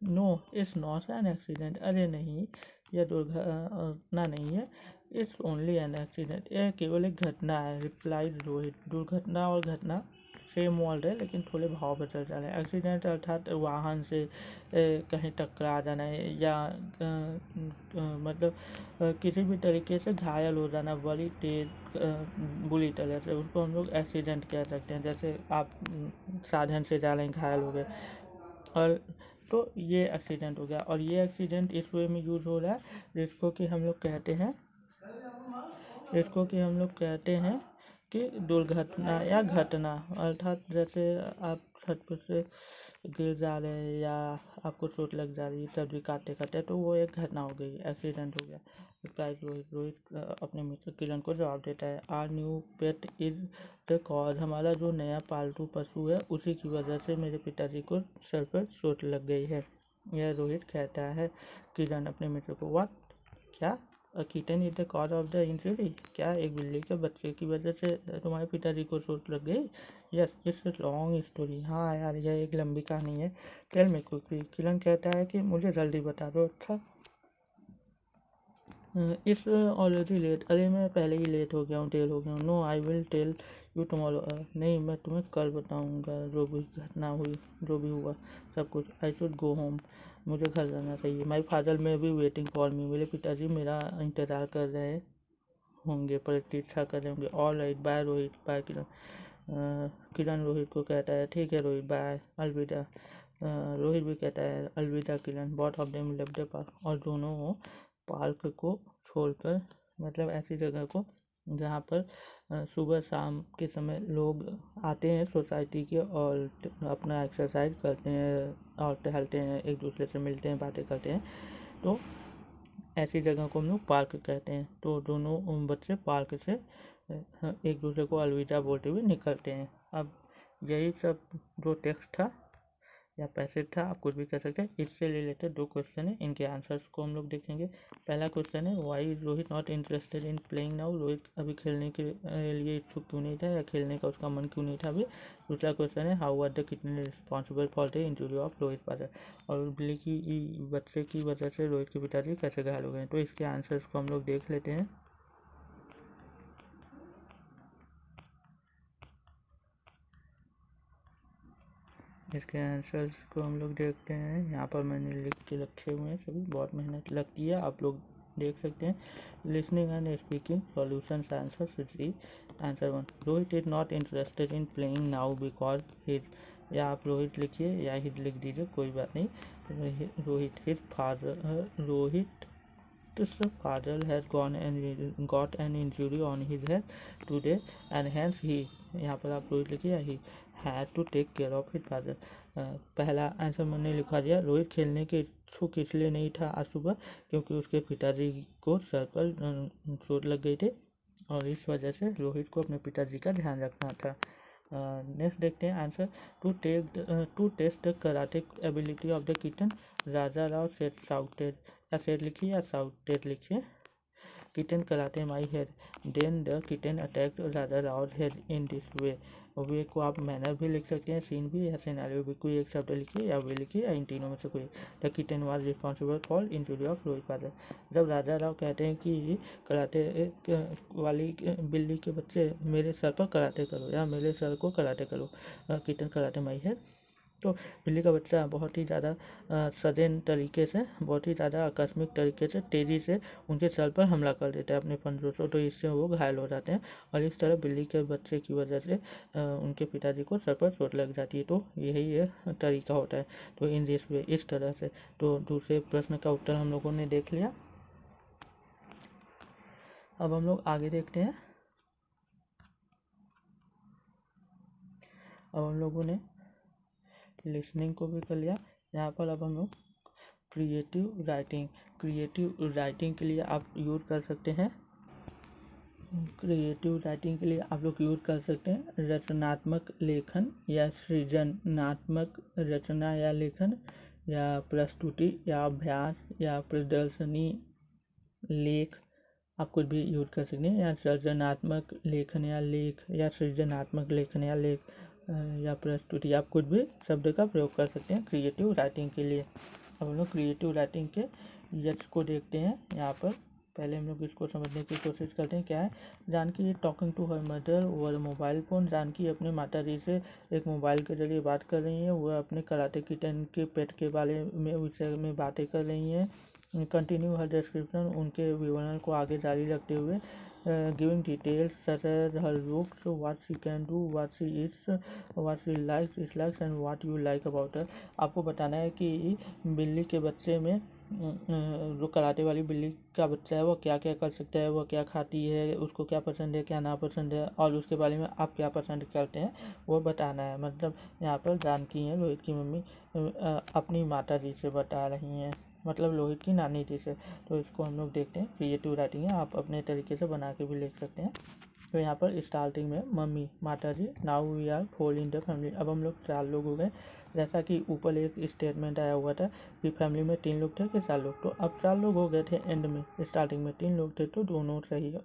No it's not an accident, अरे नहीं यह दुर्घटना नहीं है। इट्स ओनली एन एक्सीडेंट, यह केवल एक घटना है, रिप्लाइड रोहित। दुर्घटना और घटना सेम वर्ड है लेकिन थोड़े भाव बदल जा रहे हैं। एक्सीडेंट अर्थात वाहन से कहीं टकरा जाना है या मतलब किसी भी तरीके से घायल हो जाना बड़ी तेज बुरी तरह से, उसको हम लोग एक्सीडेंट कह सकते हैं। जैसे आप साधन से जा रहे हैं, घायल हो गए, और तो ये एक्सीडेंट हो गया। और ये एक्सीडेंट इस वे में यूज़ हो रहा है जिसको कि हम लोग कहते हैं कि दुर्घटना या घटना। अर्थात जैसे आप छत पर से गिर जा रहे हैं या आपको चोट लग जा रही है सब्जी काटते काटते, तो वो एक घटना हो गई, एक्सीडेंट हो गया। रोहित अपने मित्र किरण को जवाब देता है, our new pet is the cause, हमारा जो नया पालतू पशु है उसी की वजह से मेरे पिताजी को सर पर चोट लग गई है। यह रोहित कहता है। किरण अपने मित्र को, व्हाट, क्या, अ kitten is the cause of the injury, क्या एक बिल्ली के बच्चे की वजह से तुम्हारे पिताजी को चोट लग गई? यस, इट्स लॉन्ग स्टोरी, हाँ यार यह एक लंबी कहानी है। टेल मी क्विकली, किरण कहता है कि मुझे जल्दी बता दो। अच्छा, इट्स ऑलरेडी लेट, अरे मैं पहले ही लेट हो गया हूँ, देर हो गया हूँ। No I will tell you tomorrow, नहीं मैं तुम्हें कल बताऊँगा जो भी घटना हुई, जो भी हुआ सब कुछ। आई शुड गो होम, मुझे घर जाना चाहिए। माई फादर में बी वेटिंग फॉर मी, मेरे पिताजी मेरा इंतज़ार कर रहे होंगे, प्रतीक्षा कर रहे होंगे। All right, bye Rohit, bye Kiran. Kiran Rohit को कहता है, ठीक है रोहित, बाय, अलविदा। रोहित भी कहता है, अलविदा Kiran. Both of them left the park, और दोनों पार्क को छोड़कर, मतलब ऐसी जगह को जहाँ पर सुबह शाम के समय लोग आते हैं सोसाइटी के और अपना एक्सरसाइज करते हैं और टहलते हैं, एक दूसरे से मिलते हैं, बातें करते हैं, तो ऐसी जगह को हम लोग पार्क कहते हैं। तो दोनों बच्चे पार्क से एक दूसरे को अलविदा बोलते हुए निकलते हैं। अब यही सब जो टेक्स्ट था या पैसेज था, आप कुछ भी कर सकते हैं। इससे रिलेटेड दो क्वेश्चन है, इनके आंसर्स को हम लोग देखेंगे। पहला क्वेश्चन है, why is Rohit not interested in playing now, Rohit अभी खेलने के लिए इच्छुक क्यों नहीं था या खेलने का उसका मन क्यों नहीं था अभी। दूसरा क्वेश्चन है, how are the kitten responsible for the injury of Rohit father, और बिल्ली की बच्चे की वजह से रोहित के पिताजी कैसे घायल हो गए। तो इसके आंसर्स को हम लोग देख लेते हैं। इसके आंसर्स को हम लोग देखते हैं। यहाँ पर मैंने लिख के रखे हुए हैं सभी, बहुत मेहनत लगती है, आप लोग देख सकते हैं। Listening and speaking solution answer three. Answer 1, Rohit is not interested in playing now because his, या आप रोहित लिखिए या हिज लिख दीजिए, कोई बात नहीं। Rohit his father has got an injury on his head today and hence he, यहाँ पर आप रोहित लिखिए, he had to take care of his father। पहला आंसर मैंने लिखा दिया, रोहित खेलने के इच्छुक इसलिए नहीं था आज सुबह क्योंकि उसके पिताजी को सर पर चोट लग गई थी और इस वजह से रोहित को अपने पिताजी का ध्यान रखना था। नेक्स्ट देखते हैं answer, to test the karate ability of the kitten, Raja Rao said shouted, या सेड लिखिए या शाउटेड लिखिए। Kitten karate my head, then the kitten attacked Raja Rao head in this way, way को आप मैनर भी लिख सकते हैं, सीन भी या सिनेरियो भी, कोई एक शब्द लिखिए या वे लिखिए या इन तीनों में से कोई। The kitten was responsible for injury of Rohit father, जब राजा राव कहते हैं कि कराटे वाली बिल्ली के बच्चे मेरे सर पर कराटे करो या मेरे सर को कराटे करो, किटन कराटे माई हेड, तो बिल्ली का बच्चा बहुत ही ज़्यादा सडन तरीके से, बहुत ही ज़्यादा आकस्मिक तरीके से तेज़ी से उनके सर पर हमला कर देता है अपने पंजों से, तो इससे वो घायल हो जाते हैं और इस तरह बिल्ली के बच्चे की वजह से उनके पिताजी को सर पर चोट लग जाती है। तो यही ये तरीका होता है, तो इन दिस वे, इस तरह से। तो दूसरे प्रश्न का उत्तर हम लोगों ने देख लिया। अब हम लोग आगे देखते हैं। अब हम लोगों ने लिसनिंग को भी कर लिया। यहाँ पर अब हम लोग क्रिएटिव राइटिंग के लिए आप यूज़ कर सकते हैं, क्रिएटिव राइटिंग के लिए आप लोग यूज़ कर सकते हैं रचनात्मक लेखन या सृजनात्मक रचना या लेखन या प्रस्तुति या अभ्यास या प्रदर्शनी लेख, आप कुछ भी यूज़ कर सकते हैं, या सृजनात्मक लेखन या लेख या सृजनात्मक लेखन या लेख या प्रस्तुति, आप कुछ भी शब्द का प्रयोग कर सकते हैं क्रिएटिव राइटिंग के लिए। अब हम लोग क्रिएटिव राइटिंग के यश को देखते हैं। यहाँ पर पहले हम लोग इसको समझने की कोशिश करते हैं क्या है। Janaki talking to her mother over mobile phone. Janaki अपने माता जी से एक मोबाइल के जरिए बात कर रही हैं। वह अपने कराटे किटन के पेट के बारे में विषय में बातें कर रही हैं। कंटिन्यू हर डिस्क्रिप्शन, उनके विवरण को आगे जारी रखते हुए giving details such as her looks, what she can do, what she eats, what she likes dislikes and what you like about her. आपको बताना है कि बिल्ली के बच्चे में जो कराटे वाली बिल्ली का बच्चा है वो क्या क्या कर सकता है, वो क्या खाती है, उसको क्या पसंद है क्या नापसंद है, और उसके बारे में आप क्या पसंद करते हैं वो बताना है। मतलब यहाँ पर जानकी हैं रोहित की मम्मी अपनी माता जी से बता रही हैं, मतलब रोहित की नानी जी से। तो इसको हम लोग देखते हैं, क्रिएटिव राइटिंग है, आप अपने तरीके से बना के भी लिख सकते हैं। तो यहाँ पर स्टार्टिंग में मम्मी माता जी, now we are 4 in the family. अब हम लोग 4 लोग हो गए। जैसा कि ऊपर एक स्टेटमेंट आया हुआ था कि फैमिली में 3 लोग थे कि 4 लोग, तो अब 4 लोग हो गए थे एंड में। स्टार्टिंग में 3 लोग थे तो दोनों सही है,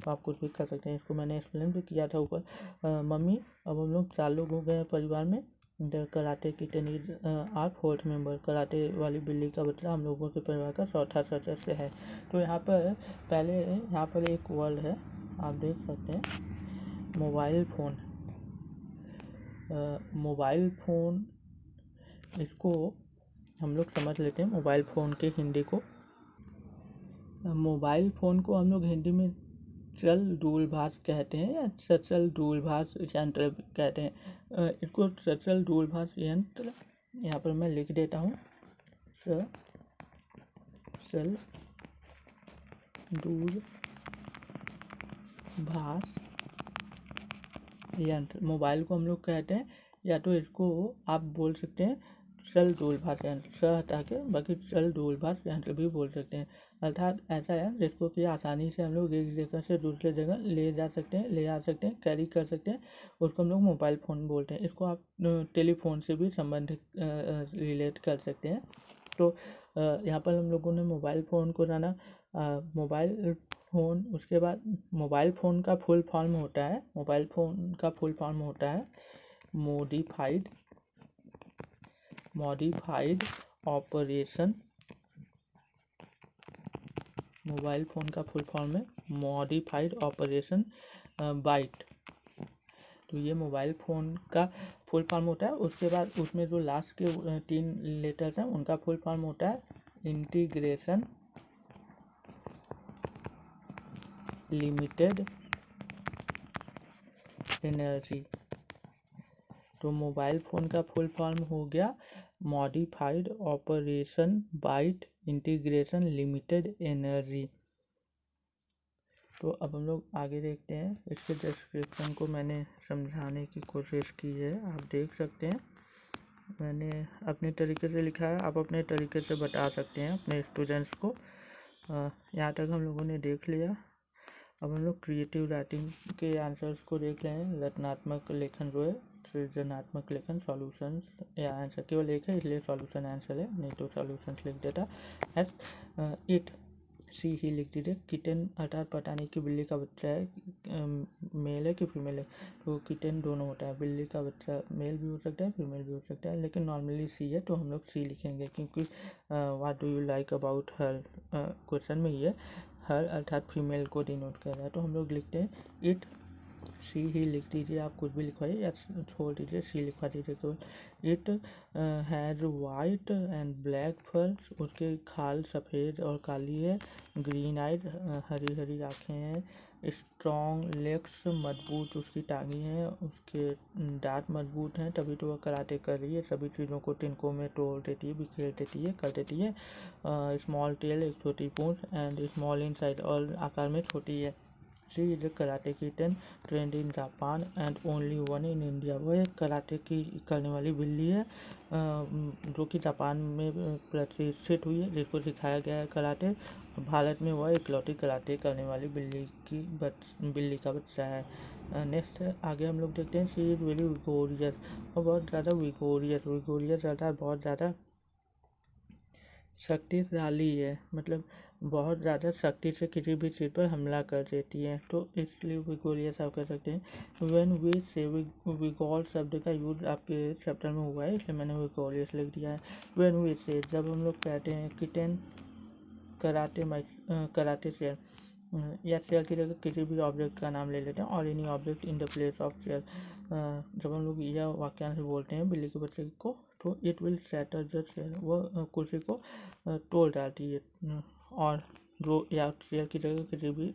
तो आप कुछ भी कर सकते हैं। इसको मैंने एक्सप्लेन भी किया था ऊपर। मम्मी, अब हम लोग 4 लोग हो गए हैं परिवार में। The karate kitten is our 4th member. Karate वाली बिल्ली का बच्चा हम लोगों के परिवार का 4था सदस्य है। तो यहाँ पर एक वर्ड है, आप देख सकते हैं, मोबाइल फ़ोन। मोबाइल फ़ोन, इसको हम लोग समझ लेते हैं मोबाइल फ़ोन के हिंदी को। मोबाइल फ़ोन को हम लोग हिंदी में चल दूरभाष कहते हैं या सचल दूरभाष यंत्र कहते हैं। इसको सचल दूरभाष यंत्र यहाँ पर मैं लिख देता हूँ, सचल दूरभाष यंत्र मोबाइल को हम लोग कहते हैं, या तो इसको आप बोल सकते हैं चल दूरभाष यंत्र, स हटा के बाकी चल दूरभाष यंत्र भी बोल सकते हैं। अर्थात ऐसा है जिसको कि आसानी से हम लोग एक जगह से दूसरे जगह ले जा सकते हैं, ले आ सकते हैं, कैरी कर सकते हैं, उसको हम लोग मोबाइल फ़ोन बोलते हैं। इसको आप टेलीफोन से भी संबंधित रिलेट कर सकते हैं। तो यहाँ पर हम लोगों ने मोबाइल फ़ोन को जाना। मोबाइल फ़ोन, उसके बाद मोबाइल फ़ोन का फुल फॉर्म होता है, मोबाइल फ़ोन का फुल फॉर्म होता है मॉडिफाइड ऑपरेशन। मोबाइल फ़ोन का फुल फॉर्म है मॉडिफाइड ऑपरेशन बाइट। तो ये मोबाइल फ़ोन का फुल फॉर्म होता है। उसके बाद उसमें जो लास्ट के 3 लेटर्स हैं उनका फुल फॉर्म होता है इंटीग्रेशन लिमिटेड एनर्जी। तो मोबाइल फ़ोन का फुल फॉर्म हो गया modified operation byte integration limited energy. तो अब हम लोग आगे देखते हैं। इसके डिस्क्रिप्शन को मैंने समझाने की कोशिश की है, आप देख सकते हैं। मैंने अपने तरीके से लिखा है, आप अपने तरीके से बता सकते हैं अपने स्टूडेंट्स को। यहाँ तक हम लोगों ने देख लिया। अब हम लोग क्रिएटिव राइटिंग के आंसर्स को देख रहे हैं। रचनात्मक लेखन जो है, सृजनात्मक लेखन, सॉल्यूशंस या आंसर केवल एक है इसलिए सॉल्यूशन आंसर है, नहीं तो सॉल्यूशंस लिख देता। एस इट, सी ही लिख दीजिए। किटन अर्थात पता नहीं कि बिल्ली का बच्चा है, मेल है कि फीमेल है, तो किटन दोनों होता है। बिल्ली का बच्चा मेल भी हो सकता है फीमेल भी हो सकता है, लेकिन नॉर्मली सी है तो हम लोग सी लिखेंगे, क्योंकि what do you like about her question में ये हर अर्थात फीमेल को डिनोट कर रहा है। तो हम लोग लिखते हैं इट, सी ही लिख दीजिए, आप कुछ भी लिखवाइए या छोड़ दीजिए, सी लिखवा दीजिए केवल। It has white and black फर्स, उसके खाल सफ़ेद और काली है। ग्रीन आइड, हरी हरी आँखें हैं। स्ट्रॉन्ग लेग्स, मजबूत उसकी टांगी हैं। उसके दांत मजबूत हैं, तभी तो वह कराटे कर रही है, सभी चीज़ों को तिनकों में तोड़ देती है, बिखेर देती है, कर देती है। स्मॉल टेल, एक छोटी पूंछ, एंड स्मॉल इन साइज, और आकार में छोटी है। She is a karate kitten trend in Japan and only one in India. वह एक कराटे की करने वाली बिल्ली है जो कि जापान में प्रतिष्ठित हुई है, जिसको सिखाया गया है कराटे। भारत में वह इकलौती कराटे करने वाली बिल्ली का बच्चा है। नेक्स्ट आगे हम लोग देखते हैं। शी इज़ वेरी विगोरियस, और बहुत ज़्यादा विगोरियस अर्थात बहुत ज़्यादा शक्तिशाली है, मतलब बहुत ज़्यादा शक्ति से किसी भी चीज़ पर हमला कर देती है, तो इसलिए विगोरियस आप कह सकते हैं। व्हेन वी से, विगोर शब्द का यूज आपके चैप्टर में हुआ है, इसलिए मैंने विगोरियस लिख दिया है। व्हेन वी से, जब हम लोग कहते हैं किटन कराटे चेयर, या चेयर की जगह किसी भी ऑब्जेक्ट का नाम ले लेते हैं, और any object in the place of chair. जब हम लोग यह वाक्यांश बोलते हैं बिल्ली के बच्चे को, तो इट विल सैटर द चेयर, वह कुर्सी को तोड़ डालती है। और जो या चेयर की जगह किसी भी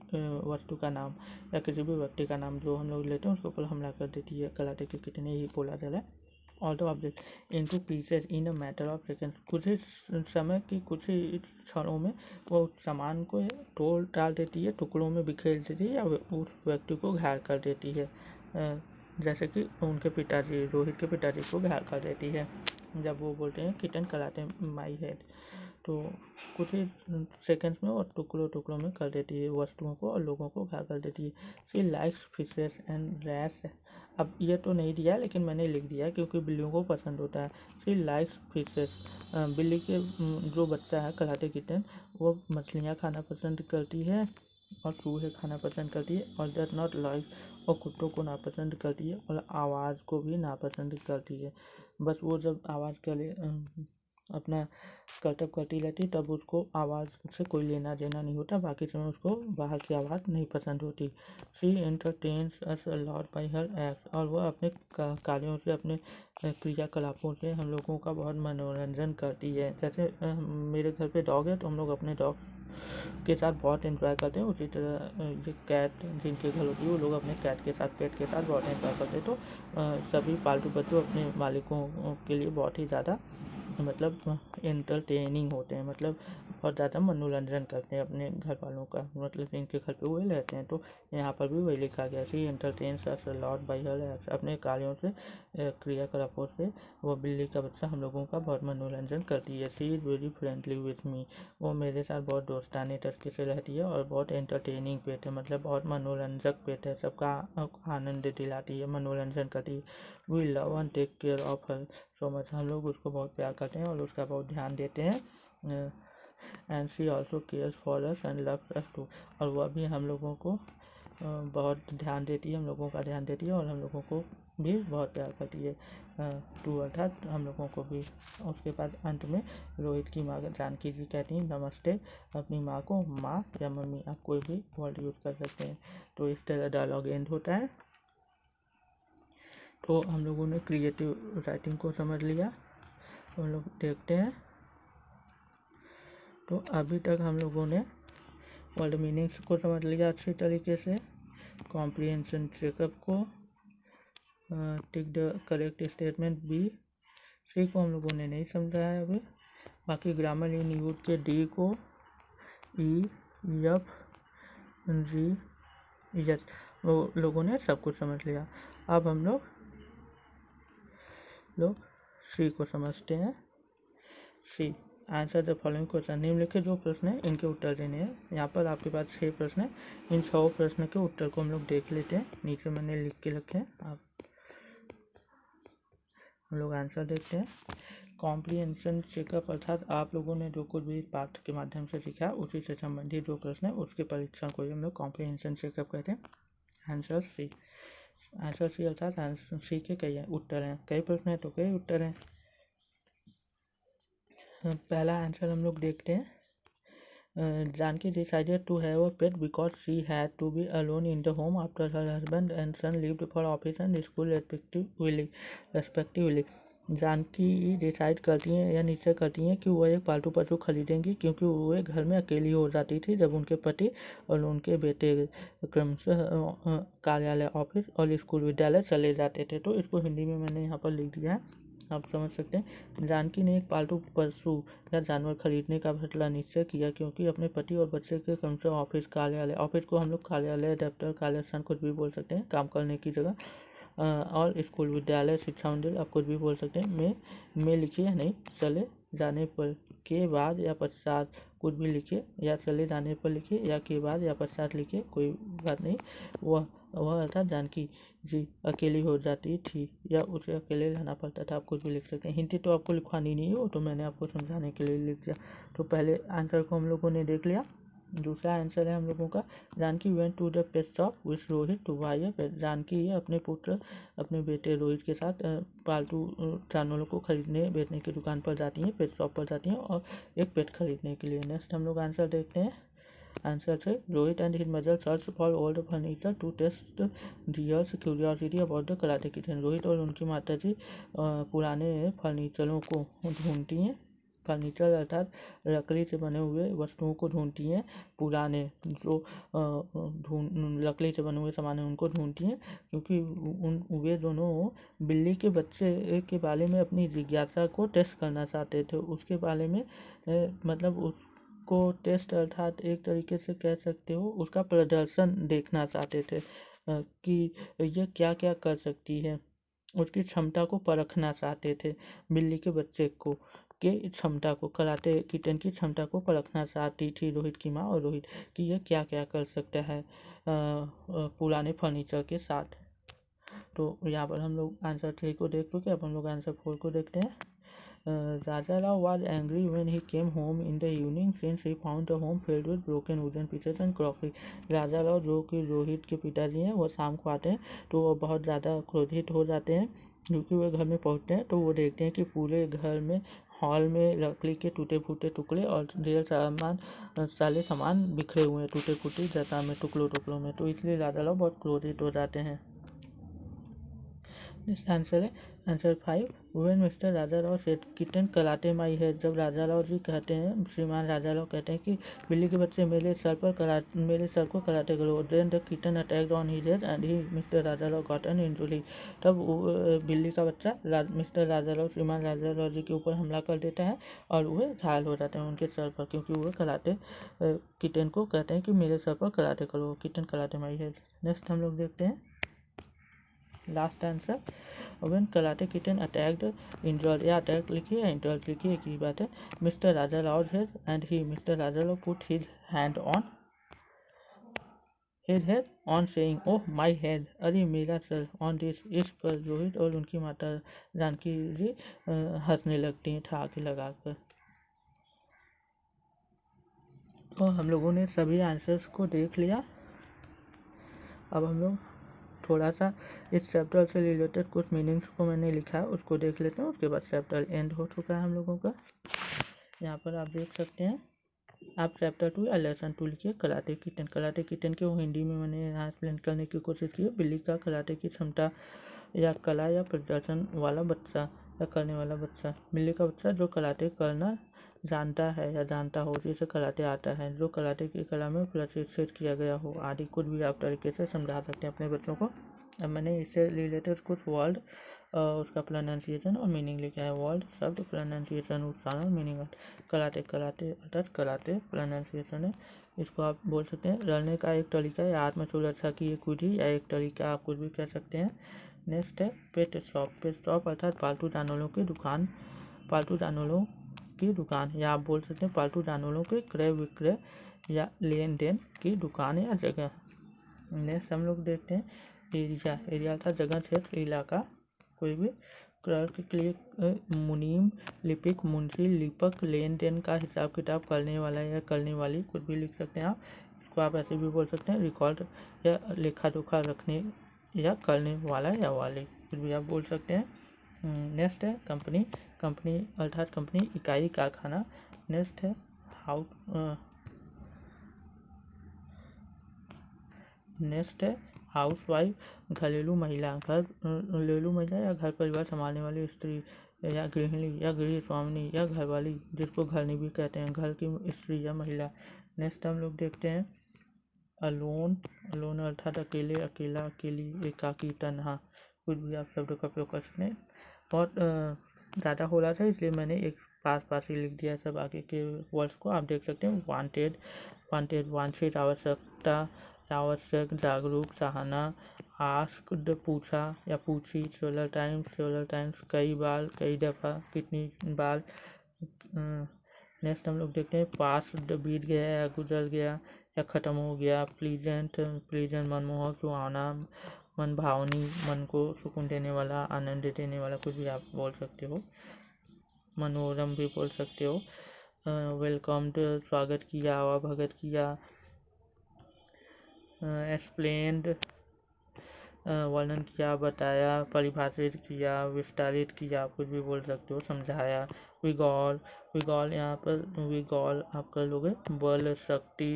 वस्तु का नाम या किसी भी व्यक्ति का नाम जो हम लोग लेते हैं उसके ऊपर हमला कर देती है। कराटे के कितने ही बोला जा रहा है। All the object into pieces in a matter of seconds, कुछ ही समय की कुछ ही क्षणों में वो सामान को तोड़ डाल देती है, टुकड़ों में बिखेर देती है, या उस व्यक्ति को घायल कर देती है। जैसे कि उनके पिताजी, रोहित के पिताजी को घायल कर देती है जब वो बोलते हैं किटन कराटे माई हेड। तो कुछ ही सेकेंड्स में वो टुकड़ों में कर देती है वस्तुओं को और लोगों को घायल कर देती है। She likes fishes and rats, अब ये तो नहीं दिया लेकिन मैंने लिख दिया क्योंकि बिल्लियों को पसंद होता है। शी लाइक्स फिशेस, बिल्ली के जो बच्चा है कराटे किटन, वो मछलियाँ खाना पसंद करती है और चूहे खाना पसंद करती है, और डज नॉट लाइक, और कुत्तों को नापसंद करती है, और आवाज़ को भी नापसंद करती है। बस वो जब आवाज़ करे अपना कर्तव्य करती रहती तब उसको आवाज़ से कोई लेना देना नहीं होता, बाकी समय उसको बाहर की आवाज़ नहीं पसंद होती। She entertains us a lot bye her act, और वह अपने कार्यों से, अपने क्रियाकलापों से हम लोगों का बहुत मनोरंजन करती है। जैसे मेरे घर पे डॉग है तो हम लोग अपने डॉग के साथ बहुत एंजॉय करते हैं, उसी तरह जो कैट जिनके घर होती है वो लोग अपने कैट के साथ, पेट के साथ बहुत एंजॉय करते हैं। तो सभी पालतू पशु अपने मालिकों के लिए बहुत ही ज़्यादा मतलब एंटरटेनिंग होते हैं, मतलब बहुत ज़्यादा मनोरंजन करते हैं अपने घर वालों का, मतलब जिनके घर पे वो रहते हैं। तो यहाँ पर भी वही लिखा गया, she entertains us a lot bye her acts, अपने कार्यों से, क्रियाकलापों से वो बिल्ली का बच्चा हम लोगों का बहुत मनोरंजन करती है। She is very friendly with me, वो मेरे साथ बहुत दोस्ताने तरीके से रहती है और बहुत एंटरटेनिंग पेट है, मतलब बहुत मनोरंजक पेट है, सबका आनंद दिलाती है, मनोरंजन करती है। We love and take care of her so much, हम लोग उसको बहुत प्यार करते हैं और उसका बहुत ध्यान देते हैं। And she also cares for us and loves us too, और वह भी हम लोगों को बहुत ध्यान देती है, हम लोगों का ध्यान देती है और हम लोगों को भी बहुत प्यार करती है। टू अर्थात हम लोगों को भी। उसके बाद अंत में रोहित की माँ जानकी जी कहती हैं नमस्ते अपनी माँ को, माँ या मम्मी, आप कोई भी वर्ड यूज़ कर सकते हैं। तो इस तरह डायलॉग एंड होता है। तो हम लोगों ने क्रिएटिव राइटिंग को समझ लिया, हम लोग देखते हैं। तो अभी तक हम लोगों ने वर्ड मीनिंग्स को समझ लिया अच्छी तरीके से, कॉम्प्रिहेंशन चेकअप को, tick the correct statement B, C को हम लोगों ने नहीं समझा है अभी। बाकी ग्रामर इन यूज के डी को, ई, एफ, जी, यस, वो लोगों ने सब कुछ समझ लिया। अब हम लोग सी को समझते हैं। सी, आंसर द फॉलोइंग क्वेश्चन, निम्नलिखित जो प्रश्न है इनके उत्तर देने हैं। यहाँ पर आपके पास 6 प्रश्न है, इन 6 प्रश्न के उत्तर को हम लोग देख लेते हैं। नीचे मैंने लिख के रखे हैं, आप हम लोग आंसर देखते हैं। कॉम्प्रिहेंशन चेकअप अर्थात आप लोगों ने जो कुछ भी पाठ के माध्यम से सीखा उसी से संबंधित जो प्रश्न है उसके परीक्षण को ही हम लोग कॉम्प्रिहेंशन चेकअप कहते हैं। आंसर सी, आंसर सी अर्थात आंसर सी के कई उत्तर हैं, कई प्रश्न हैं तो कई उत्तर हैं। पहला आंसर हम लोग देखते हैं। Janki decided to have a pet because she had to be alone in the home after her husband and son left for office and school respectively. Janaki decide करती हैं या निश्चय करती हैं कि वह एक पालतू पशु खरीदेंगी क्योंकि वह घर में अकेली हो जाती थी जब उनके पति और उनके बेटे क्रमशः कार्यालय, ऑफिस और स्कूल विद्यालय चले जाते थे। तो इसको हिंदी में मैंने यहाँ पर लिख दिया है, आप समझ सकते हैं। जानकी ने एक पालतू पशु या जानवर खरीदने का फैसला निश्चय किया क्योंकि अपने पति और बच्चे के क्रमशः ऑफिस, कार्यालय, ऑफिस को हम लोग कार्यालय, दफ्तर, कार्यस्थान कुछ भी बोल सकते हैं, काम करने की जगह, और स्कूल, विद्यालय, शिक्षा मंदिर आप कुछ भी बोल सकते हैं, में लिखिए, नहीं चले जाने पर, के बाद या पश्चात कुछ भी लिखिए, या चले जाने पर लिखिए या के बाद या पश्चात लिखिए, कोई बात नहीं। वह अर्थात जानकी जी अकेली हो जाती थी या उसे अकेले रहना पड़ता था, आप कुछ भी लिख सकते हैं। हिंदी तो आपको लिखवानी नहीं हो तो मैंने आपको समझाने के लिए लिख दिया। तो पहले आंसर को हम लोगों ने देख लिया। दूसरा आंसर है हम लोगों का Janaki went to the pet shop with Rohit to buy a pet. Janaki अपने बेटे रोहित के साथ पालतू जानवरों को खरीदने बेचने की दुकान पर जाती हैं, पेट शॉप पर जाती हैं और एक पेट खरीदने के लिए। नेक्स्ट हम लोग आंसर देखते हैं। आंसर है Rohit and his mother search for old furniture to test theirs curiosity about the karate kitchen. Rohit और उनकी माता जी पुराने फर्नीचरों को ढूंढती हैं, फर्नीचर अर्थात लकड़ी से बने हुए वस्तुओं को ढूंढती हैं, पुराने जो लकड़ी से बने हुए सामान हैं उनको ढूंढती हैं, क्योंकि वे दोनों बिल्ली के बच्चे के बारे में अपनी जिज्ञासा को टेस्ट करना चाहते थे। उसके बारे में मतलब उसको टेस्ट अर्थात एक तरीके से कह सकते हो उसका प्रदर्शन देखना चाहते थे कि ये क्या क्या कर सकती है, उसकी क्षमता को परखना चाहते थे। बिल्ली के बच्चे को के क्षमता को, कराटे किटन की क्षमता को परखना चाहती थी रोहित की माँ और रोहित कि यह क्या क्या कर सकता है पुराने फर्नीचर के साथ। तो यहाँ पर हम लोग आंसर 3 को देख चुके, अब हम लोग आंसर 4 को देखते हैं। Raja Rao was angry when he came home in the evening since he found the home filled with broken wooden pieces and crockery. राजा राव जो कि रोहित के पिताजी हैं वो शाम को आते हैं तो वो बहुत ज़्यादा क्रोधित हो जाते हैं, क्योंकि वे घर में पहुंचते हैं तो वो देखते हैं कि पूरे घर में हॉल में लकड़ी के टूटे फूटे टुकड़े और ढेर सारे सामान बिखरे हुए हैं टूटे फूटे जैसा में टुकड़ों में, तो इसलिए राजा राव बहुत क्रोधित हो जाते हैं। आंसर है answer 5 when mister Raja Rao said kitten karate my head. जब राजा राव जी कहते हैं, श्रीमान राजा राव कहते हैं कि बिल्ली के बच्चे मेरे सर को कराटे करो। Then the kitten attacked on his head and he mister Raja Rao got an injury. तब बिल्ली का बच्चा मिस्टर राजा राव श्रीमान राजा राव जी के ऊपर हमला कर देता है और वह घायल हो जाते हैं उनके सर पर, क्योंकि वह कराटे किटन को कहते हैं कि मेरे सर पर कराटे करो, kitten karate my head. Next हम लोग देखते हैं last answer when karate kitten attacked injured, या अटैक लिखिए या इंजर्ड लिखिए एक ही बात है। Mister Raja Rao head and he mister Raja Rao put his hand on his head on saying oh my head, अरे मेरा सर, ऑन दिस, इस पर रोहित और उनकी माता जानकी जी हंसने लगती हैं ठहाके लगाकर। तो हम लोगों ने सभी आंसर्स को देख लिया। अब हम लोग थोड़ा सा इस चैप्टर से रिलेटेड कुछ मीनिंग्स को मैंने लिखा है उसको देख लेते हैं, उसके बाद चैप्टर एंड हो चुका है हम लोगों का। यहाँ पर आप देख सकते हैं, आप चैप्टर 2 या लेसन 2 लिखिए कराटे किटन। कराटे किटन के वो हिंदी में मैंने यहाँ एक्सप्लेन करने की कोशिश की है। बिल्ली का कराटे की क्षमता या कला या प्रदर्शन वाला बच्चा या करने वाला बच्चा। बिल्ली का बच्चा जो कराटे करना जानता है या जानता हो, जिसे कराटे आता है, जो कराटे की कला में प्रशिक्षित किया गया हो आदि कुछ भी आप तरीके से समझा सकते हैं अपने बच्चों को। अब मैंने इससे रिलेटेड कुछ वर्ड उसका प्रोनाउंसिएशन और मीनिंग लिखा है। वर्ड शब्द प्रोनाउंसिएशन उच्चारण मीनिंग। कराटे अर्थात कराटे प्रोनाउंसिएशन है, इसको आप बोल सकते हैं लड़ने का एक तरीका या आत्मसुरक्षा की एक विधि या एक तरीका आप कुछ भी कह सकते हैं। नेक्स्ट है पेट शॉप। पेट शॉप अर्थात पालतू जानवरों की दुकान, पालतू जानवरों की दुकान या आप बोल सकते हैं पालतू जानवरों के क्रय विक्रय या लेन देन की दुकान या जगह। नेक्स्ट हम लोग देखते हैं एरिया। एरिया का जगह क्षेत्र इलाका, कोई भी क्लर्क के लिए मुनीम, लिपिक मुंशी, लिपक लेन देन का हिसाब किताब करने वाला या करने वाली कुछ भी लिख सकते हैं आप। इसको आप ऐसे भी बोल सकते हैं रिकॉर्ड या लेखा जोखा रखने या करने वाला या वाली कुछ भी आप बोल सकते हैं। नेक्स्ट है कंपनी। कंपनी अर्थात कंपनी इकाई कारखाना। नेक्स्ट है नेक्स्ट है हाउसवाइफ घरेलू महिला, घरेलू महिला या घर परिवार संभालने वाली स्त्री या गृहिणी या गृह स्वामिनी या घरवाली, जिसको घरनी भी कहते हैं, घर की स्त्री या महिला। नेक्स्ट हम लोग देखते हैं अलोन। अलोन अर्थात अकेले, अकेला, अकेली, एकाकी, तन्हा, कुछ भी आप शब्दों का प्रयोग कर सकते हैं। बहुत ज़्यादा हो रहा था इसलिए मैंने एक पास ही लिख दिया सब आगे के वर्ड्स को आप देख सकते हैं। वांटेड वांछित, आवश्यकता आवश्यक, जागरूक, चाहना, आस्क्ड पूछा या पूछी, सेवरल टाइम्स कई बार, कई दफ़ा, कितनी बार। नेक्स्ट हम लोग देखते हैं पास्ट बीत गया या गुजर गया या ख़त्म हो गया। प्लीजेंट मनमोहक, सुहावना, मन भावनी, मन को सुकून देने वाला, आनंद देने वाला, कुछ भी आप बोल सकते हो। मनोरम भी बोल सकते हो। वेलकम्ड स्वागत किया, आवाभगत किया, एक्सप्लेन्ड वर्णन किया, बताया, परिभाषित किया, विस्तारित किया, आप कुछ भी बोल सकते हो, समझाया। विगॉल, विगॉल यहाँ पर विगॉल आप कर लोगे, बल, शक्ति।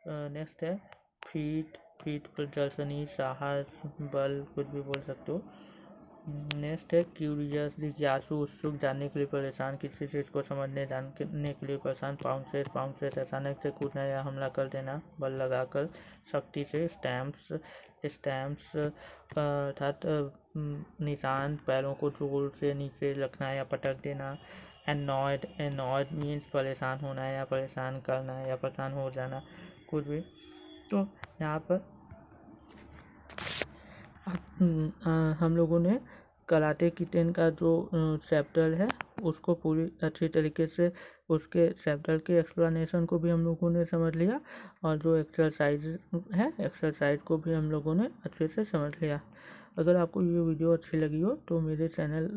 नेक्स्ट है फीट, फीट प्रदर्शनी, साहस, बल, कुछ भी बोल सकते हो। नेक्स्ट है क्यूरियस, जिज्ञासु, उत्सुक, जानने के लिए परेशान, किसी चीज़ को समझने जानने के लिए परेशान। पाउंसेस, पाउंसेस अचानक से कूदना या हमला कर देना बल लगाकर। शक्ति से स्टैम्प्स, स्टैम्प्स अर्थात निशान, पैरों को जोर से नीचे रखना या पटक देना। एनॉयड, एनॉयड मीन्स परेशान होना या परेशान करना या परेशान हो जाना, कुछ भी। तो यहाँ पर हम लोगों ने कराटे किटेन का जो चैप्टर है उसको पूरी अच्छी तरीके से उसके चैप्टर के एक्सप्लेनेशन को भी हम लोगों ने समझ लिया, और जो एक्सरसाइज है एक्सरसाइज को भी हम लोगों ने अच्छे से समझ लिया। अगर आपको ये वीडियो अच्छी लगी हो तो मेरे चैनल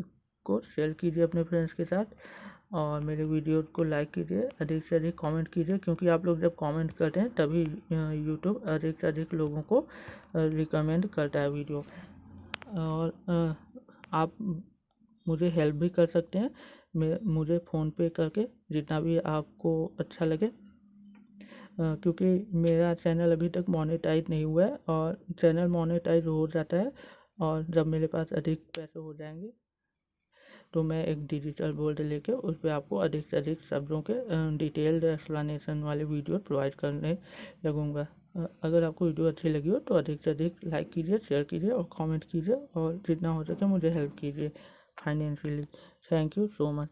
को शेयर कीजिए अपने फ्रेंड्स के साथ, और मेरे वीडियो को लाइक कीजिए, अधिक से अधिक कमेंट कीजिए, क्योंकि आप लोग जब कमेंट करते हैं तभी यूट्यूब अधिक से अधिक लोगों को रिकमेंड करता है वीडियो। और आप मुझे हेल्प भी कर सकते हैं मुझे फ़ोन पे करके, जितना भी आपको अच्छा लगे, क्योंकि मेरा चैनल अभी तक मोनेटाइज नहीं हुआ है, और चैनल मोनेटाइज हो जाता है और जब मेरे पास अधिक पैसे हो जाएंगे तो मैं एक डिजिटल बोर्ड लेके उस पर आपको अधिक से अधिक शब्दों के डिटेल्ड एक्सप्लेनेशन वाले वीडियो प्रोवाइड करने लगूंगा। अगर आपको वीडियो अच्छी लगी हो तो अधिक से अधिक लाइक कीजिए, शेयर कीजिए और कमेंट कीजिए, और जितना हो सके मुझे हेल्प कीजिए financially. Thank you so much.